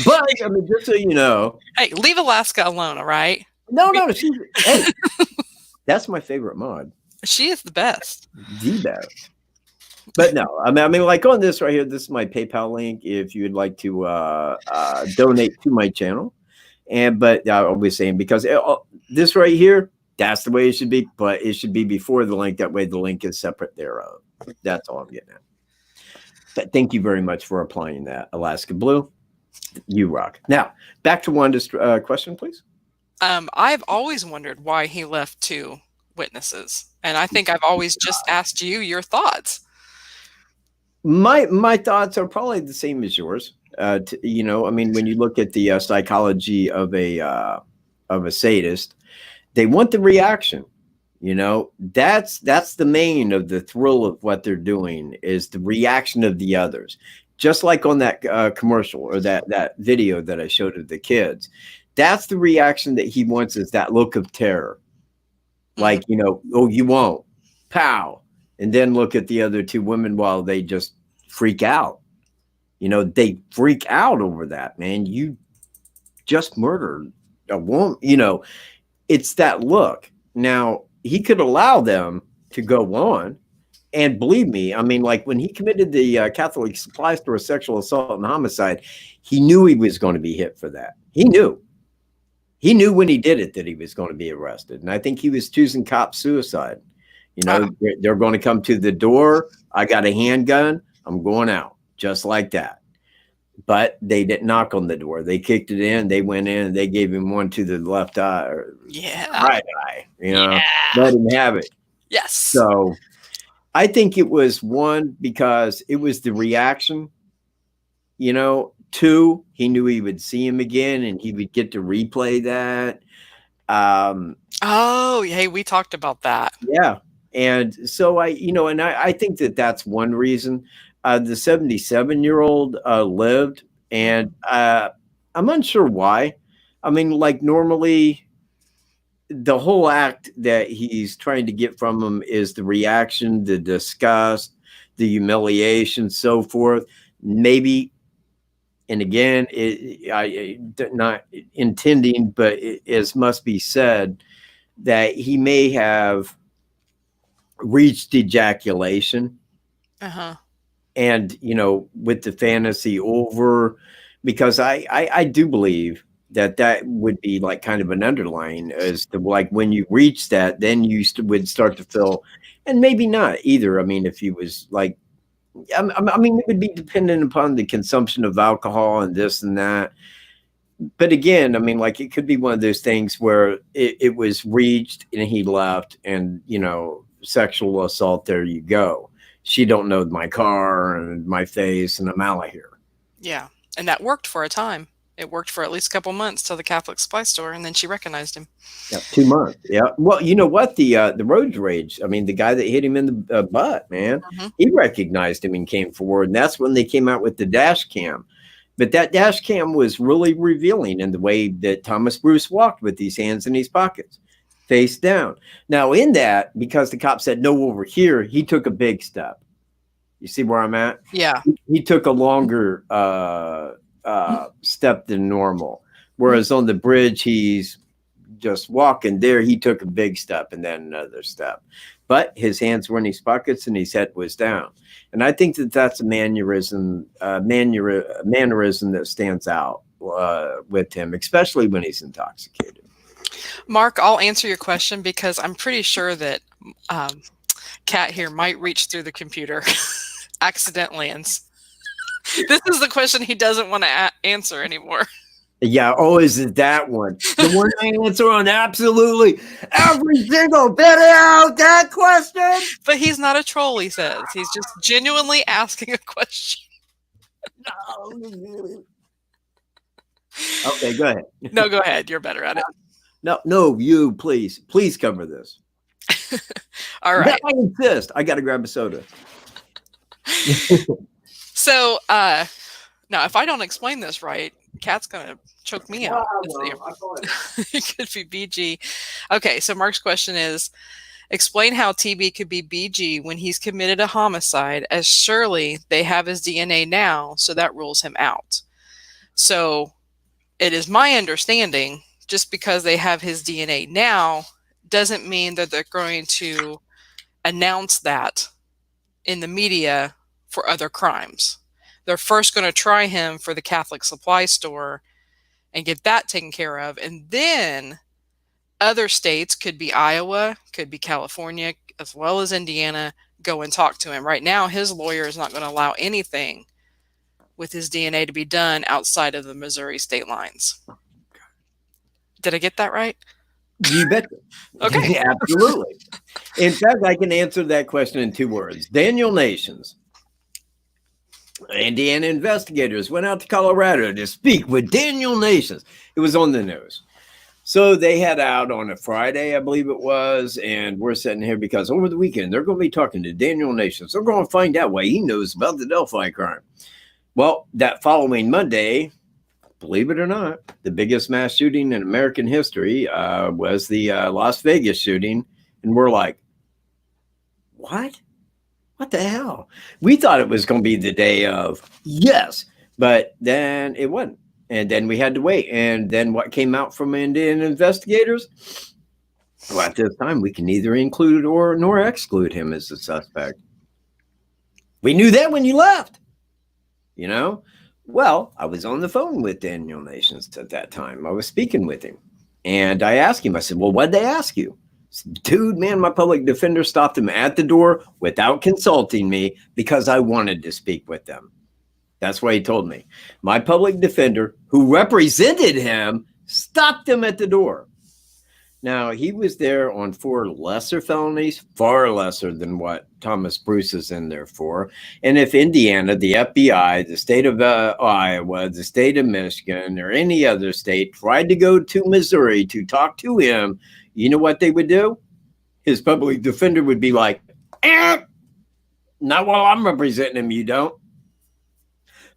But I mean, just so you know, Hey, leave Alaska alone, all right? no, hey, that's my favorite mod. She is the best. The best. But no, I mean, like on this right here, this is my PayPal link if you would like to donate to my channel. But I was saying because this right here, that's the way it should be, but it should be before the link. That way the link is separate thereof. That's all I'm getting at. But thank you very much for applying that, Alaska Blue. You rock. Now, back to Wanda's question, please. I've always wondered why he left 2 witnesses. And I think I've always just asked you your thoughts. My thoughts are probably the same as yours. You know, I mean, when you look at the psychology of a sadist, they want the reaction. You know, that's the main of the thrill of what they're doing is the reaction of the others. Just like on that commercial or that video that I showed of the kids, that's the reaction that he wants is that look of terror. Like, you know, oh, you won't, pow. And then look at the other 2 women while they just freak out. You know, they freak out over that, man. You just murdered a woman. You know, it's that look. Now, he could allow them to go on. And believe me, I mean, like when he committed the Catholic supply store sexual assault and homicide, he knew he was going to be hit for that. He knew. He knew when he did it that he was going to be arrested. And I think he was choosing cop suicide. You know, they're going to come to the door. I got a handgun. I'm going out just like that. But they didn't knock on the door. They kicked it in. They went in and they gave him one to the left eye or right eye. You know, let him have it. Yes. So I think it was 1 because it was the reaction. You know, 2, he knew he would see him again and he would get to replay that. Oh, hey, we talked about that. Yeah. And so I think that that's one reason. The 77-year-old lived, and I'm unsure why. I mean, like normally the whole act that he's trying to get from him is the reaction, the disgust, the humiliation, so forth. Maybe, and again, I not intending, but as must be said, that he may have reached ejaculation. And, you know, with the fantasy over, because I do believe that would be like kind of an underlying as to like when you reach that, then you would start to feel, and maybe not either. I mean, if he was like, I mean, it would be dependent upon the consumption of alcohol and this and that. But again, I mean, like it could be one of those things where it was reached and he left and, you know, sexual assault. There you go. She don't know my car and my face and I'm out of here. Yeah. And that worked for a time. It worked for at least a couple months till the Catholic supply store, and then she recognized him. Yeah, 2 months. Yeah. Well, you know what? The road rage. I mean, the guy that hit him in the butt, man, he recognized him and came forward. And that's when they came out with the dash cam. But that dash cam was really revealing in the way that Thomas Bruce walked with these hands in his pockets, face down. Now, in that, because the cop said no over here, he took a big step. You see where I'm at? Yeah. He took a longer step than normal. Whereas on the bridge, he's just walking. There, he took a big step and then another step. But his hands were in his pockets and his head was down. And I think that that's a mannerism that stands out with him, especially when he's intoxicated. Mark, I'll answer your question because I'm pretty sure that Kat here might reach through the computer accidentally. And this is the question he doesn't want to answer anymore. Yeah, oh, is it that one? The one I answer on absolutely every single video, that question? But he's not a troll, he says. He's just genuinely asking a question. Okay, go ahead. No, go ahead. You're better at it. No, you, please cover this. All right. I insist. I got to grab a soda. So, now, if I don't explain this right, Cat's gonna choke me out. It could be BG. Okay, so Mark's question is, explain how TB could be BG when he's committed a homicide, as surely they have his DNA now, so that rules him out. So it is my understanding, just because they have his DNA now doesn't mean that they're going to announce that in the media for other crimes. They're first going to try him for the Catholic supply store and get that taken care of. And then other states, could be Iowa, could be California, as well as Indiana, go and talk to him. Right now, his lawyer is not going to allow anything with his DNA to be done outside of the Missouri state lines. Did I get that right? You bet. Okay. Absolutely. In fact, I can answer that question in 2 words. Daniel Nations. Indiana investigators went out to Colorado to speak with Daniel Nations. It was on the news. So they had out on a Friday, I believe it was, and we're sitting here because over the weekend, they're going to be talking to Daniel Nations. They're going to find out what he knows about the Delphi crime. Well, that following Monday, believe it or not, the biggest mass shooting in American history was the Las Vegas shooting. And we're like, what? What the hell? We thought it was going to be the day of, yes, but then it wasn't. And then we had to wait. And then what came out from Indian investigators? Well, at this time, we can neither include or nor exclude him as a suspect. We knew that when you left, you know? Well, I was on the phone with Daniel Nations at that time. I was speaking with him. And I asked him, I said, well, what'd they ask you? Dude, man, my public defender stopped him at the door without consulting me because I wanted to speak with them. That's what he told me. My public defender, who represented him, stopped him at the door. Now, he was there on 4 lesser felonies, far lesser than what Thomas Bruce is in there for. And if Indiana, the FBI, the state of Iowa, the state of Michigan, or any other state tried to go to Missouri to talk to him, you know what they would do? His public defender would be like, not while I'm representing him, you don't.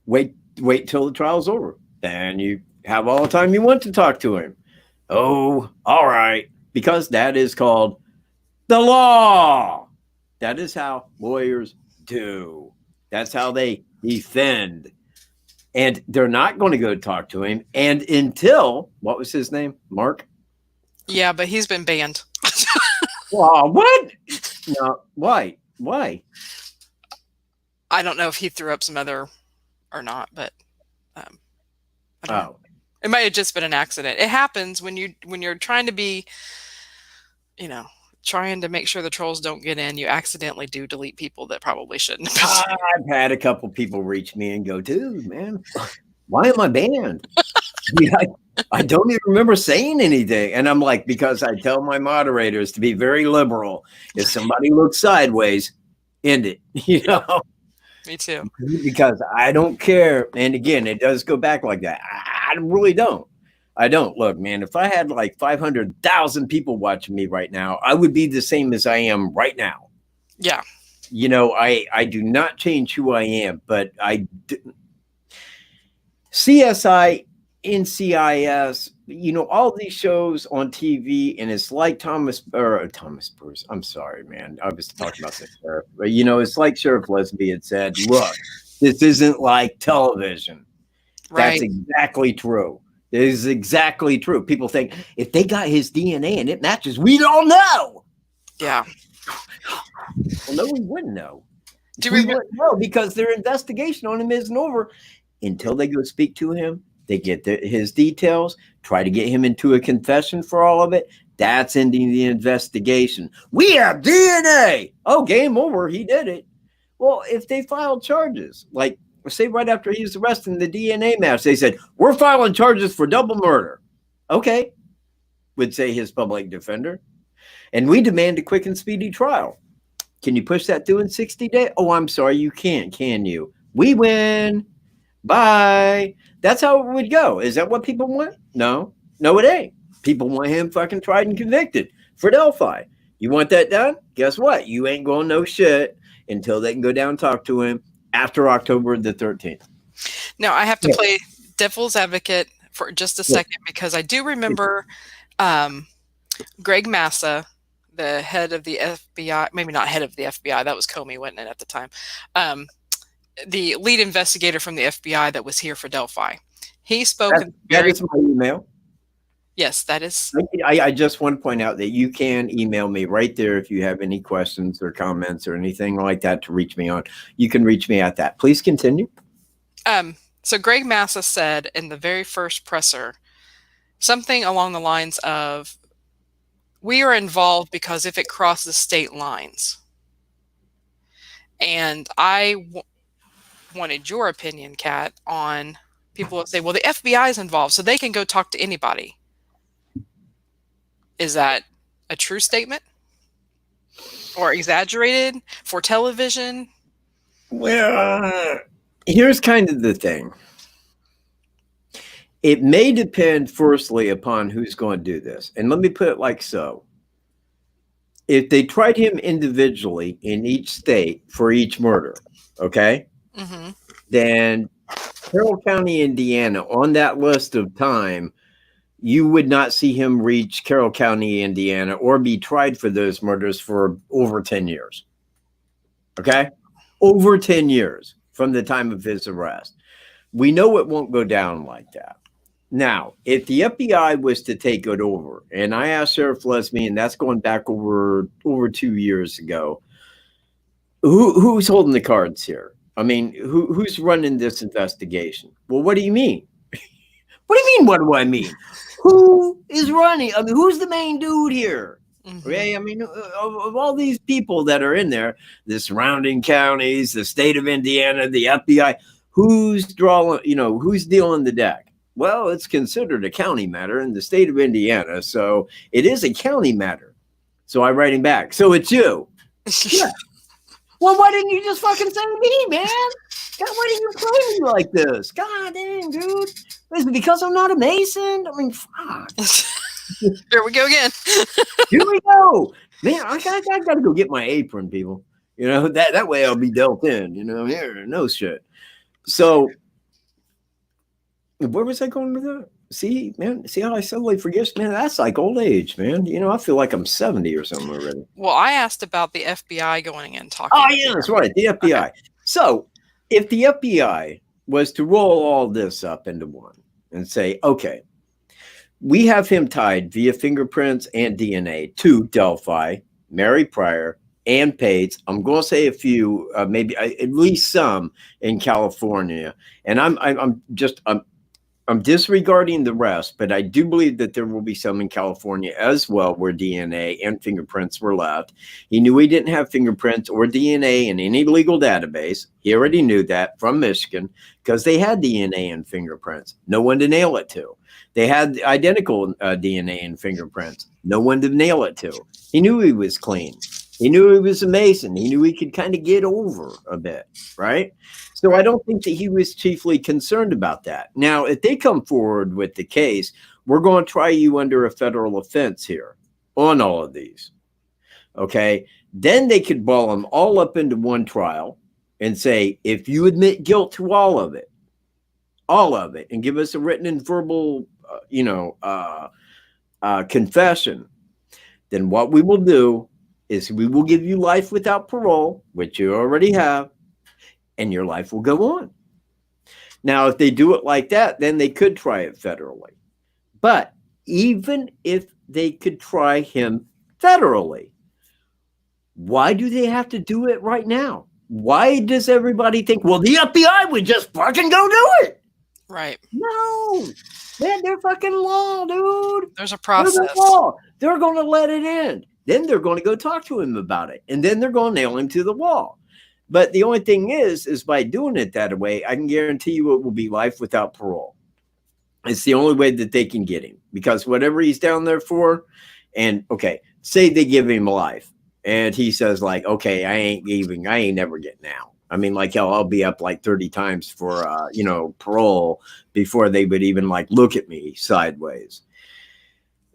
Wait till the trial's over. Then you have all the time you want to talk to him. Oh, all right. Because that is called the law. That is how lawyers do. That's how they defend. And they're not going to go talk to him. And until, what was his name? Mark? Yeah, but he's been banned. Wow, what? No, why? Why? I don't know if he threw up some other or not, but I don't know. It might have just been an accident. It happens when you're trying to be, trying to make sure the trolls don't get in. You accidentally do delete people that probably shouldn't. I've had a couple people reach me and go, dude, man, why am I banned? I don't even remember saying anything. And I'm like, because I tell my moderators to be very liberal. If somebody looks sideways, end it, Me too. Because I don't care. And again, it does go back like that. I really don't. I don't. Look, man, if I had like 500,000 people watching me right now, I would be the same as I am right now. Yeah. I do not change who I am, but CSI, NCIS, all these shows on TV, and it's like Thomas Bruce. I'm sorry, man. I was talking about the sheriff. But, it's like Sheriff Lesby had said, look, this isn't like television. Right. That's exactly true. It is exactly true. People think if they got his DNA and it matches, we don't know. Yeah. Well, no, we wouldn't know. We wouldn't know because their investigation on him isn't over until they go speak to him. They get his details, try to get him into a confession for all of it. That's ending the investigation. We have DNA. Oh, game over. He did it. Well, if they filed charges, like say right after he was arrested in the DNA match, they said, we're filing charges for double murder. Okay, would say his public defender. And we demand a quick and speedy trial. Can you push that through in 60 days? Oh, I'm sorry, you can't, can you? We win. Bye. That's how it would go. Is that what people want? No, it ain't. People want him fucking tried and convicted for Delphi. You want that done? Guess what? You ain't going no shit until they can go down and talk to him after October the 13th. Now I have to devil's advocate for just a Yeah. second, because I do remember Greg Massa, the head of the FBI, maybe not head of the FBI, that was Comey, wasn't it, at the time? The lead investigator from the FBI that was here for Delphi. He spoke. That is my email. Yes, that is. I just want to point out that you can email me right there if you have any questions or comments or anything like that to reach me on. You can reach me at that. Please continue. So Greg Massa said in the very first presser something along the lines of, we are involved because if it crosses state lines. And I wanted your opinion, Kat, on people that say, well, the FBI is involved, so they can go talk to anybody. Is that a true statement? Or exaggerated for television? Well, here's kind of the thing. It may depend, firstly, upon who's going to do this. And let me put it like so. If they tried him individually in each state for each murder, okay, then Carroll County, Indiana, on that list of time, you would not see him reach Carroll County, Indiana, or be tried for those murders for over 10 years. Okay? Over 10 years from the time of his arrest. We know it won't go down like that. Now, if the FBI was to take it over, and I asked Sheriff Leslie, and that's going back over 2 years ago, who's holding the cards here? I mean, who's running this investigation? Well, what do you mean? What do you mean, what do I mean? Who is running? I mean, who's the main dude here? Okay, I mean, of all these people that are in there, the surrounding counties, the state of Indiana, the FBI, who's drawing, who's dealing the deck? Well, it's considered a county matter in the state of Indiana, so it is a county matter. So I write him back. So it's you. Yeah. Well, why didn't you just fucking say me, man? God, why did you play me like this? God damn, dude. Is it because I'm not a Mason? I mean, fuck. Here we go again. Here we go. Man, I got to go get my apron, people. That way I'll be dealt in, here, no shit. So, where was I going with that? See, man, see how I suddenly forget? Man, that's like old age, man. I feel like I'm 70 or something already. Well, I asked about the FBI going in and talking. Oh, yeah, that's right. The FBI. Okay. So if the FBI was to roll all this up into one and say, okay, we have him tied via fingerprints and DNA to Delphi, Mary Pryor, and Pates. I'm going to say a few, maybe at least some in California. And I'm disregarding the rest, but I do believe that there will be some in California as well where DNA and fingerprints were left. He knew he didn't have fingerprints or DNA in any legal database. He already knew that from Michigan because they had DNA and fingerprints. No one to nail it to. They had identical DNA and fingerprints. No one to nail it to. He knew he was clean. He knew he was a Mason. He knew he could kind of get over a bit, right? So I don't think that he was chiefly concerned about that. Now, if they come forward with the case, we're going to try you under a federal offense here on all of these, okay? Then they could ball them all up into one trial and say, if you admit guilt to all of it, and give us a written and verbal, confession, then what we will do is we will give you life without parole, which you already have, and your life will go on. Now, if they do it like that, then they could try it federally. But even if they could try him federally, why do they have to do it right now? Why does everybody think, well, the FBI would just fucking go do it? Right. No. Man, they're fucking law, dude. There's a process. There's a law. They're going to let it in. Then they're going to go talk to him about it. And then they're going to nail him to the wall. But the only thing is by doing it that way, I can guarantee you it will be life without parole. It's the only way that they can get him. Because whatever he's down there for, and okay, say they give him life. And he says like, okay, I ain't never getting out. I mean, like, hell, I'll be up like 30 times for, parole before they would even like look at me sideways.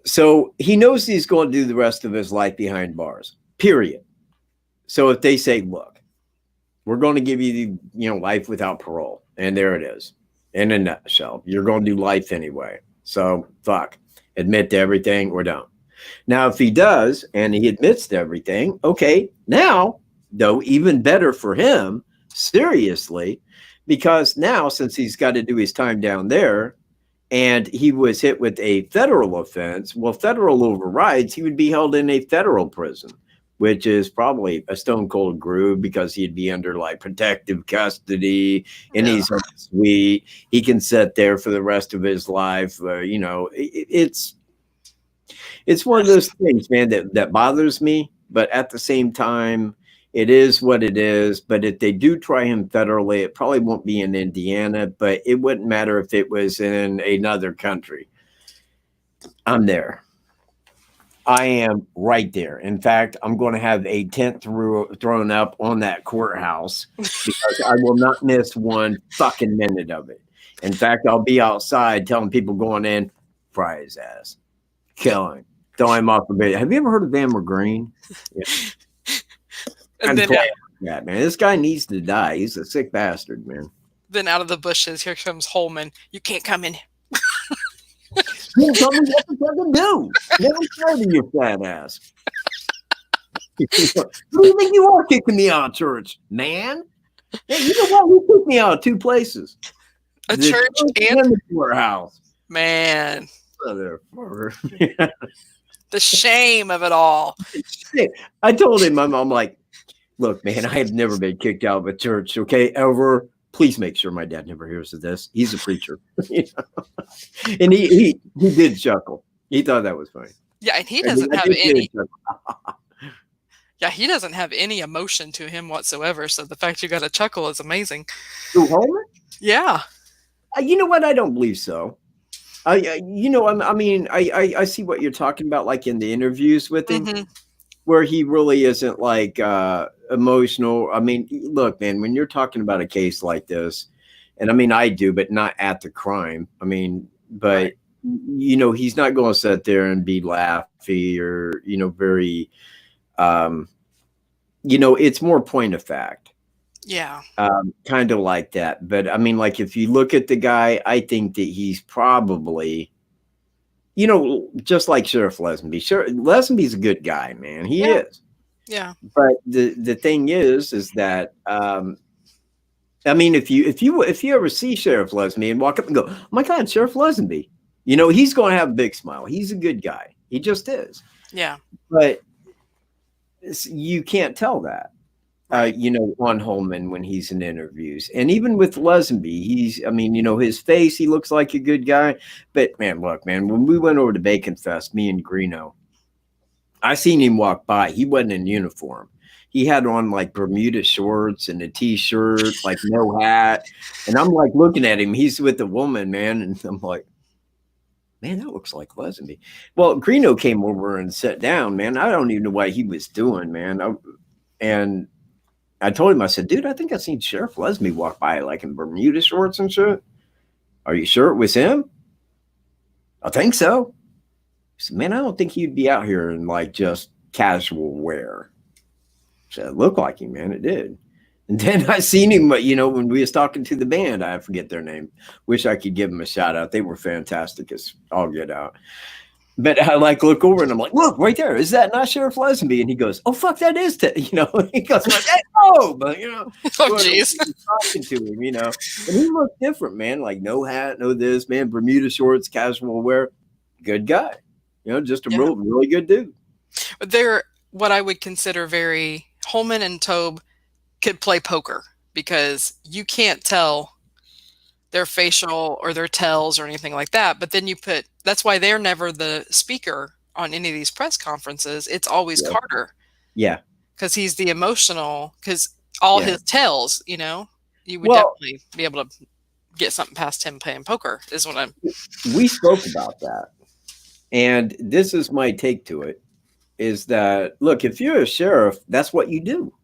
So he knows he's going to do the rest of his life behind bars, period. So if they say, look, we're going to give you, life without parole, and there it is. in a nutshell. You're going to do life anyway. So fuck, admit to everything or don't. Now, if he does and he admits to everything, okay, now, though, even better for him, seriously, because now since he's got to do his time down there and he was hit with a federal offense, well, federal overrides, he would be held in a federal prison, which is probably a stone cold groove because he'd be under like protective custody and he's sweet. He can sit there for the rest of his life. You know, it's one of those things, man, that bothers me. But at the same time, it is what it is. But if they do try him federally, it probably won't be in Indiana, but it wouldn't matter if it was in another country. I'm there. I am right there. In fact, I'm going to have a tent thrown up on that courthouse because I will not miss one fucking minute of it. In fact, I'll be outside telling people going in, fry his ass, kill him, throw him off the bed. Have you ever heard of Amber Green? Yeah. And then, man, this guy needs to die. He's a sick bastard, man. Then out of the bushes, here comes Holman. You can't come in. You tell me what to fucking do. Never tried to your fat ass. Who do you think you are kicking me out of church, man? Hey, you know what? You kicked me out of two places. A The church and the courthouse. man. Motherfucker. The shame of it all. I told him, I'm like, look, man, I have never been kicked out of a church, okay, ever. Please make sure my dad never hears of this. He's a preacher. You know? And he did chuckle. He thought that was funny. Yeah, and he doesn't have any. Yeah, he doesn't have any emotion to him whatsoever. So the fact you got a chuckle is amazing. Who, Homer? Yeah. You know what? I don't believe so. I see what you're talking about, like in the interviews with him, where he really isn't like emotional. I mean, look, man, when you're talking about a case like this, and I mean, I do, but not at the crime. I mean, but you know, he's not going to sit there and be laughy or, you know, very, you know, it's more point of fact. Yeah. Kind of like that. But I mean, like, if you look at the guy, I think that he's probably, you know, just like Sheriff Lesenby. Lesenby's a good guy, man. He is. Yeah. But the thing is that I mean, if you ever see Sheriff Lesenby and walk up and go, oh my God, Sheriff Lesenby, you know, he's going to have a big smile. He's a good guy. He just is. Yeah. But you can't tell that. You know, on Holman when he's in interviews. And even with Lesenby, I mean, you know, his face, he looks like a good guy. But man, look, man, when we went over to Bacon Fest, me and Greeno, I seen him walk by. He wasn't in uniform. He had on like Bermuda shorts and a t-shirt, like no hat. And I'm like looking at him. He's with a woman, man. And I'm like, man, that looks like Lesenby. Well, Greeno came over and sat down, man. I don't even know what he was doing, man. And I told him, I said, dude, I think I seen Sheriff Lesenby walk by like in Bermuda shorts and shit. Are you sure it was him? I think so. He said, man, I don't think he'd be out here in like just casual wear. I said, it looked like him, man. It did. And then I seen him, you know, when we was talking to the band, I forget their name. Wish I could give them a shout out. They were fantastic as all get out. But I like look over and I'm like, look right there. Is that not Sheriff Lesenby? And he goes, oh, fuck, that is, you know, he goes, like, hey, oh, but you know, oh, jeez, talking to him, you know, and he looked different, man. Like no hat, no this, man, Bermuda shorts, casual wear, good guy, you know, just a really good dude. But they're what I would consider very Holman and Tobe could play poker because you can't tell their facial or their tells or anything like that. But then that's why they're never the speaker on any of these press conferences. It's always Carter. Yeah. Because he's the emotional, because all his tells, you know, you would definitely be able to get something past him playing poker is what we spoke about that. And this is my take to it is that, look, if you're a sheriff, that's what you do.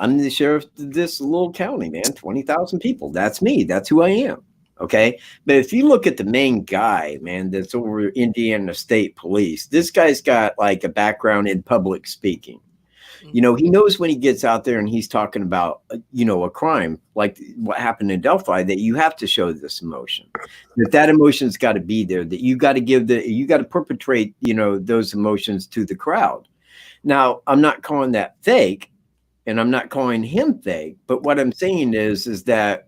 I'm the sheriff of this little county, man, 20,000 people. That's me. That's who I am. Okay. But if you look at the main guy, man, that's over Indiana State Police, this guy's got like a background in public speaking. You know, he knows when he gets out there and he's talking about, you know, a crime like what happened in Delphi, that you have to show this emotion, that emotion's got to be there, that you got to perpetrate, you know, those emotions to the crowd. Now, I'm not calling that fake, and I'm not calling him fake, but what I'm saying is that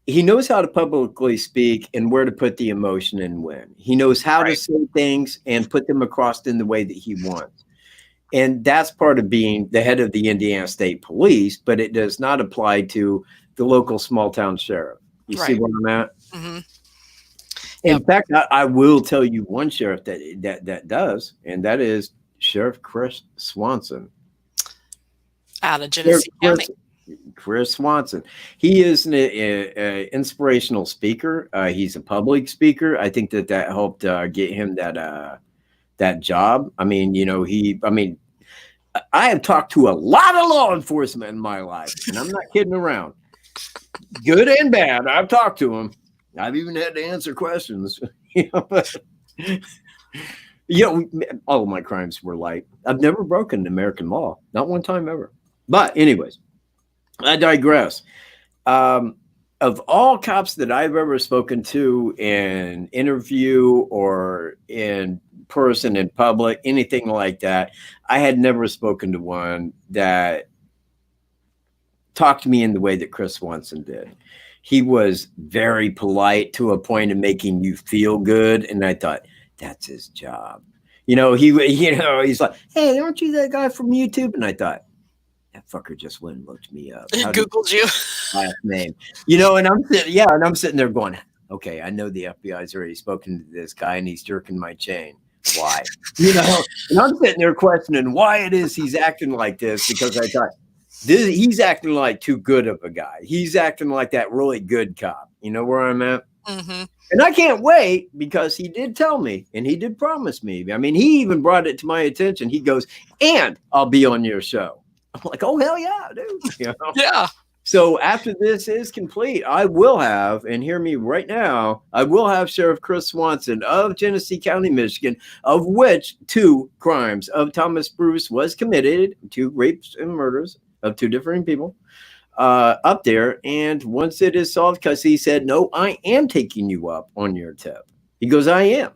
he knows how to publicly speak and where to put the emotion and when. He knows how to say things and put them across in the way that he wants. And that's part of being the head of the Indiana State Police, but it does not apply to the local small town sheriff. You see where I'm at? Mm-hmm. In fact, I will tell you one sheriff that does, and that is Sheriff Chris Swanson. Out of Genesee County. Chris Swanson. He is an inspirational speaker. He's a public speaker. I think that helped get him that job. I mean, you know, I have talked to a lot of law enforcement in my life, and I'm not kidding around. Good and bad. I've talked to them. I've even had to answer questions. You know, all of my crimes were light. I've never broken American law, not one time ever. But anyways, I digress. Of all cops that I've ever spoken to in interview or in person in public, anything like that, I had never spoken to one that talked to me in the way that Chris Swanson did. He was very polite to a point of making you feel good, and I thought that's his job. You know, he's like, "Hey, aren't you that guy from YouTube?" And I thought, that fucker just went and looked me up. He Googled you. Last name. You know, and I'm sitting there going, okay, I know the FBI's already spoken to this guy and he's jerking my chain. Why? You know, and I'm sitting there questioning why it is he's acting like this, because I thought he's acting like too good of a guy. He's acting like that really good cop. You know where I'm at? Mm-hmm. And I can't wait, because he did tell me and he did promise me. I mean, he even brought it to my attention. He goes, and I'll be on your show. I'm like, oh, hell yeah, dude. You know? Yeah. So after this is complete, I will have, and hear me right now, I will have Sheriff Chris Swanson of Genesee County, Michigan, of which 2 crimes of Thomas Bruce was committed, 2 rapes and murders of 2 different people, up there. And once it is solved, because he said, no, I am taking you up on your tip. He goes, I am.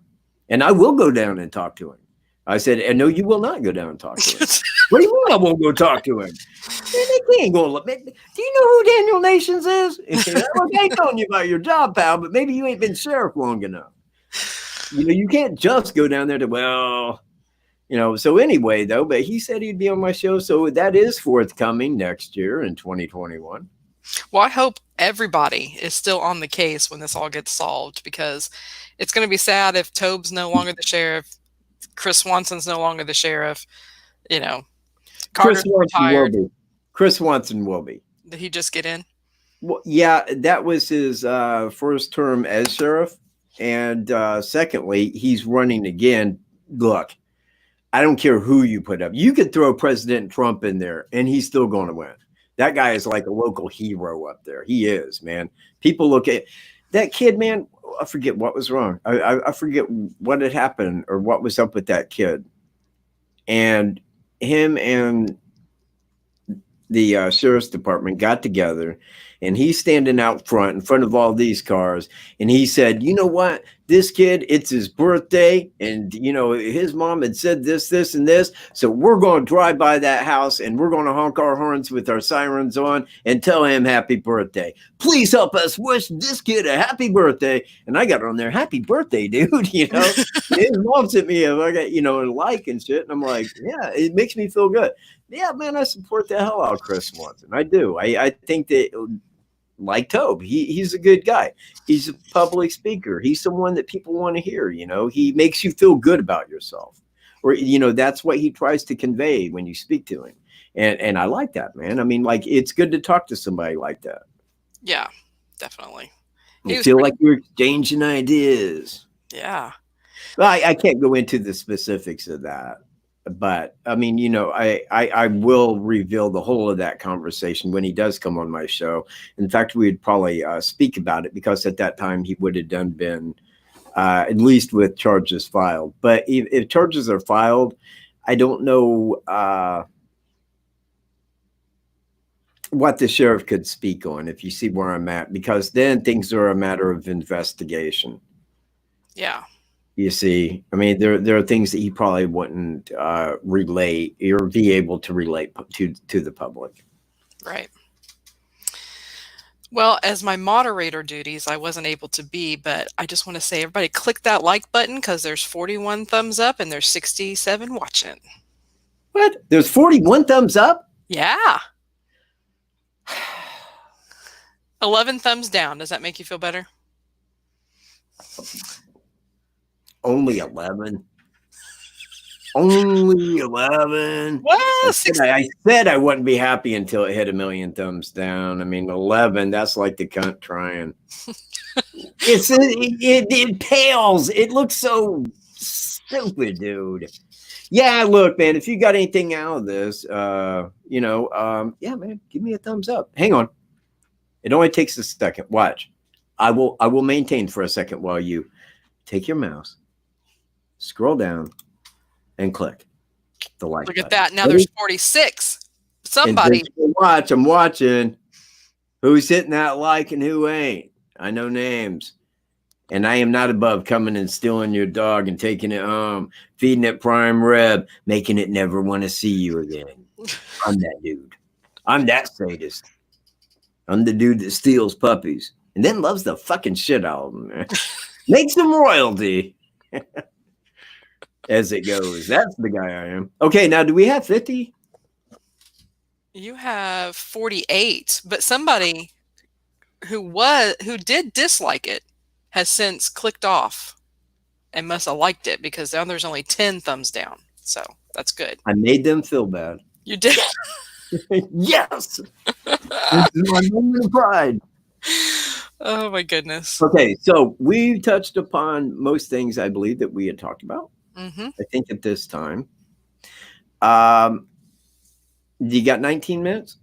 And I will go down and talk to him. I said, and no, you will not go down and talk to him. What do you mean I won't go talk to him? They ain't gonna look. Do you know who Daniel Nations is? I ain't telling you about your job, pal, but maybe you ain't been sheriff long enough. You know, you can't just go down there to, well, you know. So anyway, though, but he said he'd be on my show. So that is forthcoming next year in 2021. Well, I hope everybody is still on the case when this all gets solved, because it's going to be sad if Tobe's no longer the sheriff, Chris Swanson's no longer the sheriff, you know. Carter's retired. Chris Swanson will be. Did he just get in? Well, yeah, that was his first term as sheriff. And secondly, he's running again. Look, I don't care who you put up. You could throw President Trump in there and he's still going to win. That guy is like a local hero up there. He is, man. People look at that kid, man. I forget what was wrong. I forget what had happened or what was up with that kid. And him and the sheriff's department got together, and he's standing out front in front of all these cars. And he said, you know what? This kid, it's his birthday. And, you know, his mom had said this, this, and this. So we're going to drive by that house and we're going to honk our horns with our sirens on and tell him happy birthday. Please help us wish this kid a happy birthday. And I got on there, happy birthday, dude. You know, his mom sent me a like and shit. And I'm like, yeah, it makes me feel good. Yeah, man, I support the hell out of Chris Swanson. I do. I think that, like Tobe, he's a good guy. He's a public speaker. He's someone that people want to hear. You know, he makes you feel good about yourself, or, you know, that's what he tries to convey when you speak to him. And I like that, man. I mean, like, it's good to talk to somebody like that. Yeah, definitely. You feel like you're exchanging ideas. Yeah. Well, I can't go into the specifics of that. But I mean, you know, I will reveal the whole of that conversation when he does come on my show. In fact, we'd probably speak about it, because at that time he would have been at least with charges filed. But if charges are filed, I don't know what the sheriff could speak on, if you see where I'm at, because then things are a matter of investigation. Yeah. You see, I mean, there are things that he probably wouldn't relate or be able to relate to the public. Right. Well, as my moderator duties, I wasn't able to be, but I just want to say, everybody click that like button because there's 41 thumbs up and there's 67 watching. What? There's 41 thumbs up? Yeah. 11 thumbs down. Does that make you feel better? Only 11. Only 11. What? I said I wouldn't be happy until it hit 1 million thumbs down. I mean, 11, that's like the cunt trying. It pales. It looks so stupid, dude. Yeah, look, man, if you got anything out of this, yeah, man, give me a thumbs up. Hang on. It only takes a second. Watch. I will maintain for a second while you take your mouse, scroll down, and click the like Look at button. that. Now there's 46. Somebody. Watch. I'm watching. Who's hitting that like and who ain't? I know names. And I am not above coming and stealing your dog and taking it home, feeding it prime rib, making it never want to see you again. I'm that dude. I'm that sadist. I'm the dude that steals puppies and then loves the fucking shit out of them. Makes them royalty. As it goes. That's the guy I am. Okay, now do we have 50? You have 48, but somebody who did dislike it has since clicked off and must have liked it because now there's only 10 thumbs down. So that's good. I made them feel bad. You did. Yes. This is my moment of pride. Oh my goodness. Okay, so we touched upon most things I believe that we had talked about. Mm-hmm. I think at this time. You got 19 minutes?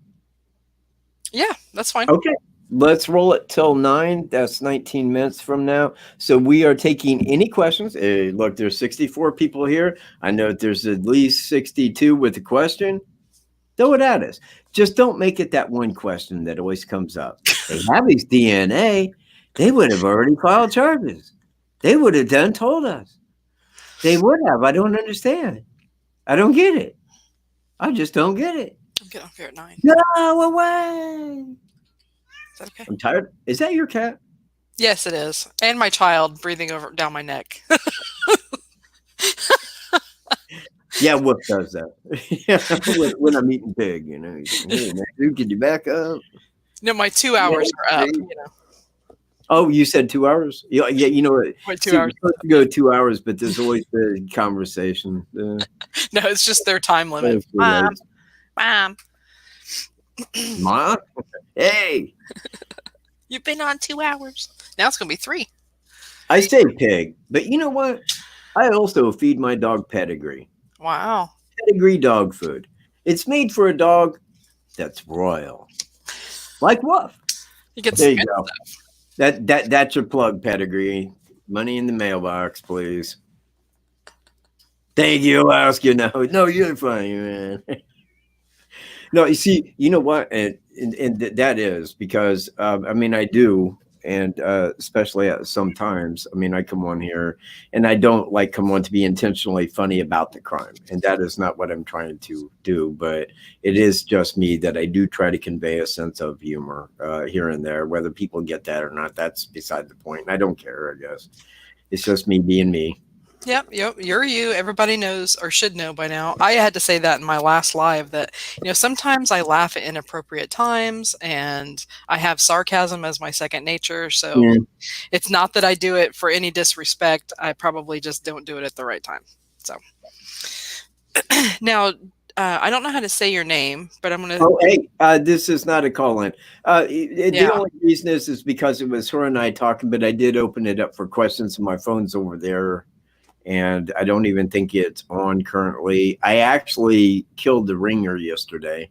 Yeah, that's fine. Okay. Let's roll it till 9. That's 19 minutes from now. So we are taking any questions. Look, there's 64 people here. I know there's at least 62 with a question. Throw it at us. Just don't make it that one question that always comes up. They have his DNA. They would have already filed charges. They would have told us. They would have. I don't understand. I don't get it. I just don't get it. I'm getting off here at 9. Go away. Is that okay? I'm tired. Is that your cat? Yes, it is. And my child breathing down my neck. Yeah, Whoop does that. when I'm eating pig, you know. Hey, man, dude, can you back up? No, my 2 hours are up. You know. Oh, you said 2 hours? Yeah, you know what? My 2 hours. We're supposed to go 2 hours, but there's always the conversation. No, it's just their time limit. Mom. Mom? Hey. You've been on 2 hours. Now it's going to be 3. I say pig, but you know what? I also feed my dog pedigree. Wow. Pedigree dog food. It's made for a dog that's royal. Like Woof. You get There you go. That's your plug, pedigree. Money in the mailbox, please. Thank you. I'll ask you now. No, you're fine, man. No, you see, you know what, and that is because I mean I do, and especially at sometimes, I mean I come on here and I don't like come on to be intentionally funny about the crime, and that is not what I'm trying to do, but it is just me that I do try to convey a sense of humor here and there. Whether people get that or not, that's beside the point. I don't care. I guess it's just me being me. Yep, you're you. Everybody knows or should know by now. I had to say that in my last live that, sometimes I laugh at inappropriate times and I have sarcasm as my second nature. So It's not that I do it for any disrespect. I probably just don't do it at the right time. So now, I don't know how to say your name, but I'm going to. Oh, hey, this is not a call-in. The only reason is because it was her and I talking, but I did open it up for questions and my phone's over there. And I don't even think it's on currently. I actually killed the ringer yesterday.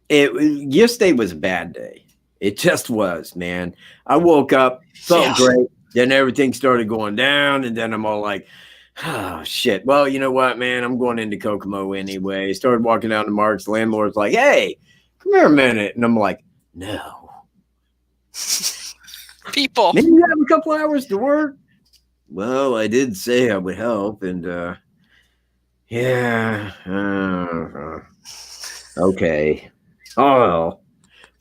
Yesterday was a bad day. It just was, man. I woke up, felt great. Then everything started going down. And then I'm all like, Oh shit. Well, you know what, man? I'm going into Kokomo anyway. Started walking down to Mark's. The landlord's like, hey, come here a minute. And I'm like, no. People. Maybe you have a couple hours to work. Well, I did say I would help, and yeah. Okay. Oh,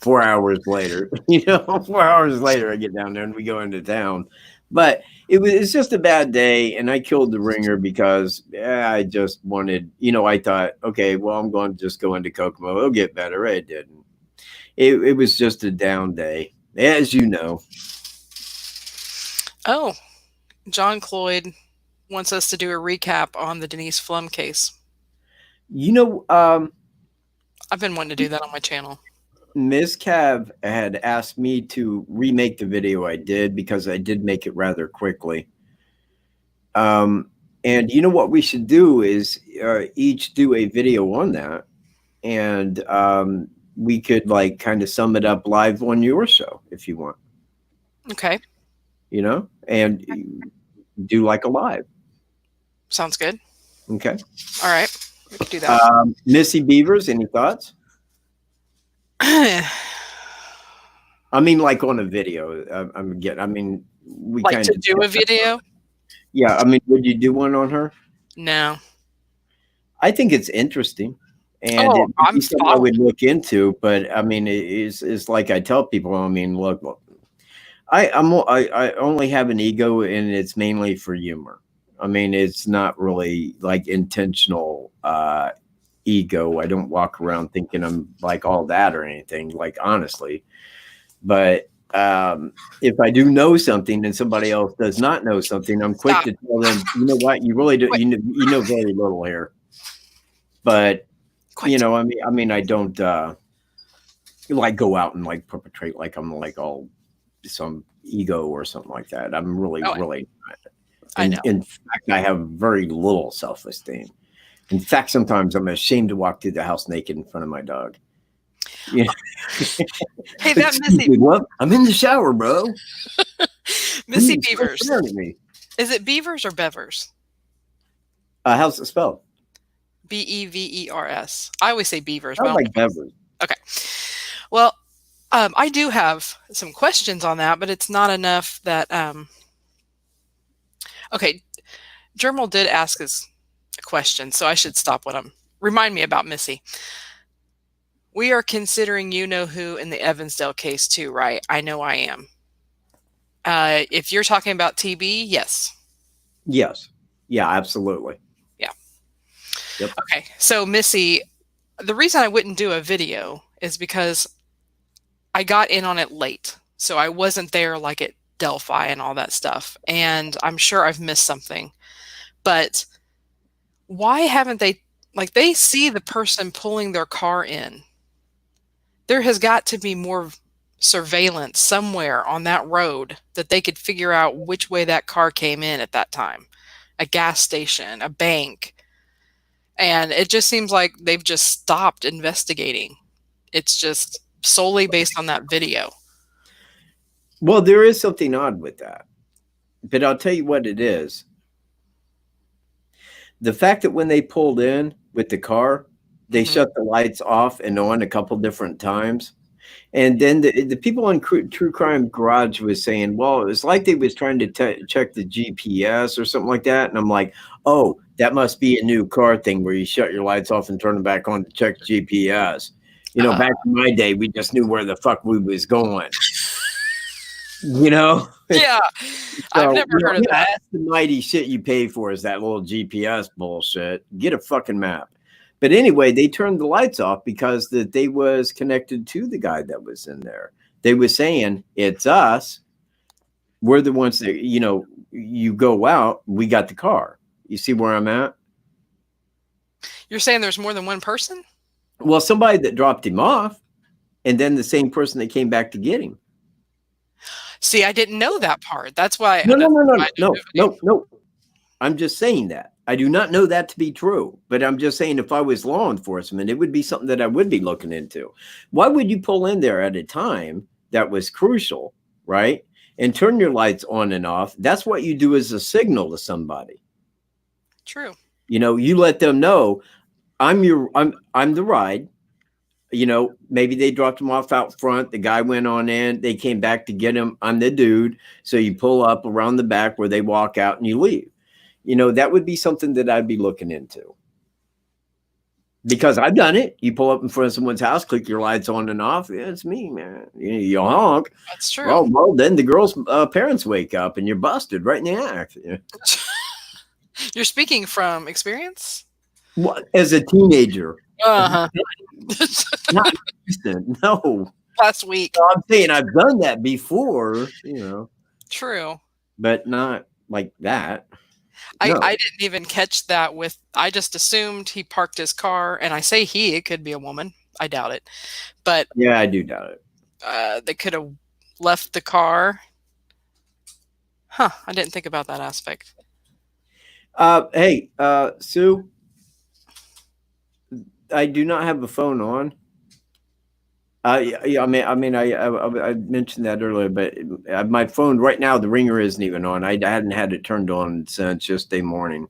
4 hours later, 4 hours later, I get down there and we go into town. But it's just a bad day, and I killed the ringer because I just wanted, I thought, okay, well, I'm going to just go into Kokomo. It'll get better. It didn't. It was just a down day, as you know. Oh, John Cloyd wants us to do a recap on the Denise Flum case. I've been wanting to do that on my channel. Ms. Cav had asked me to remake the video I did because I did make it rather quickly. And what we should do is each do a video on that, and we could kind of sum it up live on your show if you want. Okay. And do a live. Sounds good. Okay. All right. We can do that. Missy Beavers, any thoughts? I mean, on a video. We kind of do a video. Yeah, would you do one on her? No. I think it's interesting, and I'm something I would look into. But it's like I tell people. Look, I only have an ego, and it's mainly for humor. It's not really intentional ego. I don't walk around thinking I'm all that or anything, honestly. But if I do know something and somebody else does not know something, I'm quick to tell them, you know what, you really do, you know very little here. But I don't go out and perpetrate I'm all some ego or something like that. I'm really not. I know. In fact, I have very little self-esteem. In fact, sometimes I'm ashamed to walk through the house naked in front of my dog. Yeah. Hey, that Missy. I'm in the shower, bro. Missy Beavers. Is it Beavers or Bevers? How's it spelled? Bevers. I always say Beavers. I like Bevers. Okay. Well, I do have some questions on that, but it's not enough that. Okay, Jerome did ask us a question, so I should stop what I'm. Remind me about Missy. We are considering you-know-who in the Evansdale case too, right? I know I am. If you're talking about TB, yes. Yes. Yeah, absolutely. Yeah. Yep. Okay, so Missy, the reason I wouldn't do a video is because I got in on it late. So I wasn't there at Delphi and all that stuff. And I'm sure I've missed something. But why haven't they, they see the person pulling their car in. There has got to be more surveillance somewhere on that road that they could figure out which way that car came in at that time. A gas station, a bank. And it just seems like they've just stopped investigating. It's just solely based on that video. Well, there is something odd with that. But I'll tell you what it is. The fact that when they pulled in with the car, they shut the lights off and on a couple different times. And then the people on True Crime Garage was saying, well, it was like they was trying to check the GPS or something like that. And I'm like, oh, that must be a new car thing where you shut your lights off and turn them back on to check GPS. Back in my day, we just knew where the fuck we was going. Yeah. I've never heard of that. That's the mighty shit you pay for is that little GPS bullshit. Get a fucking map. But anyway, they turned the lights off because they was connected to the guy that was in there. They were saying, it's us. We're the ones that, you go out, we got the car. You see where I'm at? You're saying there's more than one person? Well, somebody that dropped him off, and then the same person that came back to get him. See, I didn't know that part. That's why. No. I'm just saying that. I do not know that to be true, but I'm just saying if I was law enforcement, it would be something that I would be looking into. Why would you pull in there at a time that was crucial, right? And turn your lights on and off? That's what you do as a signal to somebody. True. You know, you let them know I'm the ride. You know, maybe they dropped him off out front. The guy went on in. They came back to get him. I'm the dude. So you pull up around the back where they walk out and you leave. You know, that would be something that I'd be looking into. Because I've done it. You pull up in front of someone's house, click your lights on and off. Yeah, it's me, man. You honk. That's true. Well, then the girl's parents wake up and you're busted right in the act. Yeah. You're speaking from experience? What, as a teenager? Uh-huh. Not recent, no. Last week. So I'm saying I've done that before, you know. True. But not like that. I No. didn't even catch that with, I just assumed he parked his car, and I say he, it could be a woman. I doubt it. But Yeah, I do doubt it. they could have left the car. Huh, I didn't think about that aspect. Hey, Sue, I do not have a phone on. Yeah, I mentioned that earlier, but my phone right now, the ringer isn't even on. I hadn't had it turned on since yesterday morning.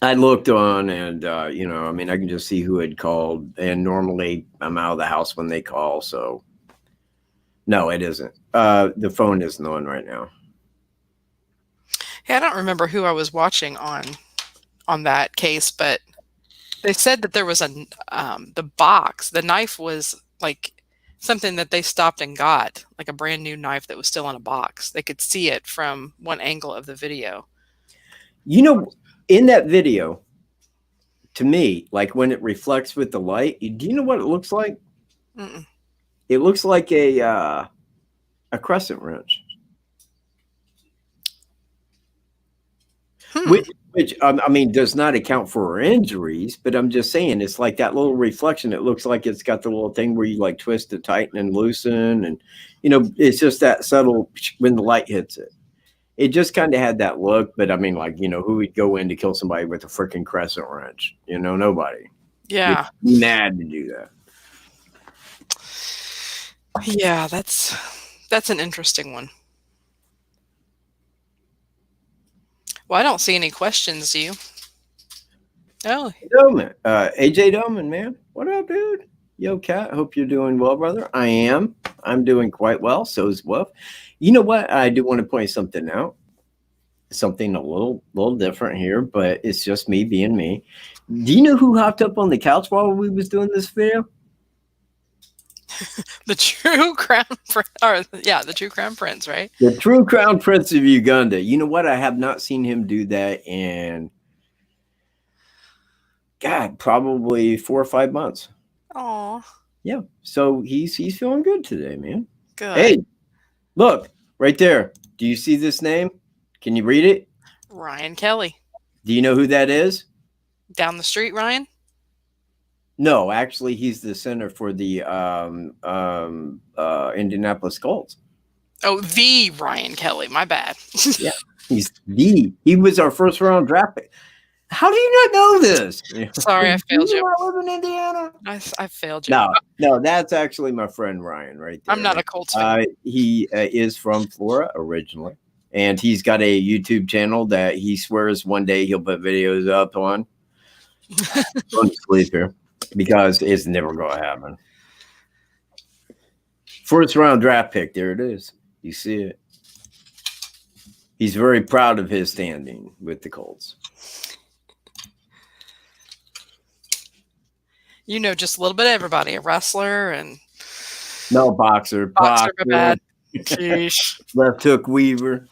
I looked on and, you know, I mean, I can just see who had called, and normally I'm out of the house when they call. So no, it isn't. The phone isn't on right now. Hey, I don't remember who I was watching on that case, but they said that there was the knife was like something that they stopped and got, like a brand new knife that was still in a box. They could see it from one angle of the video. You know, in that video, to me, like when it reflects with the light, do you know what it looks like? Mm-mm. It looks like a crescent wrench. Which I mean, does not account for her injuries, but I'm just saying it's like that little reflection. It looks like it's got the little thing where you like twist it, tighten and loosen. And, you know, it's just that subtle when the light hits it. It just kind of had that look. But I mean, like, you know, who would go in to kill somebody with a freaking crescent wrench? You know, nobody. Yeah. You'd be mad to do that. Yeah, that's an interesting one. Well, I don't see any questions, do you? Oh, Doman, AJ Doman, man. What up, dude? Yo, Cat. Hope you're doing well, brother. I am. I'm doing quite well. So is Wolf. You know what? I do want to point something out. Something a little different here, but it's just me being me. Do you know who hopped up on the couch while we was doing this video? the true crown prince, the true crown prince, right? The true crown prince of Uganda. You know what? I have not seen him do that in, God, probably 4 or 5 months. Aw, Yeah. So he's feeling good today, man. good. Hey, look right there. Do you see this name? Can you read it? Ryan Kelly. Do you know who that is? Down the street, Ryan? No, actually, he's the center for the Indianapolis Colts. Oh, the Ryan Kelly. My bad. Yeah, he was our first round draft pick. How do you not know this? Sorry, I failed you. I live in Indiana. I failed you. No, that's actually my friend Ryan right there. I'm not a Colts fan. He is from Florida originally, and he's got a YouTube channel that he swears one day he'll put videos up on. Don't sleep here. Because it's never going to happen. First round draft pick. There it is. You see it. He's very proud of his standing with the Colts. You know just a little bit of everybody. A wrestler and... No, boxer. Boxer, my bad. Sheesh. Left hook Weaver.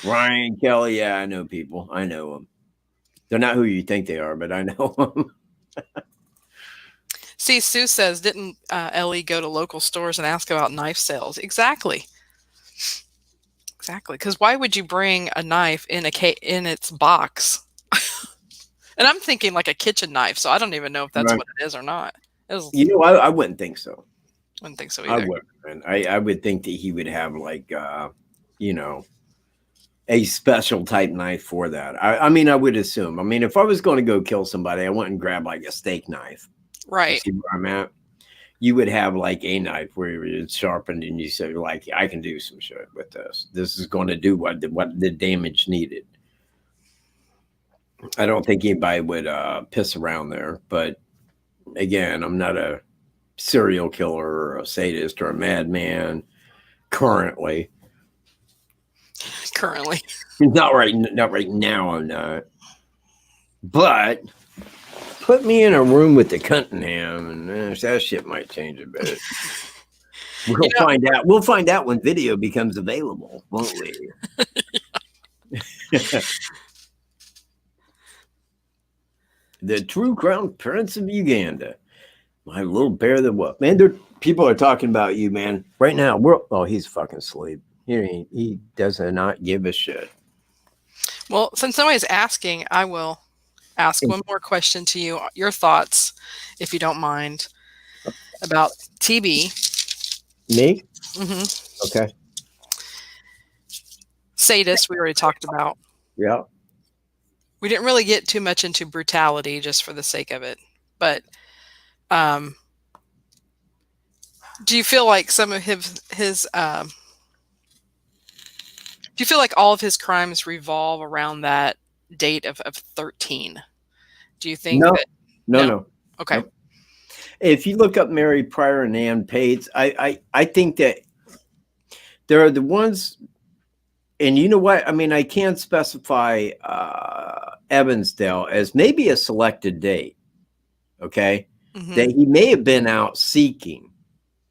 Ryan Kelly. Yeah, I know people. I know them. They're not who you think they are, but I know them. See, Sue says, didn't Ellie go to local stores and ask about knife sales? Exactly. Because why would you bring a knife in its box? And I'm thinking like a kitchen knife, so I don't even know if that's what it is or not. You know, I wouldn't think so. Wouldn't think so either. I wouldn't. I would think that he would have like, you know, a special type knife for that. I mean, I would assume. I mean, if I was going to go kill somebody, I wouldn't grab like a steak knife. Right. See where I'm at? You would have like a knife where it's sharpened and you say, like, I can do some shit with this. This is going to do what the damage needed. I don't think anybody would piss around there. But again, I'm not a serial killer or a sadist or a madman currently. Currently. Not right now, I'm not. But put me in a room with the Cunningham, and that shit might change a bit. We'll find out. We'll find out when video becomes available, won't we? The true crown prince of Uganda. My little bear that what? Man, people are talking about you, man. Right now, he's fucking asleep. He does not give a shit. Well, since somebody's asking, I will ask one more question to you. Your thoughts, if you don't mind, about TB. Me? Mm-hmm. Okay. Sadist, we already talked about. Yeah. We didn't really get too much into brutality just for the sake of it. But do you feel like some of his do you feel like all of his crimes revolve around that date of 13? Do you think No. Okay. No. If you look up Mary Pryor and Ann Pates, I think that there are the ones, and you know what? I mean, I can't specify Evansdale as maybe a selected date, okay? Mm-hmm. That he may have been out seeking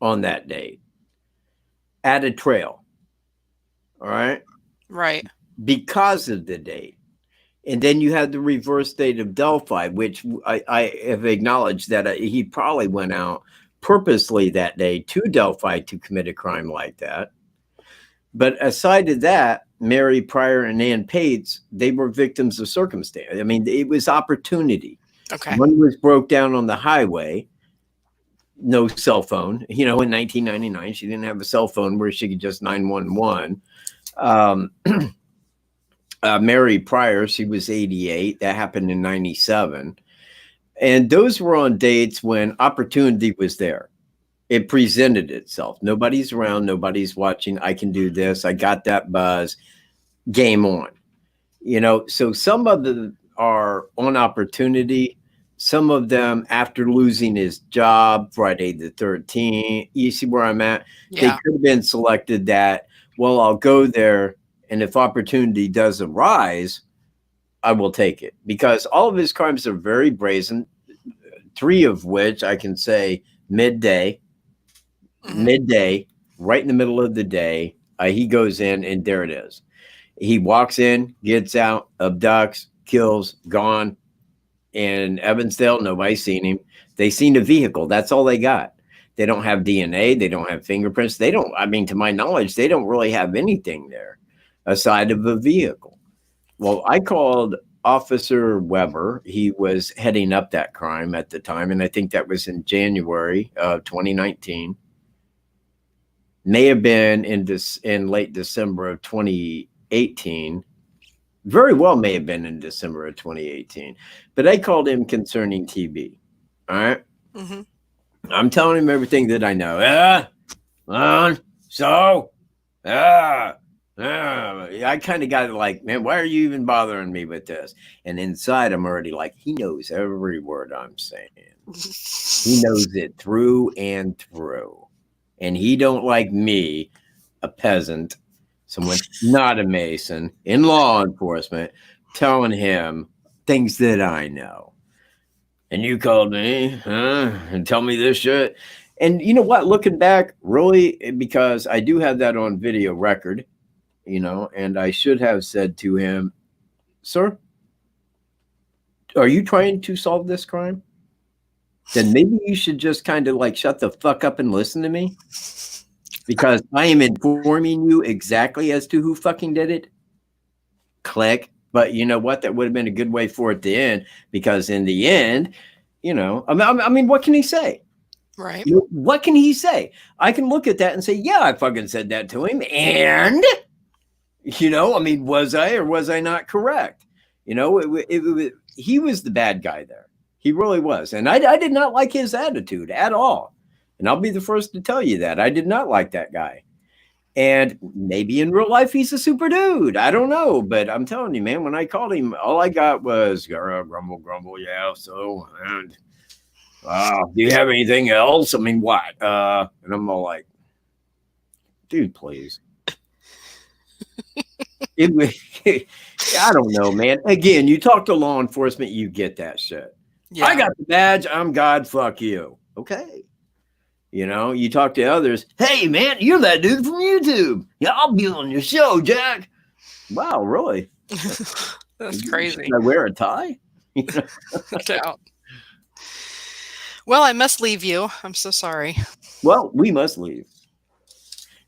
on that date at a trail, all right? Right. Because of the date. And then you had the reverse date of Delphi, which I have acknowledged that he probably went out purposely that day to Delphi to commit a crime like that. But aside of that, Mary Pryor and Ann Pates, they were victims of circumstance. I mean, it was opportunity. Okay. One was broke down on the highway, no cell phone. You know, in 1999, she didn't have a cell phone where she could just 911. Mary Pryor, she was 88. That happened in 97. And those were on dates when opportunity was there. It presented itself. Nobody's around. Nobody's watching. I can do this. I got that buzz. Game on. You know, so some of them are on opportunity. Some of them after losing his job, Friday the 13th. You see where I'm at? Yeah. They could have been selected that, well, I'll go there. And if opportunity does arise, I will take it. Because all of his crimes are very brazen. 3 of which I can say midday, right in the middle of the day, he goes in and there it is. He walks in, gets out, abducts, kills, gone. In Evansdale, nobody's seen him. They seen a vehicle. That's all they got. They don't have DNA. They don't have fingerprints. They don't, I mean, to my knowledge, they don't really have anything there aside of a vehicle. Well, I called Officer Weber. He was heading up that crime at the time, and I think that was in January of 2019. May have been in late December of 2018. Very well may have been in December of 2018. But I called him concerning TB. All right? Mm-hmm. I'm telling him everything that I know. I kind of got it like, man, why are you even bothering me with this? And inside, I'm already like, he knows every word I'm saying. He knows it through and through. And he don't like me, a peasant, someone not a Mason, in law enforcement, telling him things that I know. And you called me, and tell me this shit. And you know what? Looking back, really, because I do have that on video record, you know, and I should have said to him, sir, are you trying to solve this crime? Then maybe you should just kind of like shut the fuck up and listen to me. Because I am informing you exactly as to who fucking did it. Click. But you know what? That would have been a good way for it to end. Because in the end, you know, I mean, what can he say? Right. You know, what can he say? I can look at that and say, yeah, I fucking said that to him. And, you know, I mean, was I or was I not correct? You know, he was the bad guy there. He really was. And I did not like his attitude at all. And I'll be the first to tell you that. I did not like that guy. And maybe in real life he's a super dude. I don't know, but I'm telling you, man, when I called him, all I got was grumble, grumble. Yeah, so and do you have anything else? I mean, what? And I'm all like, dude, please. I don't know, man. Again, you talk to law enforcement, you get that shit. Yeah. I got the badge. I'm God. Fuck you. Okay. You know, you talk to others. Hey, man, you're that dude from YouTube. Yeah, I'll be on your show, Jack. Wow, really? That's crazy. Should I wear a tie? Doubt. Well, I must leave you. I'm so sorry. Well, we must leave.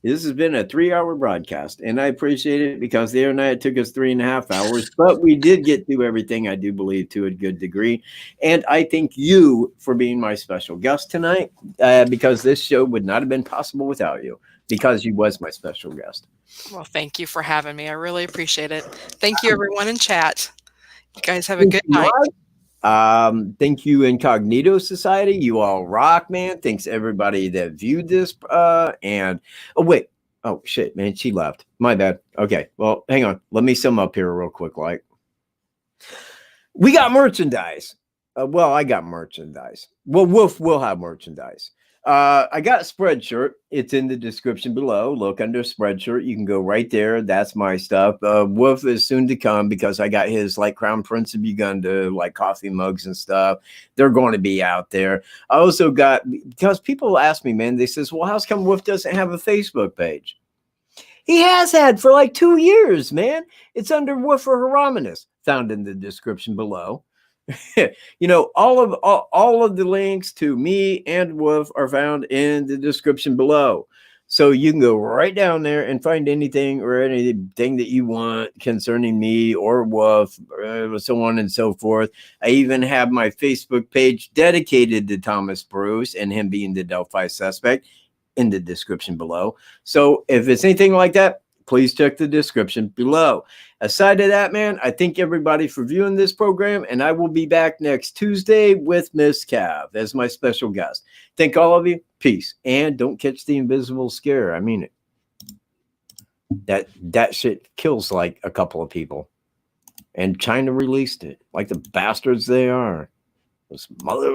This has been a 3-hour broadcast, and I appreciate it because the other night it took us 3.5 hours, but we did get through everything, I do believe, to a good degree. And I thank you for being my special guest tonight because this show would not have been possible without you because you was my special guest. Well, thank you for having me. I really appreciate it. Thank you, everyone in chat. You guys have a good night. Thank you, Incognito Society. You all rock, man. Thanks everybody that viewed this. And oh wait, oh shit, man, she left. My bad. Okay, well, hang on. Let me sum up here real quick. Like, we got merchandise. Well, I got merchandise. Well, Wolf will have merchandise. I got a Spreadshirt. It's in the description below. Look under Spreadshirt. You can go right there. That's my stuff. Wolf is soon to come because I got his like Crown Prince of Uganda, like coffee mugs and stuff. They're going to be out there. I also got, because people ask me, man, they says, well, how's come Wolf doesn't have a Facebook page? He has had for like 2 years, man. It's under Wolf for Hieronymus, found in the description below. You know, all of the links to me and Wolf are found in the description below. So you can go right down there and find anything or anything that you want concerning me or Wolf, so on and so forth. I even have my Facebook page dedicated to Thomas Bruce and him being the Delphi suspect in the description below. So if it's anything like that, please check the description below. Aside of that, man, I thank everybody for viewing this program, and I will be back next Tuesday with Miss Cav as my special guest. Thank all of you. Peace. And don't catch the invisible scare. I mean it. That shit kills like a couple of people. And China released it like the bastards they are. Those mother